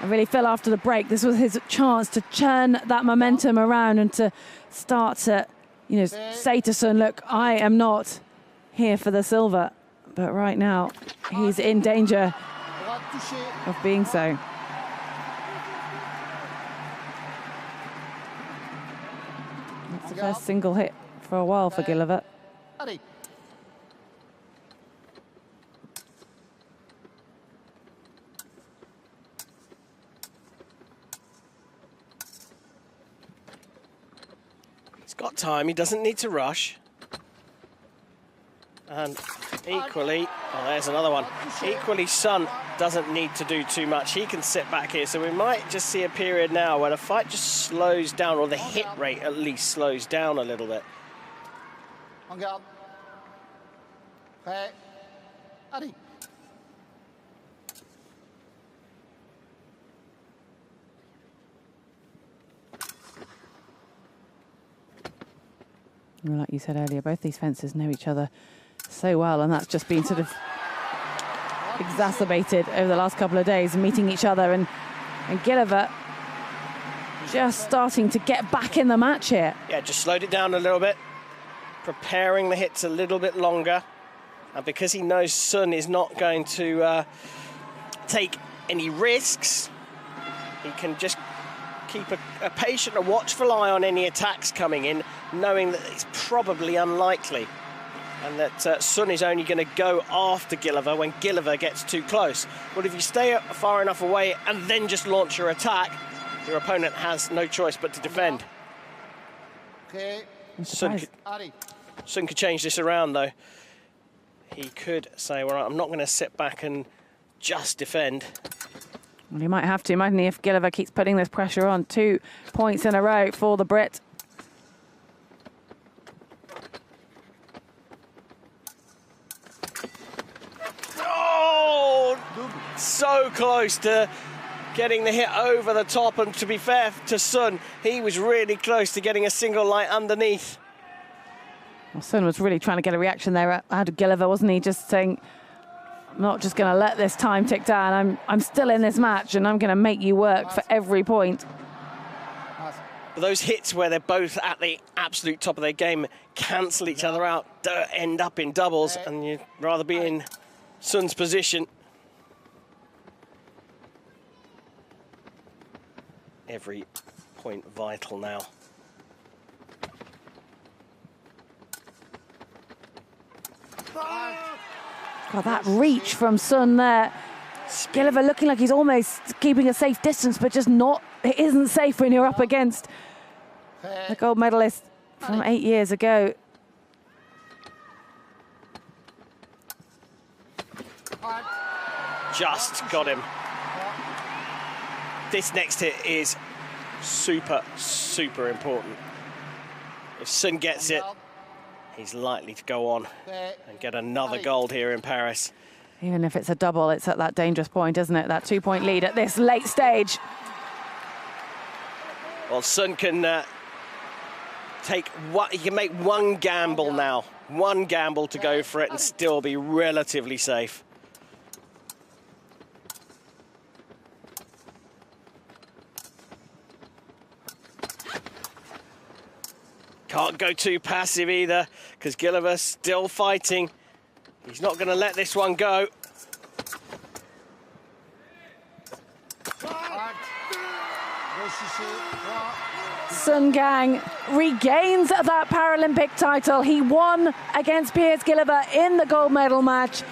I really feel after the break this was his chance to turn that momentum around and to start to, you know, say to Sun, look, I am not here for the silver. But right now, he's in danger of being so. It's the first single hit for a while for Gilliver. Got time, he doesn't need to rush. And equally, oh, there's another one. Equally, Sun doesn't need to do too much. He can sit back here. So we might just see a period now where the fight just slows down, or the hit rate at least slows down a little bit. En garde. Prêt. Allez. Like you said earlier, both these fencers know each other so well, and that's just been sort of exacerbated over the last couple of days, meeting each other, and Gilliver just starting to get back in the match here. Yeah, just slowed it down a little bit, preparing the hits a little bit longer, and because he knows Sun is not going to take any risks, he can just keep a patient, a watchful eye on any attacks coming in, knowing that it's probably unlikely, and that Sun is only going to go after Gilliver when Gilliver gets too close. But if you stay far enough away and then just launch your attack, your opponent has no choice but to defend. Sun could change this around, though. He could say, well, I'm not going to sit back and just defend. Well, he might have to, mightn't he, if Gilliver keeps putting this pressure on. 2 points in a row for the Brit. Oh, so close to getting the hit over the top, and to be fair to Sun, he was really close to getting a single light underneath. Well, Sun was really trying to get a reaction there out of Gilliver, wasn't he? Just saying, I'm not just going to let this time tick down. I'm still in this match, and I'm going to make you work for every point. But those hits where they're both at the absolute top of their game cancel each other out, end up in doubles, and you'd rather be in Sun's position. Every point vital now. God, that reach from Sun there. Gilliver looking like he's almost keeping a safe distance, but just not. It isn't safe when you're up against the gold medalist from 8 years ago. Just got him. This next hit is super, super important. If Sun gets it, he's likely to go on and get another gold here in Paris. Even if it's a double, it's at that dangerous point, isn't it? That 2-point lead at this late stage. Well, Sun can take what he can make one gamble now. One gamble to go for it and still be relatively safe. Can't go too passive either, because Gilliver's still fighting. He's not going to let this one go. Sun Gang regains that Paralympic title. He won against Piers Gilliver in the gold medal match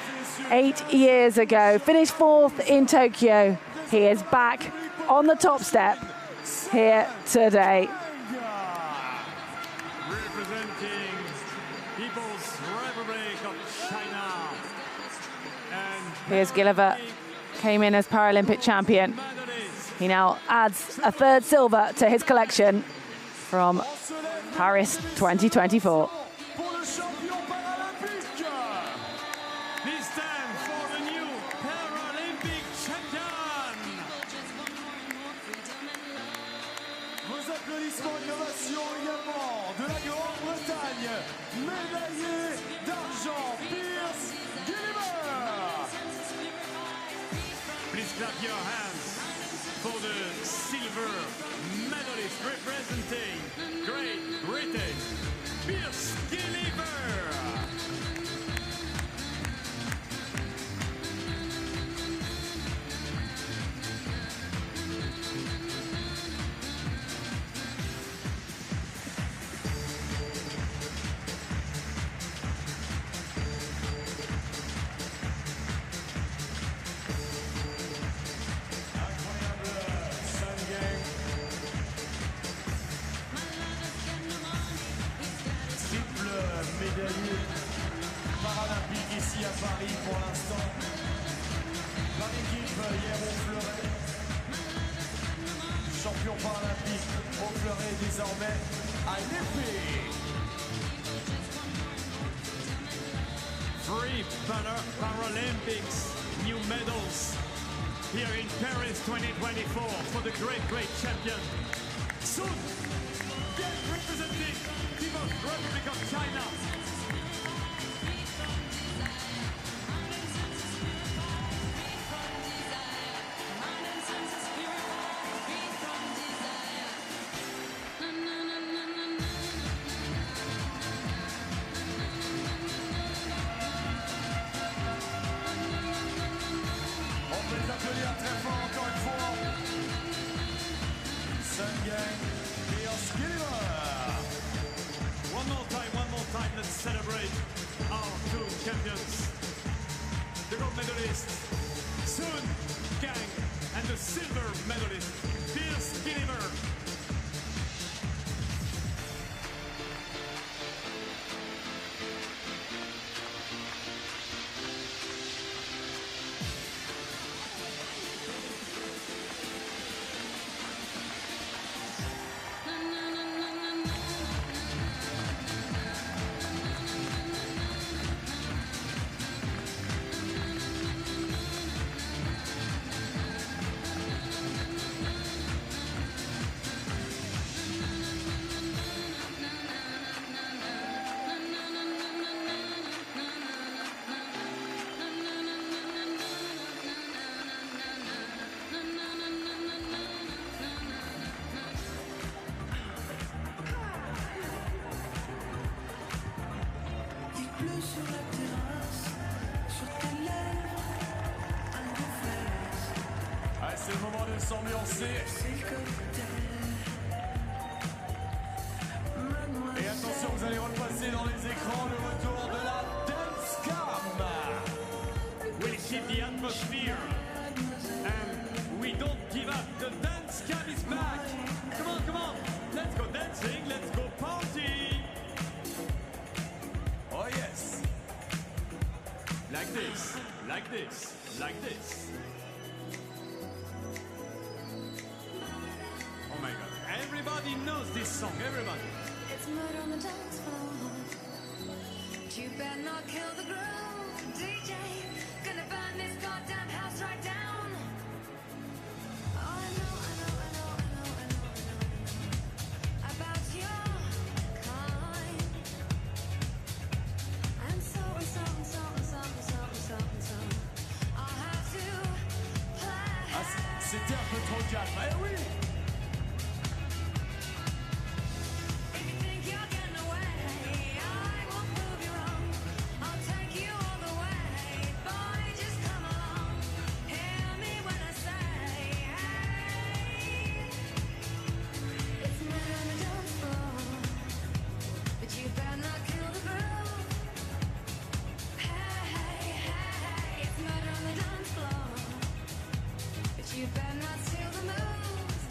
8 years ago. Finished 4th in Tokyo. He is back on the top step here today. People's Republic of China. And Here's Gilliver, came in as Paralympic champion. He now adds a third silver to his collection from Paris 2024. Pour le champion paralympique. Please stand for the new Paralympic champion. Vos applaudissements et ovations également de la Grande-Bretagne. Médaillé d'argent, Pierce Gilliver. Please clap your hands for the silver medalist representing Great Britain, Pierce Gilliver. Médaillé paralympique ici à Paris pour l'instant. Dans l'équipe hier au fleuret. Champion paralympique au fleuret désormais à Epee. Three Paralympics new medals here in Paris 2024 for the great champion. Soon, get representing People's Republic of China. Let's celebrate our two champions. The gold medalist, Sun Gang, and the silver medalist, Pierce Gilliver. C'est le moment de s'ambiancer. Et attention, vous allez repasser dans les écrans le retour de la Dance Cam. We'll keep the atmosphere. And we don't give up. The Dance Cam is back. Come on. Let's go dancing. Let's go party. Oh yes. Like this. Like this. Like this. Oh my God. Everybody knows this song. Everybody. It's murder on the dance floor. You better not kill the groove, DJ. Gonna burn this goddamn house right down. Oh, I know about your kind. And so I'll have to play. Ah, c'était un peu trop calme. Eh oui. You better not steal the moves,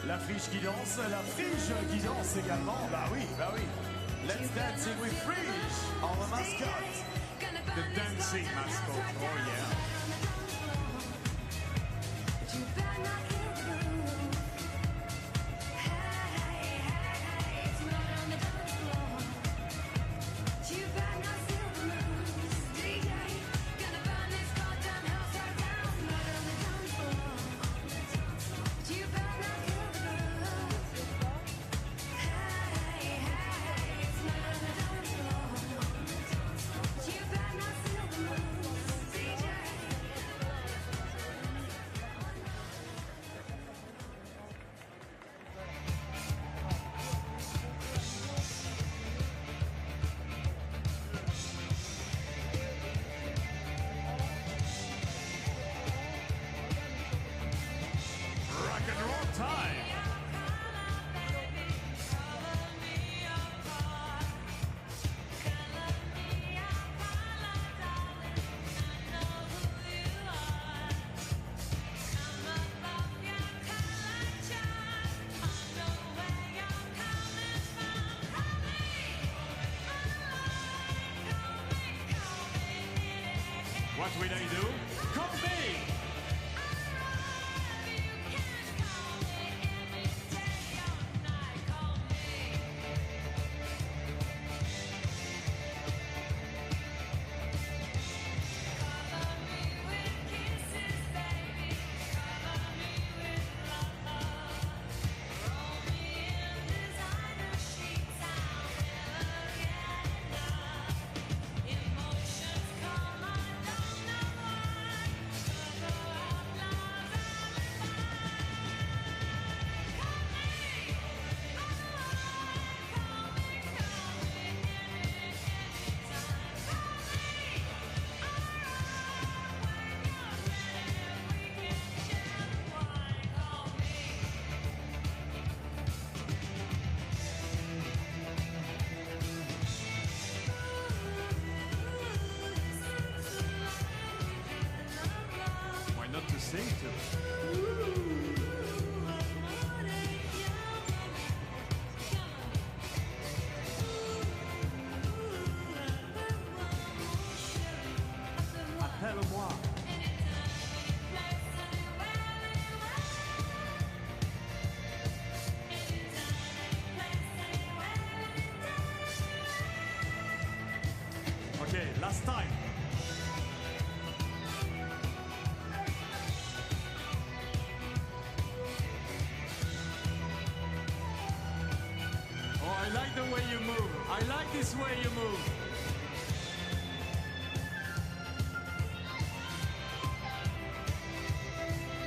La friche qui danse également. Bah oui. Let's Dancing with Friche, our mascot. The dancing mascot, oh yeah. What will I do? Call me! Sing to. Appelle-moi. Okay, last time. I like the way you move. I like this way you move.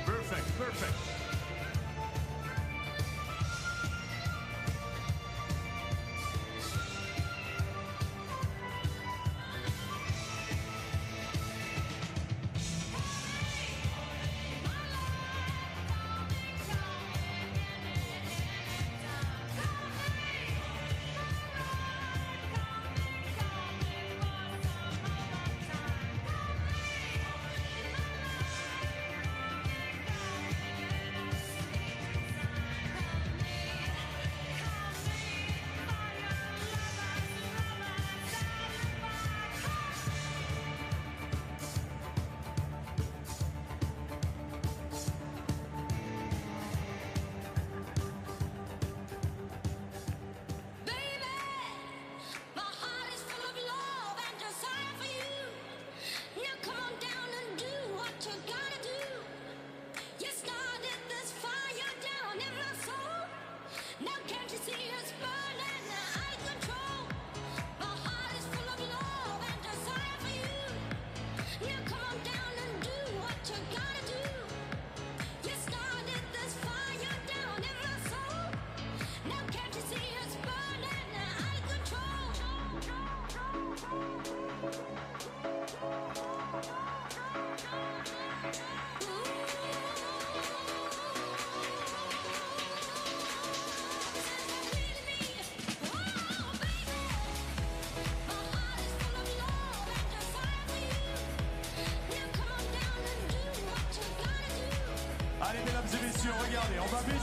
Perfect, perfect.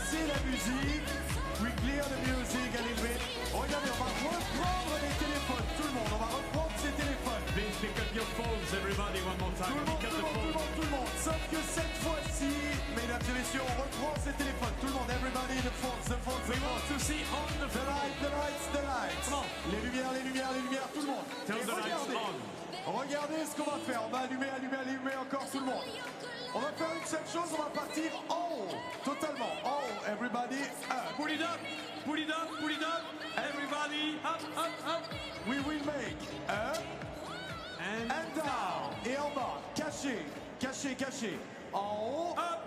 baisser la musique. We clear the music a little bit. Regardez, on va reprendre les téléphones. Tout le monde, on va reprendre ses téléphones. Please pick up your phones, everybody, one more time. Tout le monde. Sauf que cette fois-ci, mesdames et messieurs, on reprend ses téléphones. Tout le monde, everybody, the phones. We want to see on the The lights. Come on. Les lumières, tout le monde. Turn the lights on. Regardez ce qu'on va faire. On va allumer encore tout le monde. On va faire une seule chose, on va partir en haut. Totalement en haut. Everybody up. Put it up. Everybody up. We will make up And down. Et en bas. Caché. En haut. up.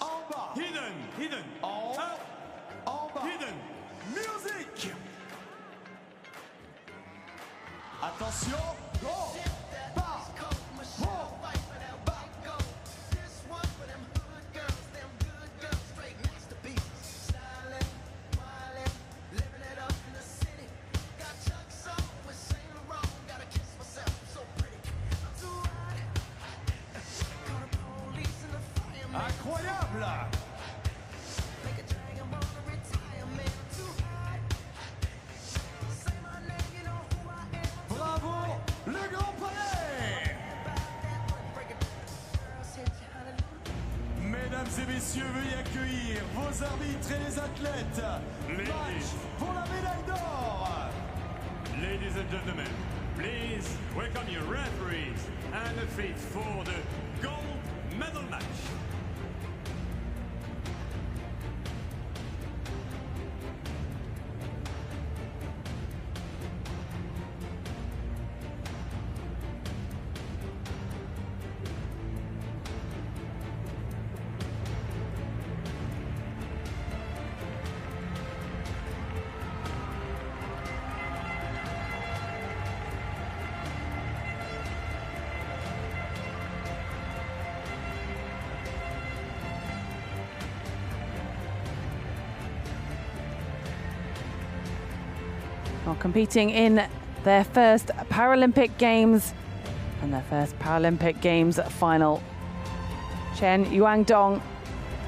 En bas. Hidden. En haut. Up. En bas. Hidden. Music. Attention. Go. Pas. Bon. Incroyable. Bravo, le Grand Palais. Mesdames et messieurs, veuillez accueillir vos arbitres et les athlètes. Match pour la médaille d'or. Ladies and gentlemen, please welcome your referees and the fit for the gold medal match. Well, competing in their first Paralympic Games and their first Paralympic Games final. Chen Yuangdong,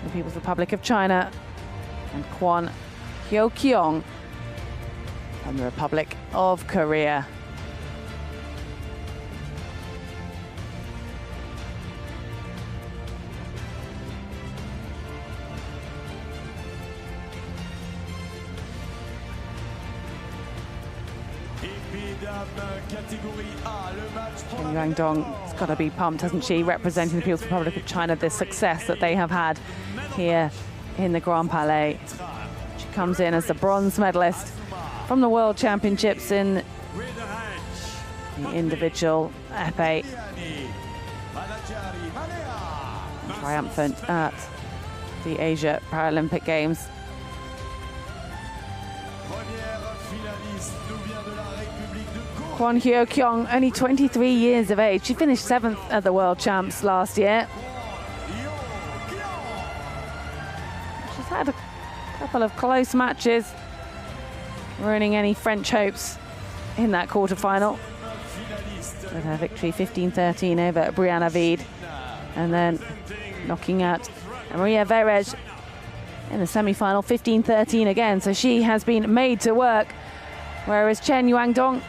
the People's Republic of China, and Kwon Hyo-kyung from the Republic of Korea. Chen Yuangdong's got to be pumped, hasn't she, representing the People's Republic of China, the success that they have had here in the Grand Palais. She comes in as the bronze medalist from the World Championships in the individual epee. Triumphant at the Asia Paralympic Games. Kwon Hyo-kyung, only 23 years of age. She finished 7th at the World Champs last year. She's had a couple of close matches, ruining any French hopes in that quarter-final. With her victory 15-13 over Brianna Vide, and then knocking out Maria Verej in the semi-final 15-13 again. So she has been made to work, whereas Chen Yuangdong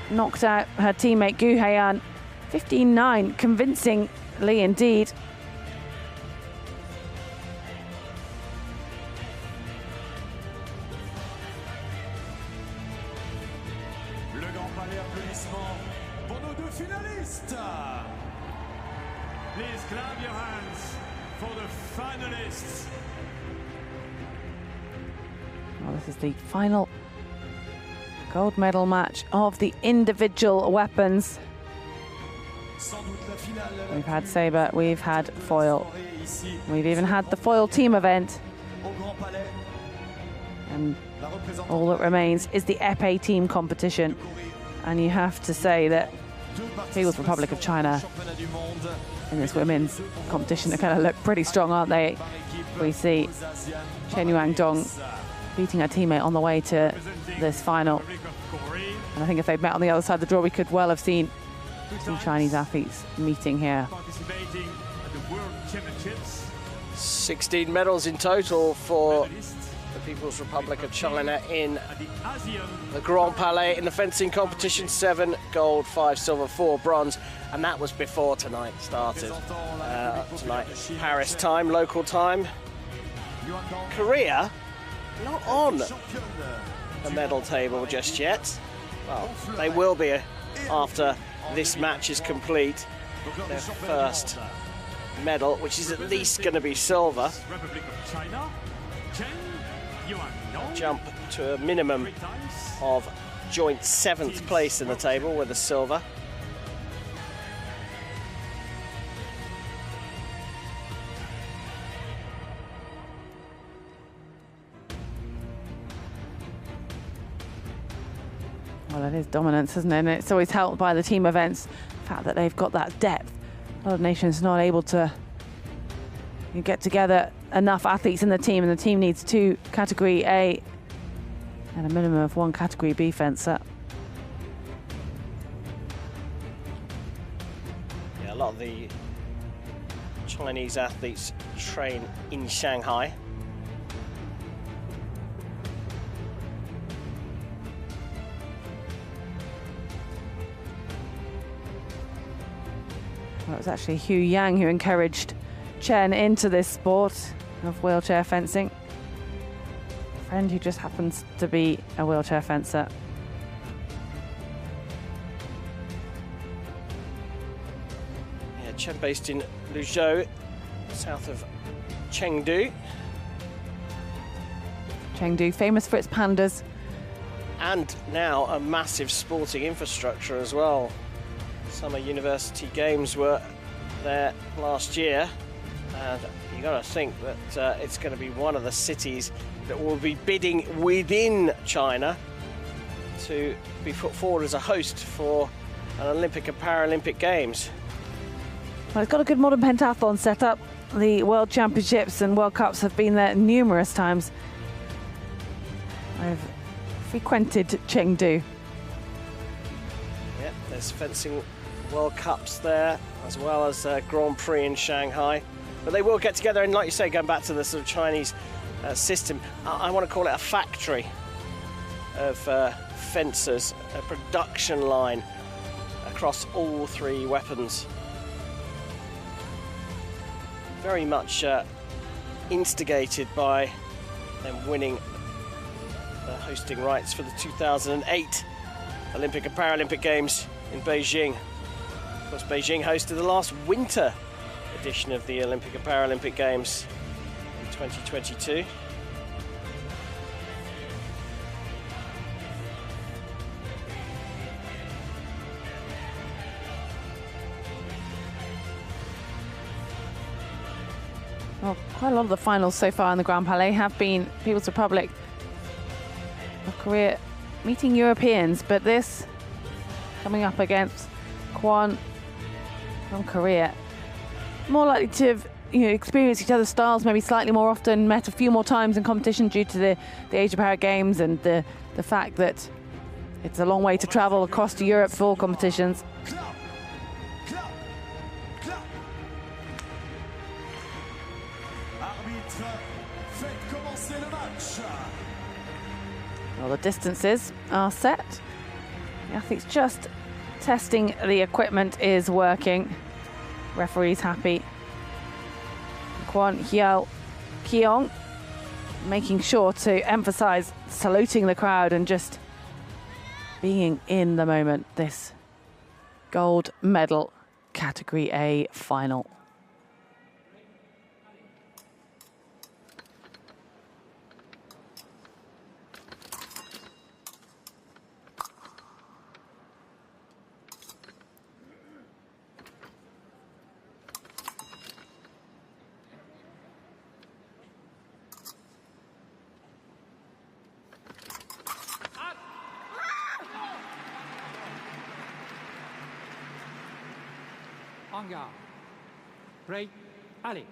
knocked out her teammate Gu Heian 15-9, convincingly indeed. Le Grand Palais, applaudissements pour nos deux finalistes. Please clap your hands for the finalists. Well, this is the final gold medal match of the individual weapons. We've had sabre, we've had foil, we've even had the foil team event. And all that remains is the epee team competition. And you have to say that People's Republic of China in this women's competition are going to look pretty strong, aren't they? We see Chen Yuangdong beating her teammate on the way to this final. And I think if they'd met on the other side of the draw, we could well have seen two Chinese athletes meeting here. Participating at the World Championships, 16 medals in total for the People's Republic of China in the Grand Palais in the fencing competition. 7 gold, 5 silver, 4 bronze, and that was before tonight started. Tonight, Paris time, local time. Korea not on the medal table just yet. Well, they will be after this match is complete. Their first medal, which is at least going to be silver. Jump to a minimum of joint 7th place in the table with a silver. Well, it is dominance, isn't it? And it's always helped by the team events, the fact that they've got that depth. A lot of nations not able to get together enough athletes in the team, and the team needs 2 category A and a minimum of 1 category B fencer. Yeah, a lot of the Chinese athletes train in Shanghai. Well, it was actually Hu Yang who encouraged Chen into this sport of wheelchair fencing. A friend who just happens to be a wheelchair fencer. Yeah, Chen based in Luzhou, south of Chengdu. Chengdu, famous for its pandas. And now a massive sporting infrastructure as well. Summer University Games were there last year, and you got to think that it's going to be one of the cities that will be bidding within China to be put forward as a host for an Olympic and Paralympic Games. Well, it's got a good modern pentathlon set up. The World Championships and World Cups have been there numerous times. I've frequented Chengdu. Yeah, there's fencing World Cups there, as well as Grand Prix in Shanghai. But they will get together, and like you say, going back to the sort of Chinese system, I want to call it a factory of fencers, a production line across all 3 weapons. Very much instigated by them winning the hosting rights for the 2008 Olympic and Paralympic Games in Beijing. Of course, Beijing hosted the last winter edition of the Olympic and Paralympic Games in 2022. Well, quite a lot of the finals so far in the Grand Palais have been People's Republic of Korea meeting Europeans, but this coming up against Kwon from Korea. More likely to have experienced each other's styles maybe slightly more often, met a few more times in competition due to the Asia Para Games and the fact that it's a long way to travel across to Europe for all competitions. Well, the distances are set. The athletes just testing the equipment is working. Referee's happy. Kwon Hyeo Kyung making sure to emphasize saluting the crowd and just being in the moment. This gold medal category A final. En garde. Prêt. Allez.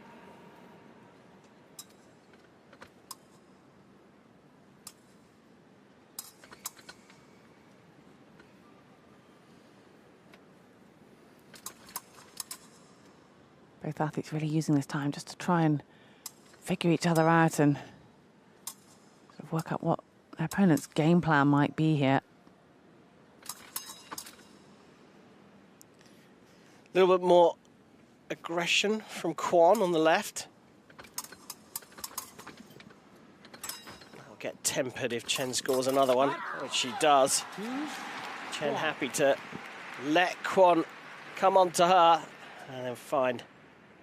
Both athletes really using this time just to try and figure each other out and sort of work out what their opponent's game plan might be here. A little bit more aggression from Kwon on the left. I'll get tempered if Chen scores another one, which she does. Chen happy to let Kwon come on to her and then find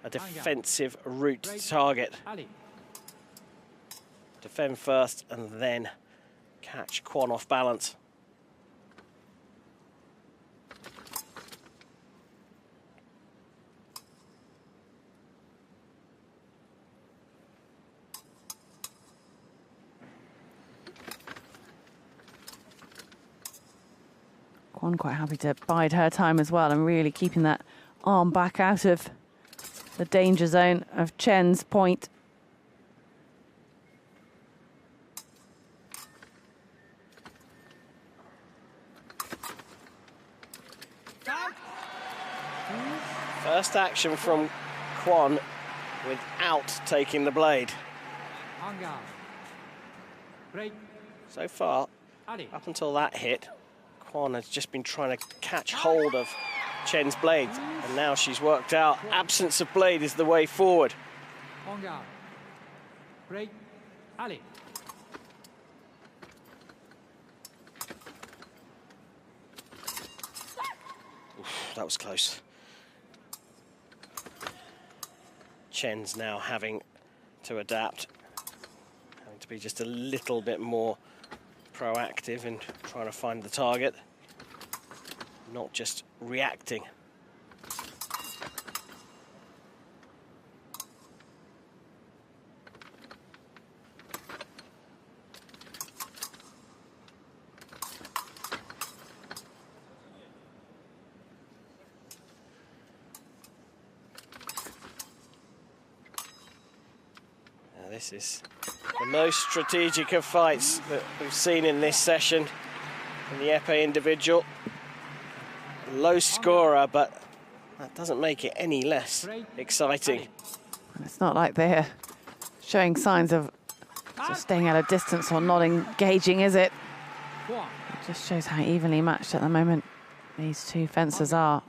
a defensive route to target. Defend first and then catch Kwon off balance. Kwon quite happy to bide her time as well and really keeping that arm back out of the danger zone of Chen's point. First action from Kwon without taking the blade. So far, up until that hit, Kwon has just been trying to catch hold of Chen's blade, and now she's worked out absence of blade is the way forward. Oof, that was close. Chen's now having to adapt, having to be just a little bit more proactive in trying to find the target, not just reacting. Now this is the most strategic of fights that we've seen in this session in the Epee individual. Low scorer, but that doesn't make it any less exciting. It's not like they're showing signs of sort of staying at a distance or not engaging, is it? It just shows how evenly matched at the moment these two fencers are.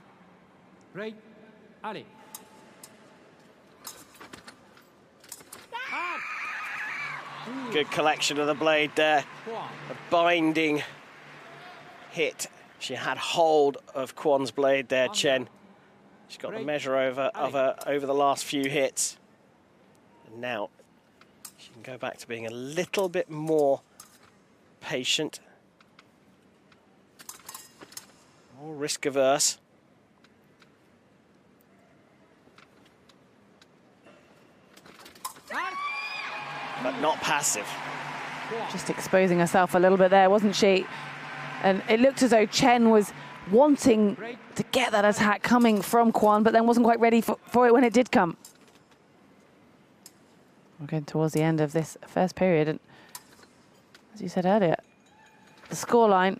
Good collection of the blade there. A binding hit. She had hold of Kwon's blade there, Chen. She's got the measure of her over the last few hits. And now she can go back to being a little bit more patient. More risk averse. But not passive. Just exposing herself a little bit there, wasn't she? And it looked as though Chen was wanting to get that attack coming from Kwon, but then wasn't quite ready for it when it did come. We're getting towards the end of this first period, and as you said earlier, the scoreline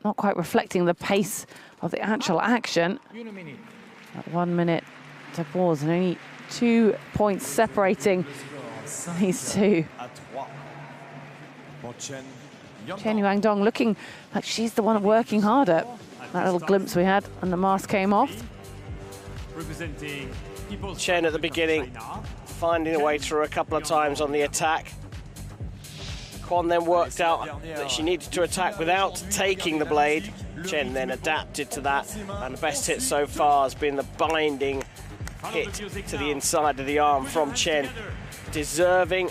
not quite reflecting the pace of the actual action. At 1 minute to pause, and only 2 points separating these two. Chen Yuangdong looking like she's the one working harder. That little glimpse we had and the mask came off. Chen at the beginning finding a way through a couple of times on the attack. Kwon then worked out that she needed to attack without taking the blade. Chen then adapted to that, and the best hit so far has been the binding hit to the inside of the arm from Chen. Deserving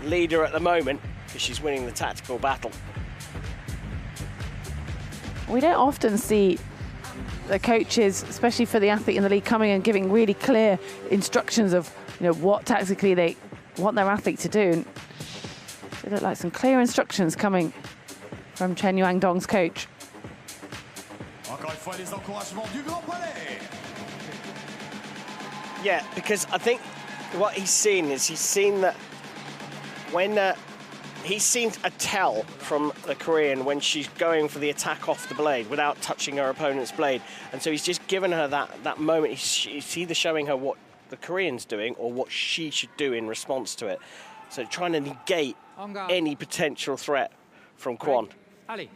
leader at the moment, because she's winning the tactical battle. We don't often see the coaches, especially for the athlete in the league, coming and giving really clear instructions of, you know, what tactically they want their athlete to do. And it looked like some clear instructions coming from Chen Yuangdong's coach. Yeah, because I think what he's seen is he's seen that when he's seen a tell from the Korean when she's going for the attack off the blade without touching her opponent's blade, and so he's just given her that moment. He's either showing her what the Korean's doing or what she should do in response to it. So trying to negate any potential threat from Kwon. Allez.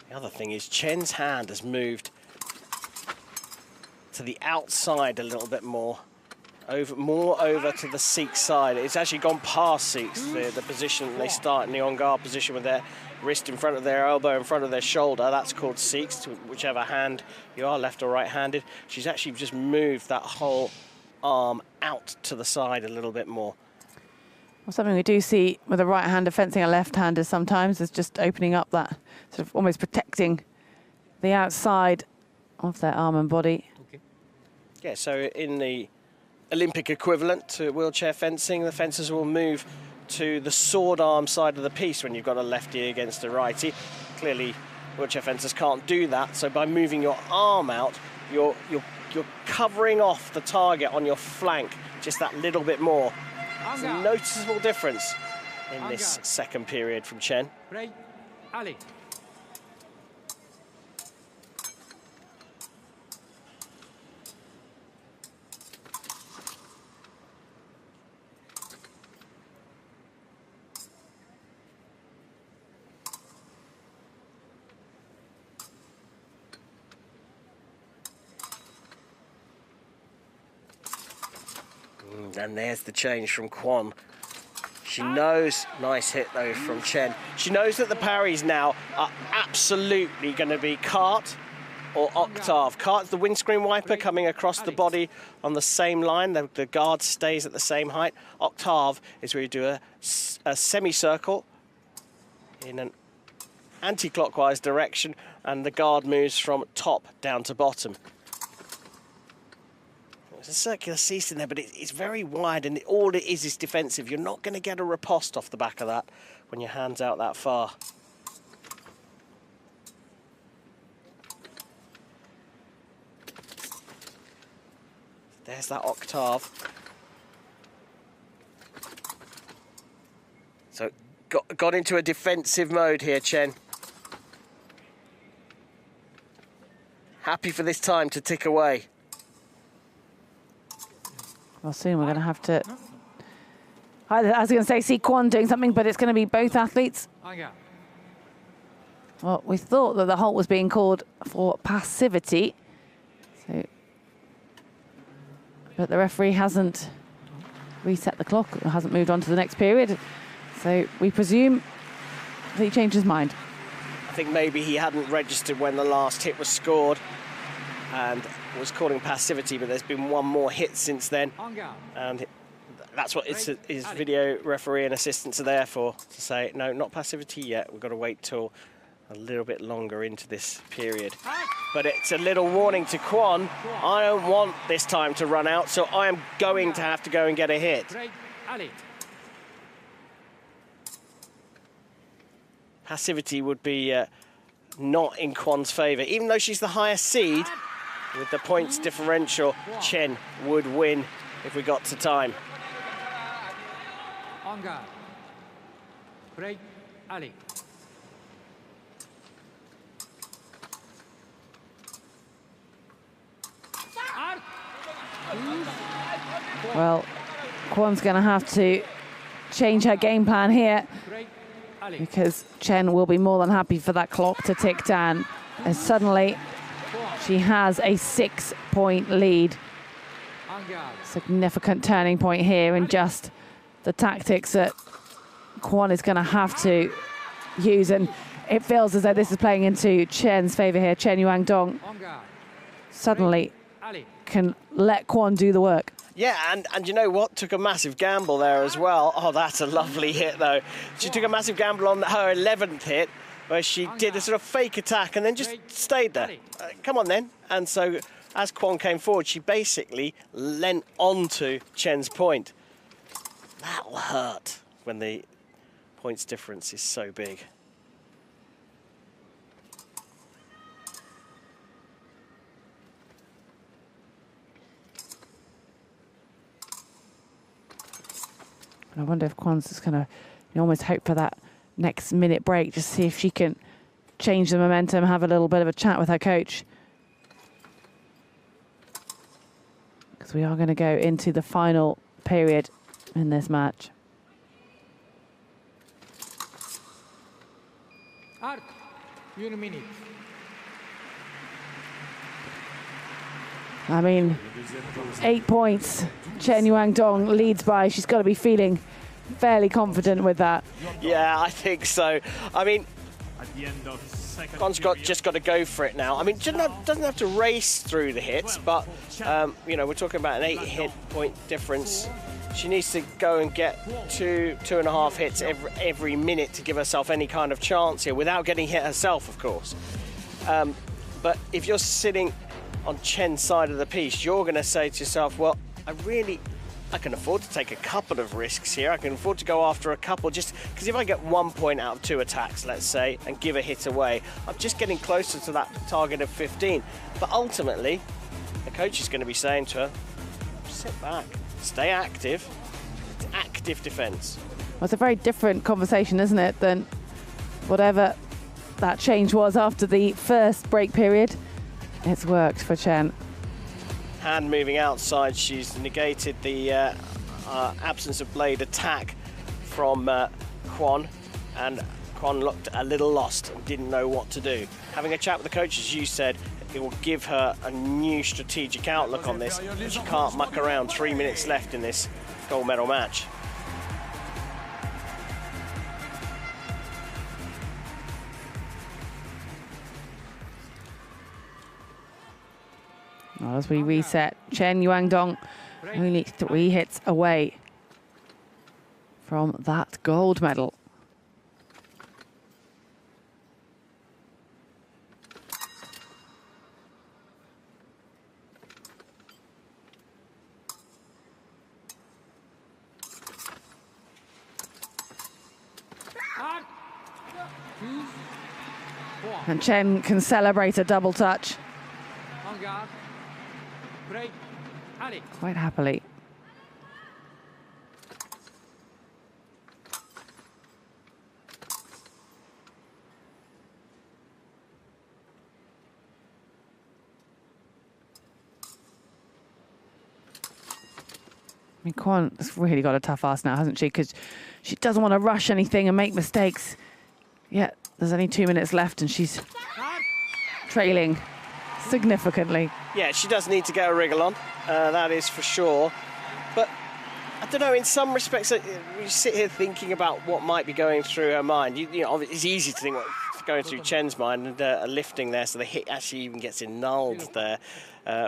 The other thing is Chen's hand has moved to the outside a little bit more over to the Sikh side. It's actually gone past Sikhs, the position they start in the en garde position with their wrist in front of their elbow, in front of their shoulder. That's called Sikhs, whichever hand you are, left or right-handed. She's actually just moved that whole arm out to the side a little bit more. Well, something we do see with a right-hander fencing a left-hander sometimes is just opening up that, sort of almost protecting the outside of their arm and body. Okay. Yeah, so in the Olympic equivalent to wheelchair fencing, the fencers will move to the sword arm side of the piece when you've got a lefty against a righty. Clearly, wheelchair fencers can't do that, so by moving your arm out, you're covering off the target on your flank just that little bit more. It's a noticeable difference in this second period from Chen. Break. Allez. And there's the change from Kwon. She knows, nice hit though from Chen. She knows that the parries now are absolutely going to be cart or octave. Cart's the windscreen wiper coming across the body on the same line. The guard stays at the same height. Octave is where you do a semicircle in an anti-clockwise direction and the guard moves from top down to bottom. There's a circular cease in there, but it's very wide and all it is defensive. You're not going to get a riposte off the back of that when your hand's out that far. There's that octave. So got into a defensive mode here, Chen. Happy for this time to tick away. Well, soon we're going to have to... I was going to say see Kwon doing something, but it's going to be both athletes. Well, we thought that the halt was being called for passivity. But the referee hasn't reset the clock, or hasn't moved on to the next period. So we presume that he changed his mind. I think maybe he hadn't registered when the last hit was scored and was calling passivity, but there's been one more hit since then. And that's what his video referee and assistants are there for, to say, no, not passivity yet. We've got to wait till a little bit longer into this period. But it's a little warning to Kwon. I don't want this time to run out, so I am going to have to go and get a hit. Passivity would be not in Kwon's favour. Even though she's the highest seed, with the points differential, Chen would win if we got to time. En garde. Break. Allez. Well, Kwon's going to have to change her game plan here because Chen will be more than happy for that clock to tick down as suddenly she has a 6-point lead. Significant turning point here in just the tactics that Kwon is going to have to use, and it feels as though this is playing into Chen's favour here. Chen Yuang-dong suddenly can let Kwon do the work. Yeah, and you know what? Took a massive gamble there as well. Oh, that's a lovely hit, though. She took a massive gamble on her 11th hit, where she did a sort of fake attack and then just stayed there. Come on, then. And so as Kwon came forward, she basically leant onto Chen's point. That will hurt when the points difference is so big. I wonder if Kwon's just going to almost hope for that next minute break, just see if she can change the momentum, have a little bit of a chat with her coach. Because we are going to go into the final period in this match. Art, 1 minute. I mean, 8 points. Chen Yuangdong leads by. She's got to be feeling fairly confident with that. Yeah, I think so. I mean, At the end of second Kwon's just got to go for it now. I mean, doesn't have to race through the hits, but you know, we're talking about an 8 hit point difference. She needs to go and get 2.5 hits every minute to give herself any kind of chance here, without getting hit herself, of course. But if you're sitting on Chen's side of the piece, you're going to say to yourself, well, I can afford to take a couple of risks here. I can afford to go after a couple, just because if I get 1 point out of 2 attacks, let's say, and give a hit away, I'm just getting closer to that target of 15. But ultimately, the coach is going to be saying to her, sit back, stay active. It's active defence. Well, it's a very different conversation, isn't it, than whatever that change was after the first break period. It's worked for Chen. Hand moving outside, she's negated the absence of blade attack from Kwon, and Kwon looked a little lost and didn't know what to do. Having a chat with the coach, as you said, it will give her a new strategic outlook on this. She can't muck around. 3 minutes left in this gold medal match. Well, as we reset, Chen Yuangdong only 3 hits away from that gold medal. And Chen can celebrate a double touch On guard. Break. Allez. quite happily. I mean, Kwon has really got a tough ask now, hasn't she? Because she doesn't want to rush anything and make mistakes. Yet there's only 2 minutes left and she's trailing significantly. Yeah, she does need to get a wriggle on, that is for sure. But I don't know, in some respects, we sit here thinking about what might be going through her mind. You know, it's easy to think what's going through Chen's mind, and a lifting there, so the hit actually even gets annulled there,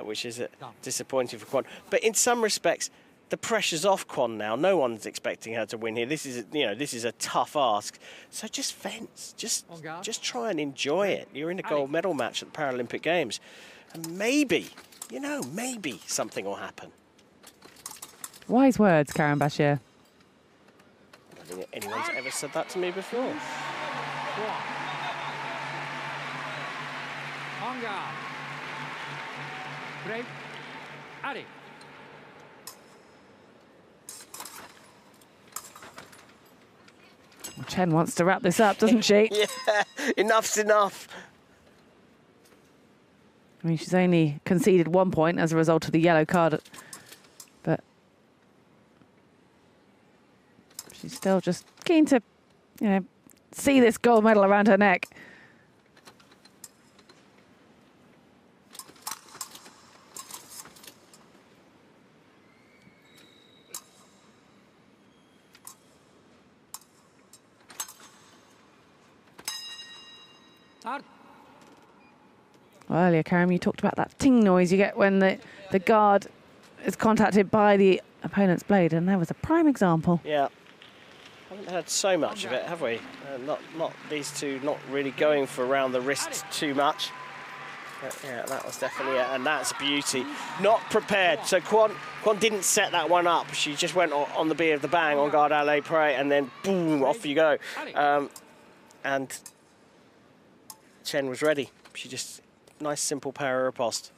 which is disappointing for Kwon. But in some respects, the pressure's off Kwon now. No one's expecting her to win here. This is, you know, this is a tough ask. So just fence, just try and enjoy it. You're in a gold medal match at the Paralympic Games, and maybe, you know, maybe something will happen. Wise words, Karen Bashir. I don't think anyone's ever said that to me before. On guard. Break. Allez. Well, Chen wants to wrap this up, doesn't she? Yeah, enough's enough. I mean, she's only conceded 1 point as a result of the yellow card, but she's still just keen to, you know, see this gold medal around her neck. Art. Well, earlier, Karim, you talked about that ting noise you get when the guard is contacted by the opponent's blade, and there was a prime example. Yeah. Haven't had so much of it, have we? Not these two not really going for around the wrists too much. Yeah, that was definitely it, and that's a beauty. Not prepared. So Kwon didn't set that one up. She just went on the beat of the bang, on garde à l'épée, and then boom, off you go. And Chen was ready. She just, nice simple para riposte.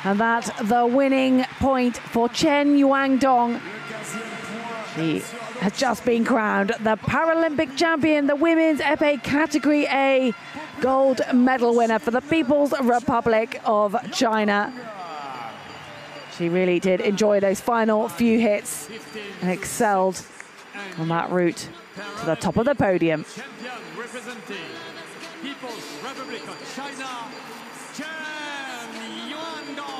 And that's the winning point for Chen Yuangdong. She has just been crowned the Paralympic champion, the women's épée category A gold medal winner for the People's Republic of China. She really did enjoy those final few hits and excelled on that route to the top of the podium. Champion representing People's Republic of China, Chen Yuangdong.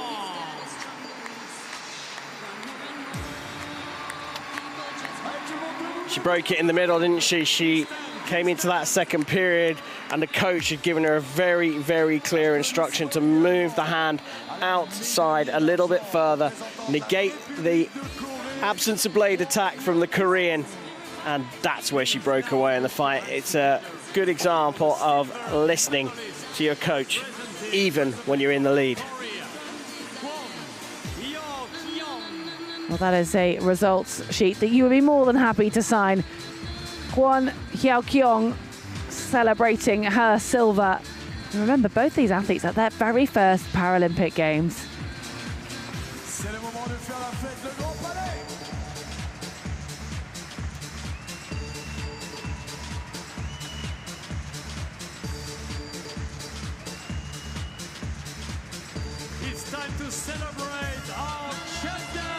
She broke it in the middle, didn't she? She came into that second period and the coach had given her a very, very clear instruction to move the hand outside a little bit further, negate the absence of blade attack from the Korean, and that's where she broke away in the fight. It's a good example of listening to your coach, even when you're in the lead. Well, that is a results sheet that you would be more than happy to sign. Kwon Hyeok-kyung celebrating her silver. And remember, both these athletes at their very first Paralympic Games. C'est le moment de faire la fête, le Grand Palais. It's time to celebrate our champions!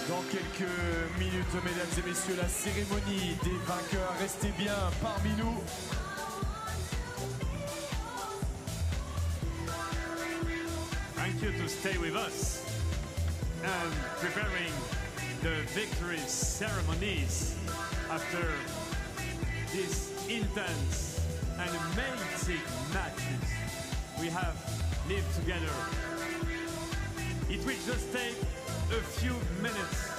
Dans quelques minutes, mesdames et messieurs, la cérémonie des vainqueurs. Restez bien parmi nous. Thank you to stay with us and preparing the victory ceremonies after these intense and amazing matches we have lived together. It will just take a few minutes,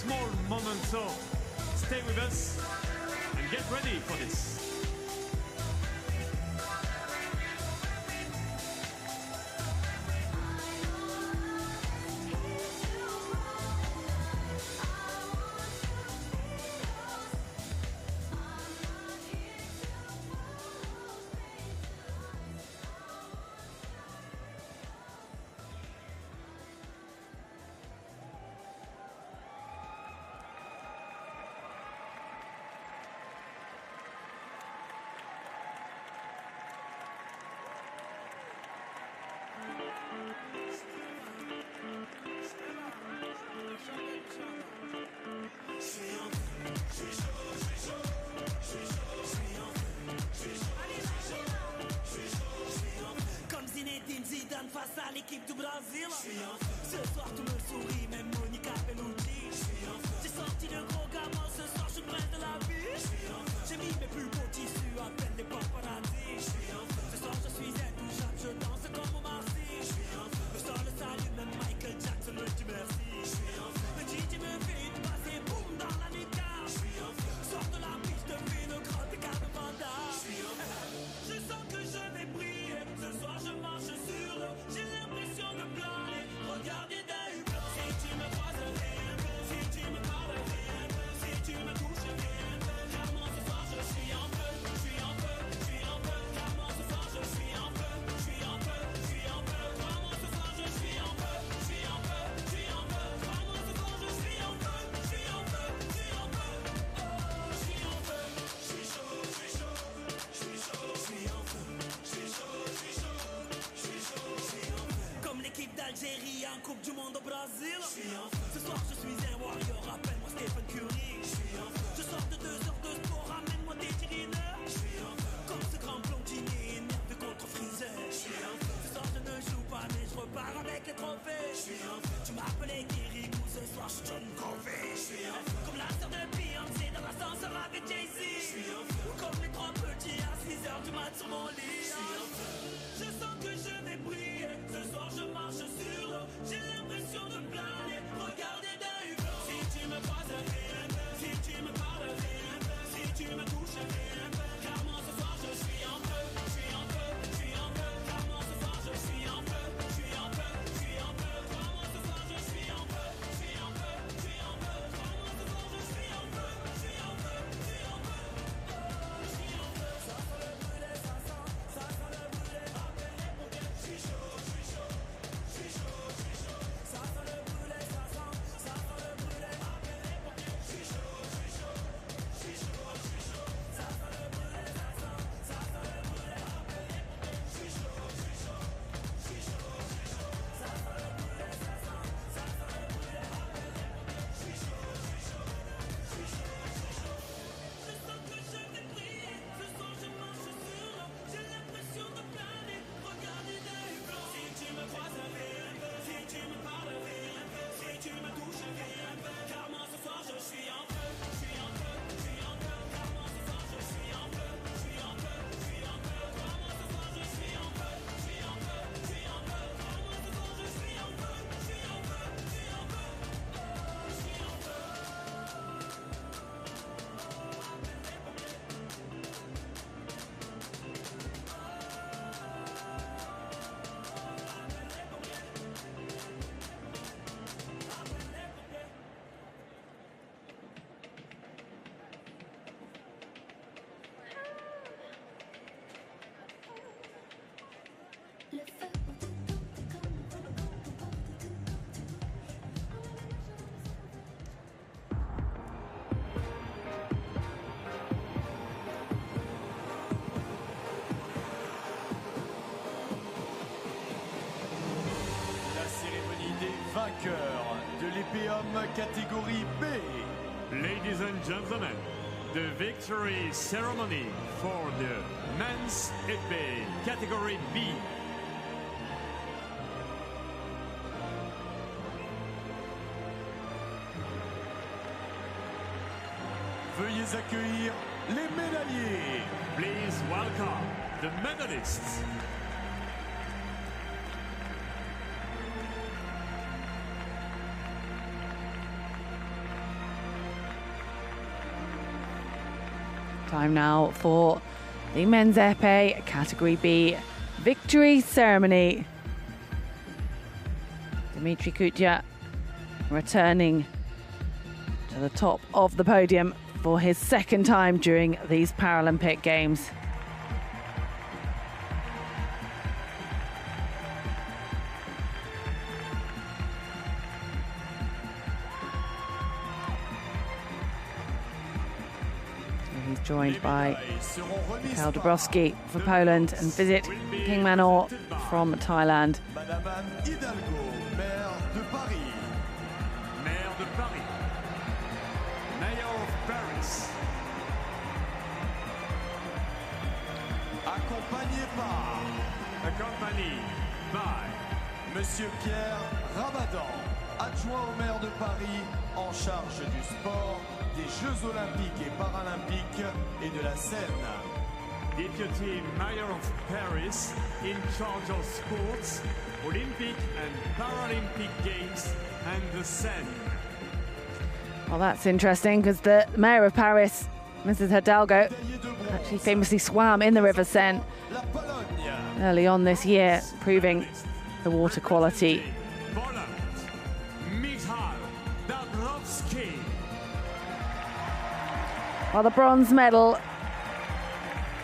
small moments, so stay with us and get ready for this. l'équipe du Brésil. Ce soir tout me sourit, même Monica Bellucci. J'ai sorti le gros gamin, ce soir je suis le prince de la vie. J'ai mis mes plus beaux tissus, à peine les paparazzi. Ce soir je suis intouchable, je danse comme au Marcy. Le sol le salue, même Michael Jackson me dit merci. Le DJ me fait une passe et boum dans la nuca. Sors de la piste, fais une grotte et calme banda. Je sens que je vais briller, ce soir je marche sur l'eau. J'ai l'impression de planer, regardez d'un hublot. Si tu me croises, si tu me parles, si tu me touches, car moi ce soir je suis en feu, je suis en feu, je suis en feu. Car moi ce soir je suis en feu, je suis en feu, je suis en feu. Car moi ce soir je suis en feu, je suis en feu, je suis en feu. Car moi ce soir je suis en feu, je suis en feu, je suis en feu. Oh, je suis en feu, je suis chaud, je suis chaud, je suis chaud, je suis en feu, je suis chaud, je suis chaud, je suis chaud, je suis en feu. Comme l'équipe d'Algérie en Coupe du Monde au Brésil. Ce soir je suis un warrior, appelle-moi Stephen Curry. Je sors de 2 heures de sport, ramène-moi des tirineurs. Comme ce grand blondinier énervé contre Freezer. Ce soir je ne joue pas mais je repars avec les trophées. Tu m'appelais Kirikou, ce soir je suis John Covey. Comme la sœur de Beyoncé dans l'ascenseur avec Jay-Z. Ou comme les 3 petits à 6 heures du mat sur mon lit. Je sens que je vais briller, ce soir je marche sur l'eau. J'ai l'impression de planer, regardez d'un hublot. Si tu me croises, si tu me parles, si tu me touches, car moi ce soir je suis en feu, je suis en feu, je suis en feu. Car moi ce soir je suis en feu, je suis en feu, je suis en feu. Car moi ce soir je suis en feu, je suis en feu, je suis en feu. Car moi ce soir je suis en feu, je suis en feu, je suis en feu. Oh, je suis en feu. Ça sent le brûler, ça sent le brûler. Appelle les pompiers. Je suis chaud, je suis chaud, je suis chaud, je suis chaud. Ça sent le brûler, ça sent le brûler. Appelle les pompiers. Je suis chaud, je suis chaud, je suis chaud, je suis chaud. Ça sent le brûler, ça sent le brûler. Appelle les pompiers. Je suis chaud, je suis chaud, je suis chaud, je suis chaud. Ça sent le brûler, ça sent le brûler. Appelle les pompiers. Je suis chaud, je suis chaud, je suis chaud, je suis chaud. Je sens que je vais briller, ce soir je marche sur l'eau. J'ai l'impression de planer, regardez d'un hublot. Si tu me croises, si tu me parles, si tu me touches, car moi ce soir je suis en feu, je suis en feu, je suis en feu. Car moi ce soir je suis en feu, je suis en feu, je suis en feu. Car moi ce soir je suis en feu, je suis en feu, je suis en feu. Car moi ce soir je suis en feu, je suis en feu, je suis en feu. Oh, je suis en feu. La cérémonie des vainqueurs de l'Épée homme catégorie B. Ladies and gentlemen, the victory ceremony for the men's Epee category B. Veuillez accueillir les médaillés. Please welcome the medalists. Time now for the men's épée category B victory ceremony. Dimitri Kutya returning to the top of the podium for his second time during these Paralympic Games. He's joined by Mikhail Dabrowski for Poland and Visit Kingmanor from Thailand. Madame Anne Hidalgo, maire de Paris. Maire de Paris. Mayor of Paris. Accompagné Accompanied by Monsieur Pierre Rabadan, adjoint au maire de Paris, en charge du sport, des Jeux Olympiques et Paralympiques et de la scène. Deputy Mayor of Paris, in charge of sports, Olympic and Paralympic Games and the Seine. Well, that's interesting because the Mayor of Paris, Mrs. Hidalgo, actually famously swam in the River Seine early on this year, proving the water quality. Well, the bronze medal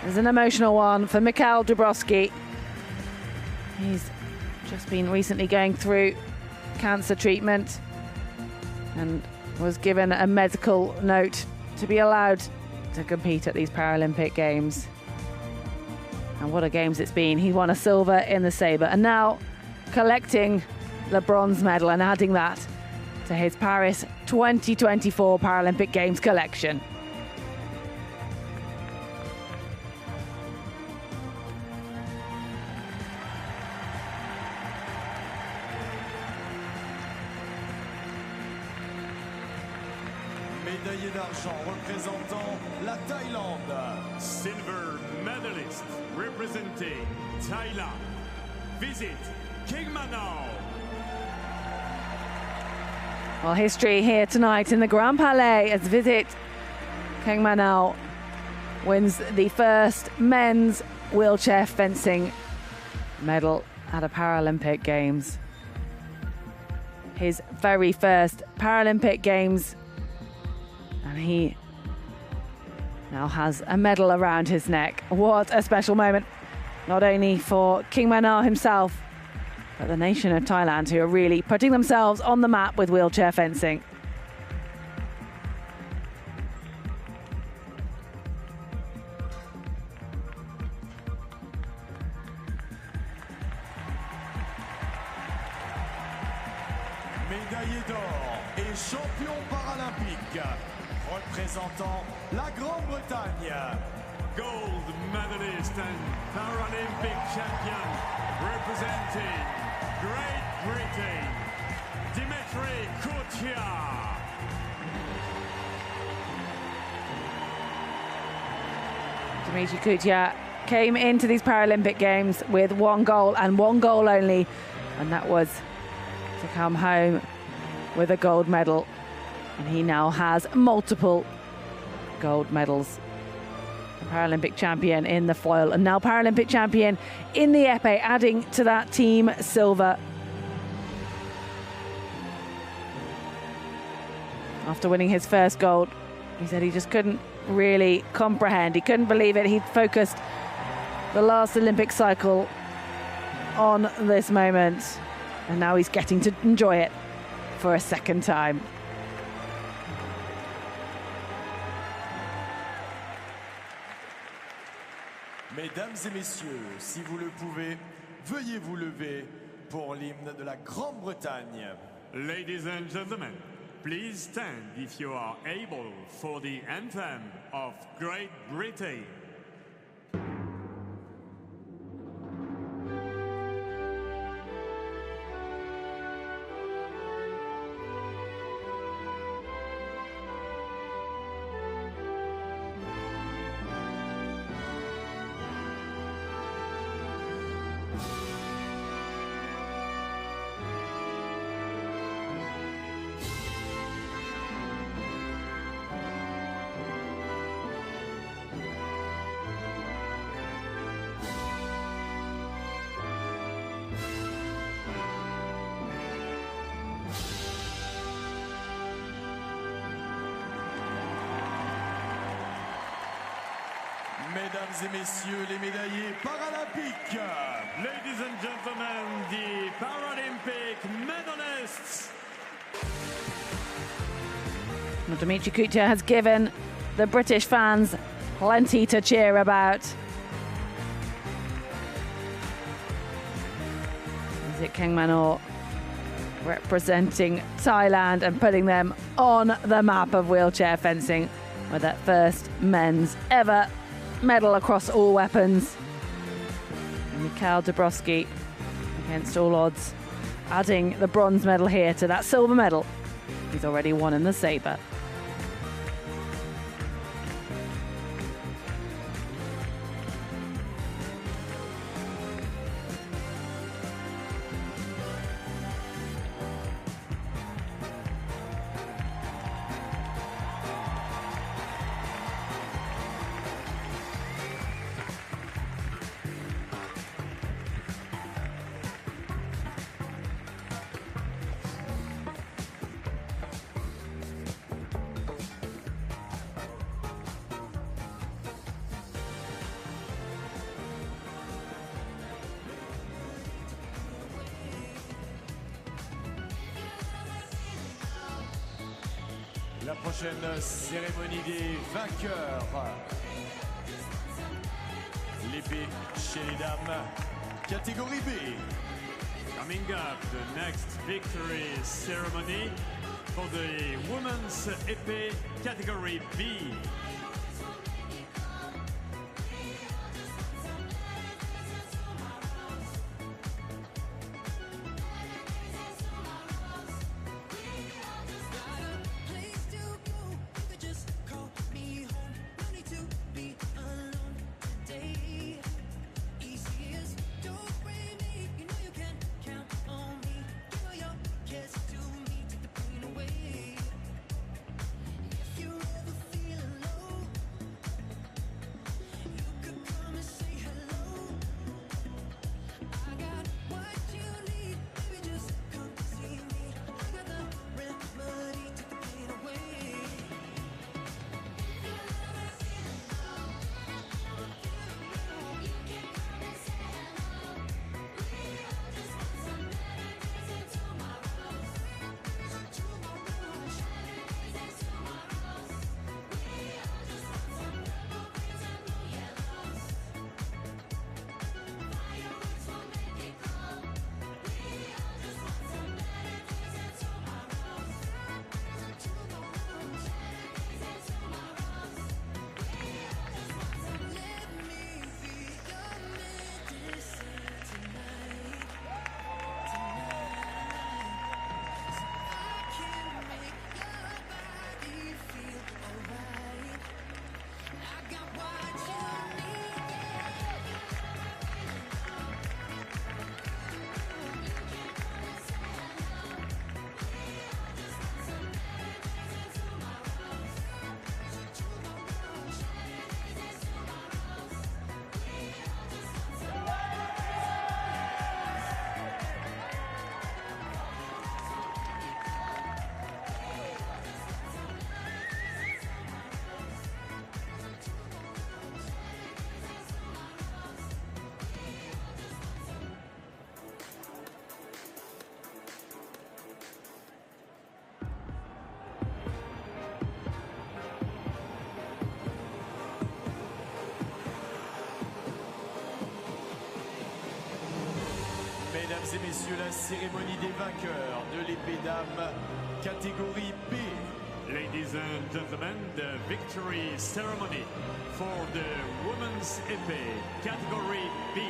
is an emotional one for Mikhail Dabrowski. He's just been recently going through cancer treatment and was given a medical note to be allowed to compete at these Paralympic Games. And what a games it's been. He won a silver in the sabre and now collecting the bronze medal and adding that to his Paris 2024 Paralympic Games collection. Médaillé d'argent représentant la Thaïlande. Silver medalist representing Thailand. Visit Kingmanao. Well, history here tonight in the Grand Palais as Visit Kingmanao wins the first men's wheelchair fencing medal at a Paralympic Games. His very first Paralympic Games, and he now has a medal around his neck. What a special moment, not only for Kingmanao himself, but the nation of Thailand, who are really putting themselves on the map with wheelchair fencing. Médaillé d'or et champion paralympique, représentant la Grande-Bretagne. Gold medalist and Paralympic champion representing Great Britain, Dimitri Couture. Dimitri Couture came into these Paralympic Games with one goal and one goal only, and that was to come home with a gold medal. And he now has multiple gold medals. Paralympic champion in the foil and now Paralympic champion in the epee, adding to that team silver. After winning his first gold, he said he just couldn't really comprehend. He couldn't believe it. He'd focused the last Olympic cycle on this moment, and now he's getting to enjoy it for a second time. Mesdames et messieurs, si vous le pouvez, veuillez vous lever pour l'hymne de la Grande-Bretagne. Ladies and gentlemen, please stand if you are able for the anthem of Great Britain. Mesdames et messieurs, les médaillés paralympiques. Ladies and gentlemen, the Paralympic medalists. Well, Dimitri Couture has given the British fans plenty to cheer about. Visit Kingmanao representing Thailand and putting them on the map of wheelchair fencing with that first men's ever medal across all weapons. And Mikhail Dabrowski, against all odds, adding the bronze medal here to that silver medal he's already won in the sabre. La prochaine cérémonie des vainqueurs. L'épée chez les dames, catégorie B. Coming up, the next victory ceremony for the women's épée category B. Mesdames et messieurs, la cérémonie des vainqueurs de l'épée dame, catégorie B. Ladies and gentlemen, the victory ceremony for the women's épée category B.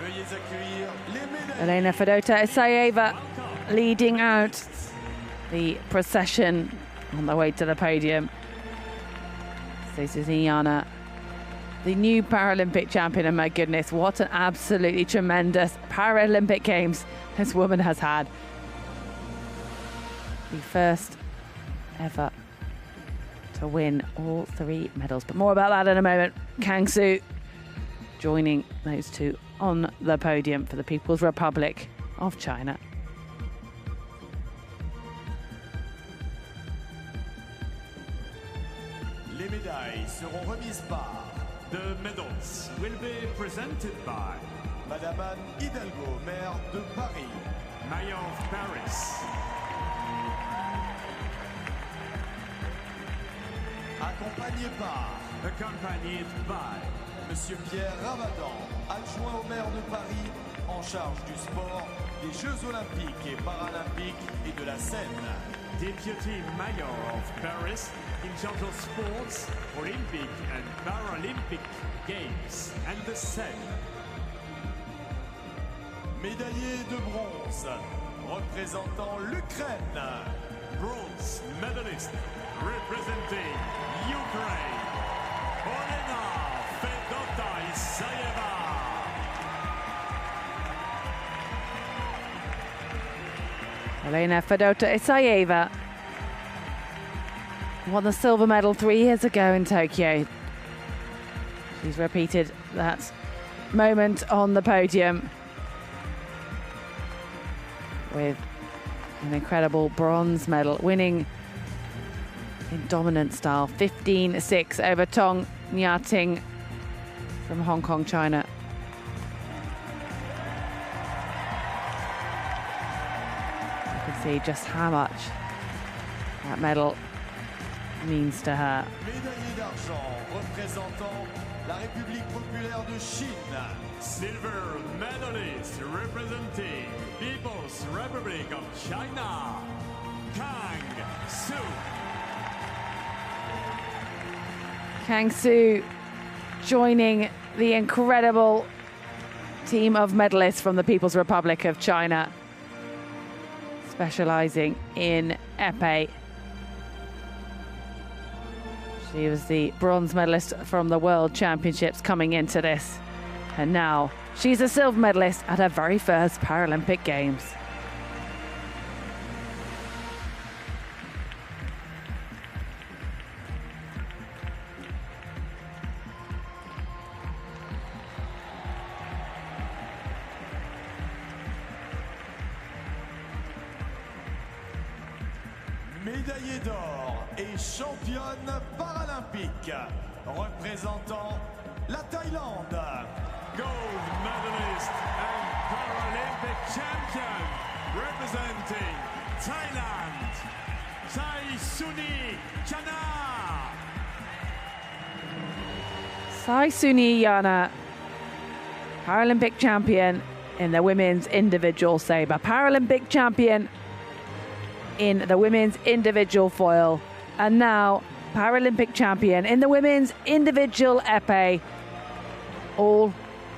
Veuillez accueillir les médailles. Elena Fedota Isayeva leading out the procession on the way to the podium. Susanna, the new Paralympic champion, and my goodness, what an absolutely tremendous Paralympic Games this woman has had. The first ever to win all 3 medals. But more about that in a moment. Kang Soo joining those two on the podium for the People's Republic of China. Les médailles seront remises par. The medals will be presented by Madame Anne Hidalgo, maire de Paris. Mayor of Paris. Accompagné par. Accompanied by Monsieur Pierre Ramadan, adjoint au maire de Paris, en charge du sport, des Jeux Olympiques et Paralympiques et de la scène. Deputy Mayor of Paris in charge of sports, Olympic and Paralympic Games, and the Seine. Médaillé de bronze, représentant l'Ukraine. Bronze medalist representing Ukraine, Olena Fedotova-Isayeva. Elena Fedotova-Isayeva won the silver medal 3 years ago in Tokyo. She's repeated that moment on the podium with an incredible bronze medal, winning in dominant style, 15-6 over Tong Nyating from Hong Kong, China. You can see just how much that medal means to her. Médaillé d'argent représentant la République populaire de Chine. Silver medalist representing People's Republic of China, Kang Su. Kang Su joining the incredible team of medalists from the People's Republic of China, specializing in epee. She was the bronze medalist from the World Championships coming into this. And now she's a silver medalist at her very first Paralympic Games. Médaillée d'or et championne paralympique, représentant la Thaïlande. Gold medalist and Paralympic champion representing Thailand, Saisuni Chana. Saisuni Yana, Paralympic champion in the women's individual sabre, Paralympic champion in the women's individual foil, and now Paralympic champion in the women's individual epee, all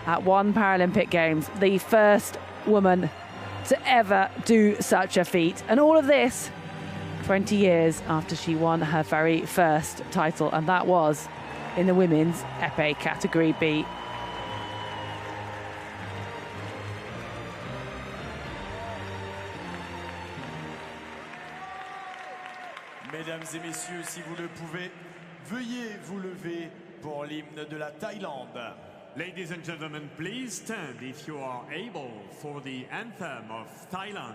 at one Paralympic Games, the first woman to ever do such a feat. And all of this 20 years after she won her very first title, and that was in the women's epee category B. Mesdames et messieurs, si vous le pouvez, veuillez vous lever pour l'hymne de la Thaïlande. Ladies and gentlemen, please stand if you are able for the anthem of Thailand.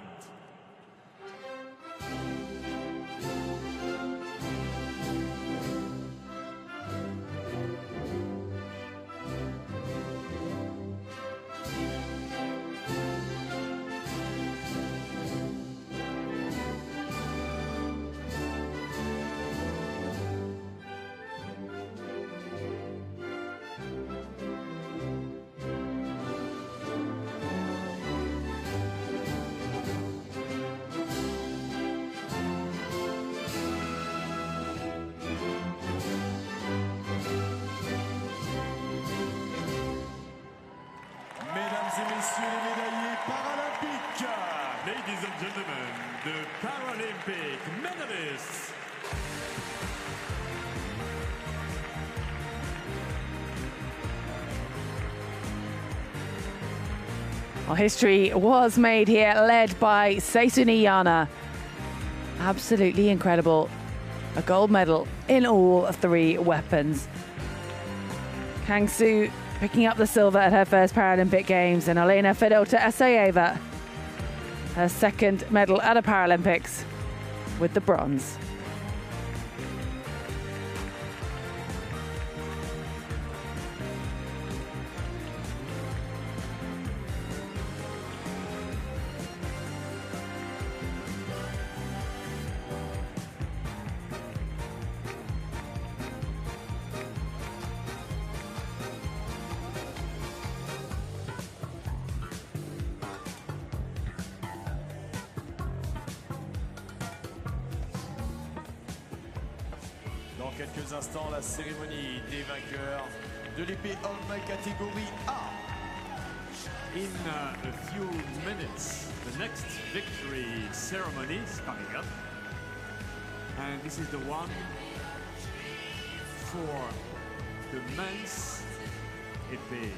Ladies and gentlemen, the Paralympic medalists. Well, history was made here, led by Saisuni Yana. Absolutely incredible. A gold medal in all 3 weapons. Kang Su picking up the silver at her first Paralympic Games, and Elena Fedotova-Isayeva her second medal at a Paralympics with the bronze. Dans quelques instants, la cérémonie des vainqueurs de l'épée homme catégorie A. In a few minutes, the next victory ceremony is coming up. And this is the one for the men's Epee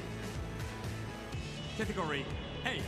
category A.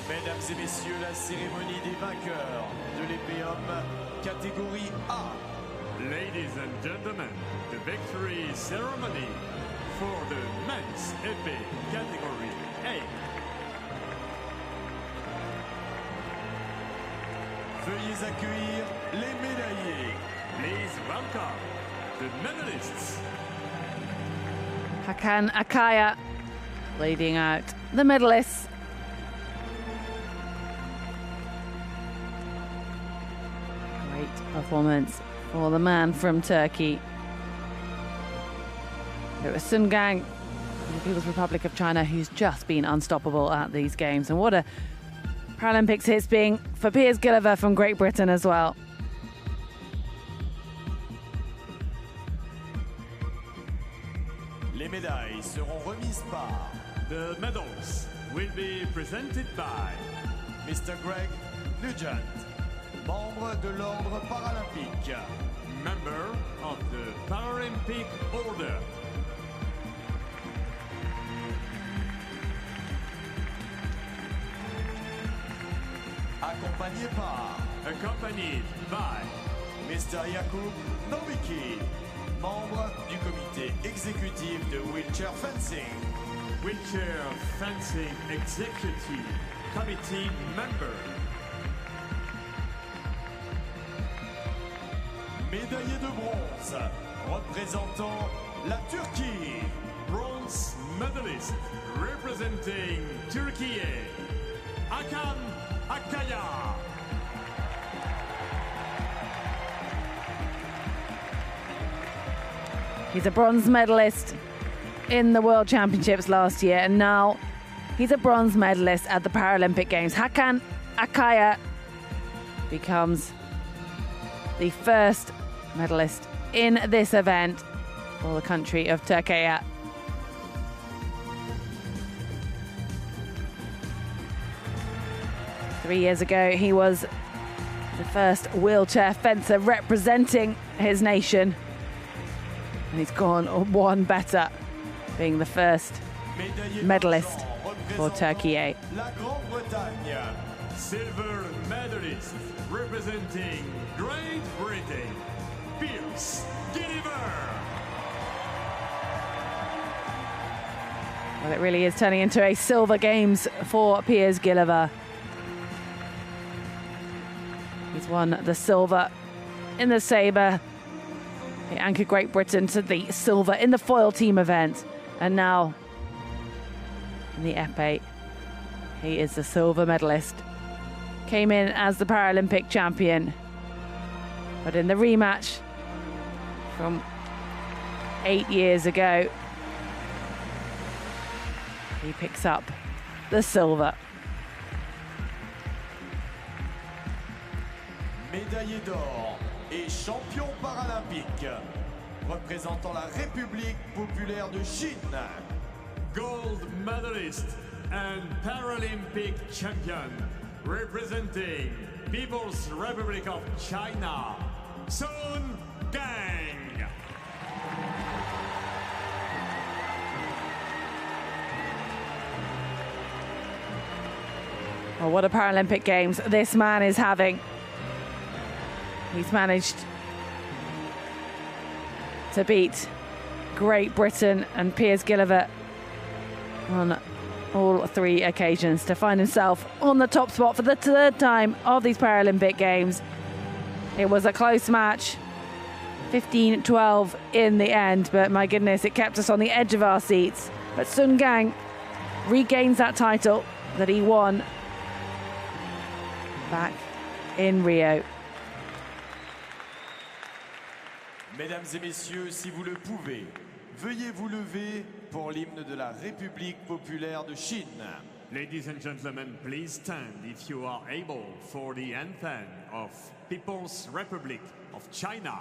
Mesdames et messieurs, la cérémonie des vainqueurs de l'épée homme catégorie A. Ladies and gentlemen, the victory ceremony for the men's Epee category A. Veuillez accueillir les médaillés. Please welcome the medalists. Hakan Akaya leading out the medalists. Great performance for the man from Turkey. It was Sun Gang from the People's Republic of China who's just been unstoppable at these games. And what a Paralympics it's being for Piers Gilliver from Great Britain as well. Les médailles seront remises par The medals will be presented by Mr. Greg Nugent, membre de l'Ordre paralympique, member of the Paralympic Order. accompanied by Mr. Jakub Nowicki, membre du comité exécutif de wheelchair fencing. Wheelchair Fencing Executive Committee member. Médaillé de bronze, représentant la Turquie. Bronze medalist representing Turkey, Hakan Akaya. He's a bronze medalist in the World Championships last year, and now he's a bronze medalist at the Paralympic Games. Hakan Akaya becomes the first medalist in this event for the country of Turkey. 3 years ago, he was the first wheelchair fencer representing his nation. And he's gone one better, being the first medalist for Turkey A. La Grande-Bretagne. Silver medalist representing Great Britain, Piers Gilliver. Well, it really is turning into a silver games for Piers Gilliver. He's won the silver in the sabre. He anchored Great Britain to the silver in the foil team event. And now in the epee, He is the silver medalist. Came in as the Paralympic champion. But in the rematch from 8 years ago, he picks up the silver. Médaillé d'or et champion paralympique, représentant la République populaire de Chine. Gold medalist and Paralympic champion, representing People's Republic of China, Sun Gang. Well, what a Paralympic Games this man is having. He's managed to beat Great Britain and Piers Gilliver on all 3 occasions to find himself on the top spot for the 3rd time of these Paralympic Games. It was a close match, 15-12 in the end, but my goodness, it kept us on the edge of our seats. But Sun Gang regains that title that he won back in Rio. Mesdames et messieurs, si vous le pouvez, veuillez vous lever pour l'hymne de la République populaire de Chine. Ladies and gentlemen, please stand if you are able for the anthem of People's Republic of China.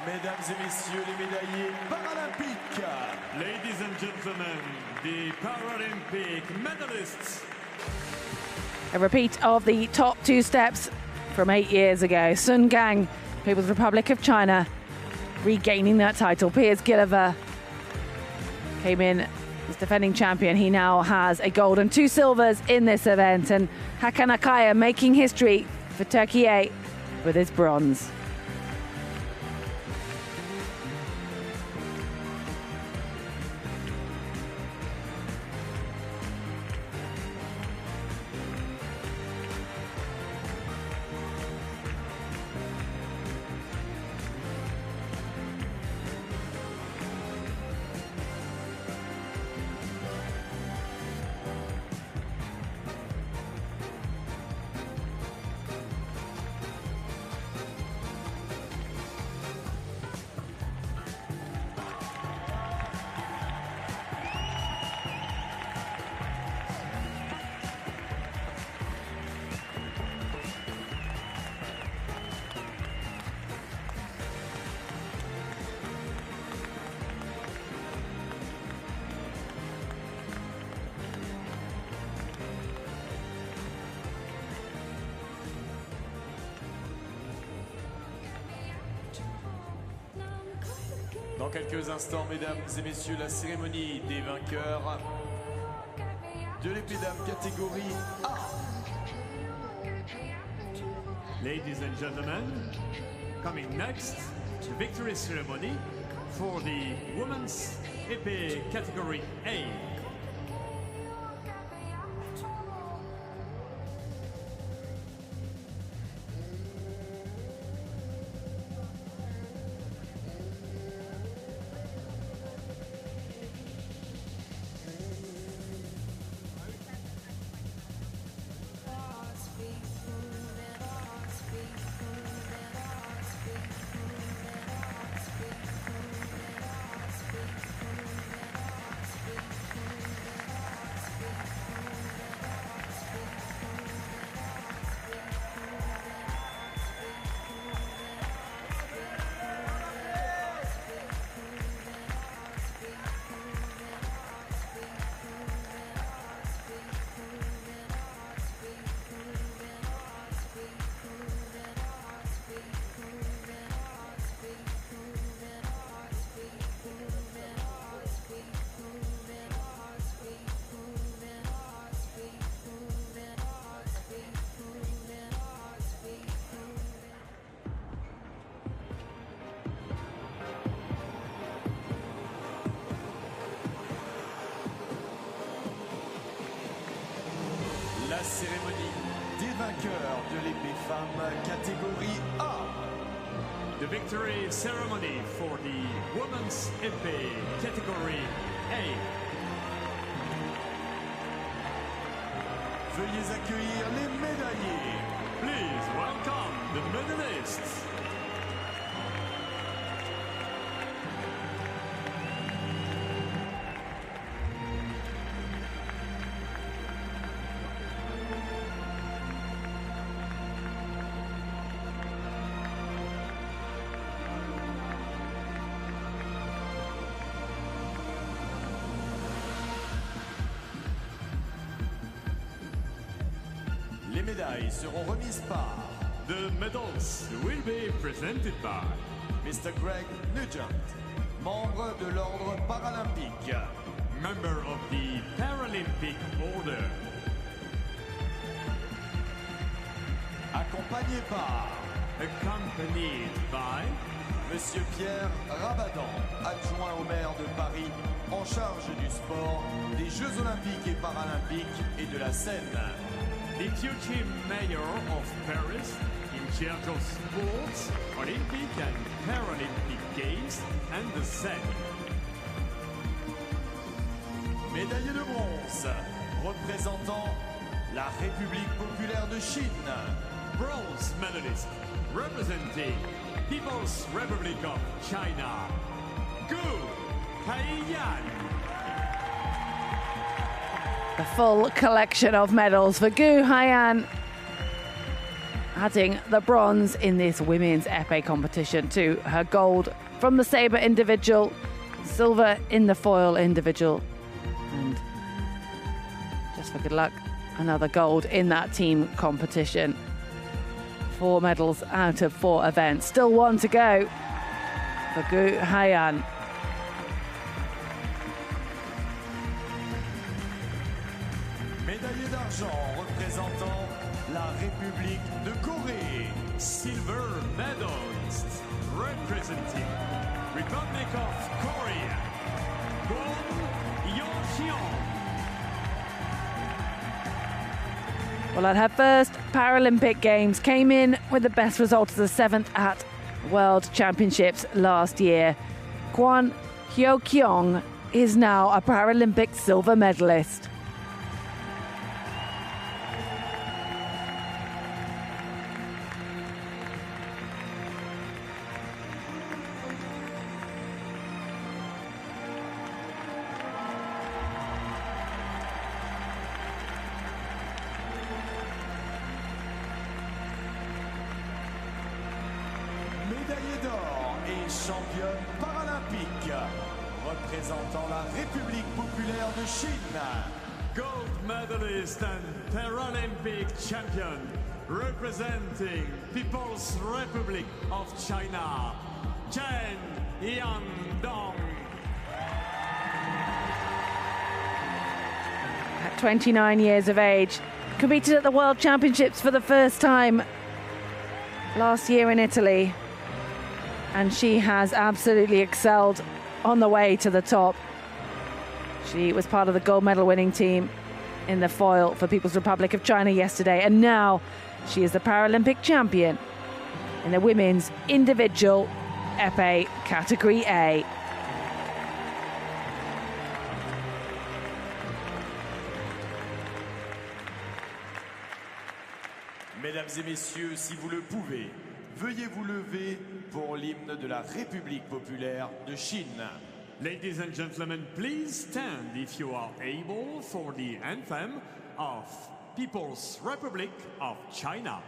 Mesdames et messieurs les médaillés paralympiques. Ladies and gentlemen, the Paralympic medalists. A repeat of the top 2 steps from 8 years ago. Sun Gang, People's Republic of China, regaining that title. Piers Gilliver came in as defending champion. He now has a gold and 2 silvers in this event. And Hakan Akaya making history for Turkey 8 with his bronze. Dans quelques instants, mesdames et messieurs, la cérémonie des vainqueurs de l'épée dame catégorie A. Ladies and gentlemen, coming next, the victory ceremony for the women's Epee category A. la cérémonie des vainqueurs de l'épée femme catégorie A. The victory ceremony for the women's épée category A. Veuillez accueillir les médaillés. Please welcome the medalists. Les médailles seront remises par The medals will be presented by Mr. Greg Nugent, membre de l'ordre paralympique, member of the Paralympic Order, accompagné par accompanied by Monsieur Pierre Rabadan, adjoint au maire de Paris, en charge du sport, des Jeux Olympiques et Paralympiques et de la Seine. Deputy Mayor of Paris, in charge of sports, Olympic and Paralympic Games, and the Seine. Médaillé de bronze, représentant la République populaire de Chine. Bronze medalist, representing People's Republic of China, Gu Haiyan. The full collection of medals for Gu Haiyan, adding the bronze in this women's épée competition to her gold from the sabre individual, silver in the foil individual, and just for good luck, another gold in that team competition. 4 medals out of 4 events. Still 1 to go for Gu Haiyan. Médaillé d'argent représentant la République de Corée. Silver medalist, representing Republic of Korea, Kwon Yo-hyun. Well, at her first Paralympic Games, came in with the best result as the 7th at World Championships last year. Kwon Yo-hyun is now a Paralympic silver medalist. Médaillée d'or et championne paralympique, représentant la République populaire de Chine. Gold medalist and Paralympic champion, representing People's Republic of China, Chen Yandong. At 29 years of age, competed at the World Championships for the first time last year in Italy. And she has absolutely excelled on the way to the top. She was part of the gold medal winning team in the foil for People's Republic of China yesterday, and now she is the Paralympic champion in the women's individual épée category A. Mesdames et messieurs, si vous le pouvez, veuillez vous lever pour l'hymne de la République populaire de Chine. Ladies and gentlemen, please stand if you are able for the anthem of People's Republic of China.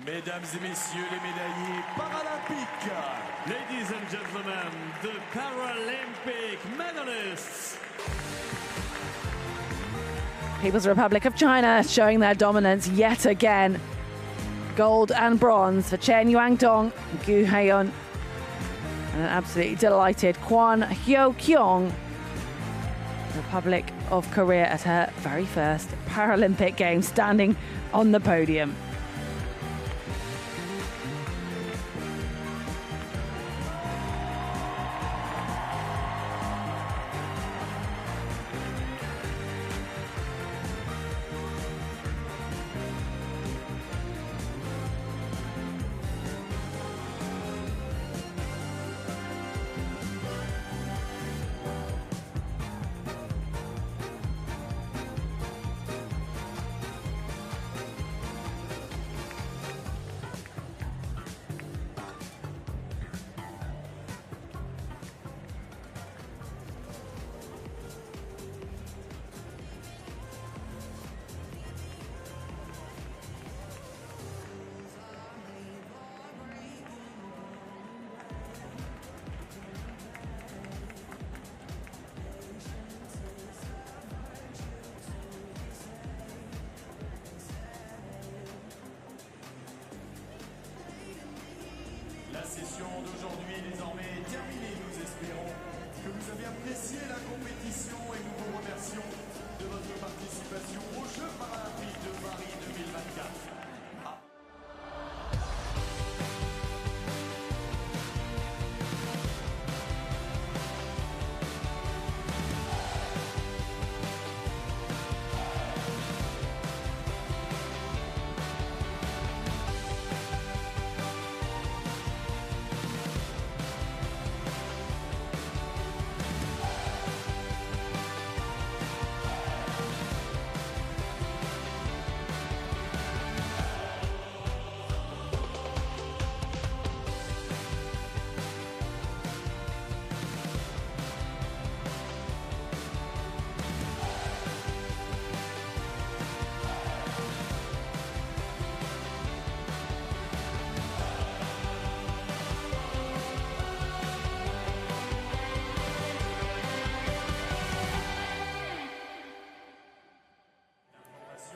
Mesdames et messieurs les médaillés paralympiques. Ladies and gentlemen, the Paralympic medalists. People's Republic of China showing their dominance yet again. Gold and bronze for Chen Yuangdong, Gu Haiyun, and an absolutely delighted Kwon Hyo-kyung, Republic of Korea at her very first Paralympic Games, standing on the podium. La session d'aujourd'hui est désormais terminée. Nous espérons que vous avez apprécié la compétition et nous vous remercions de votre participation aux Jeux paralympiques de Paris 2024.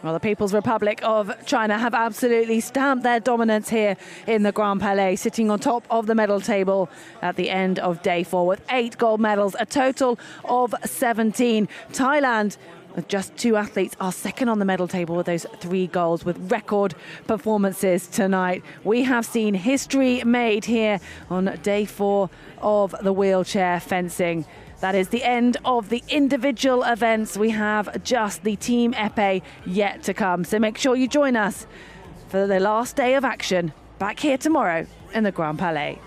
Well, the People's Republic of China have absolutely stamped their dominance here in the Grand Palais, sitting on top of the medal table at the end of day 4 with 8 gold medals, a total of 17. Thailand, with just 2 athletes, are second on the medal table with those 3 golds, with record performances tonight. We have seen history made here on day 4 of the wheelchair fencing. That is the end of the individual events. We have just the Team Epee yet to come. So make sure you join us for the last day of action back here tomorrow in the Grand Palais.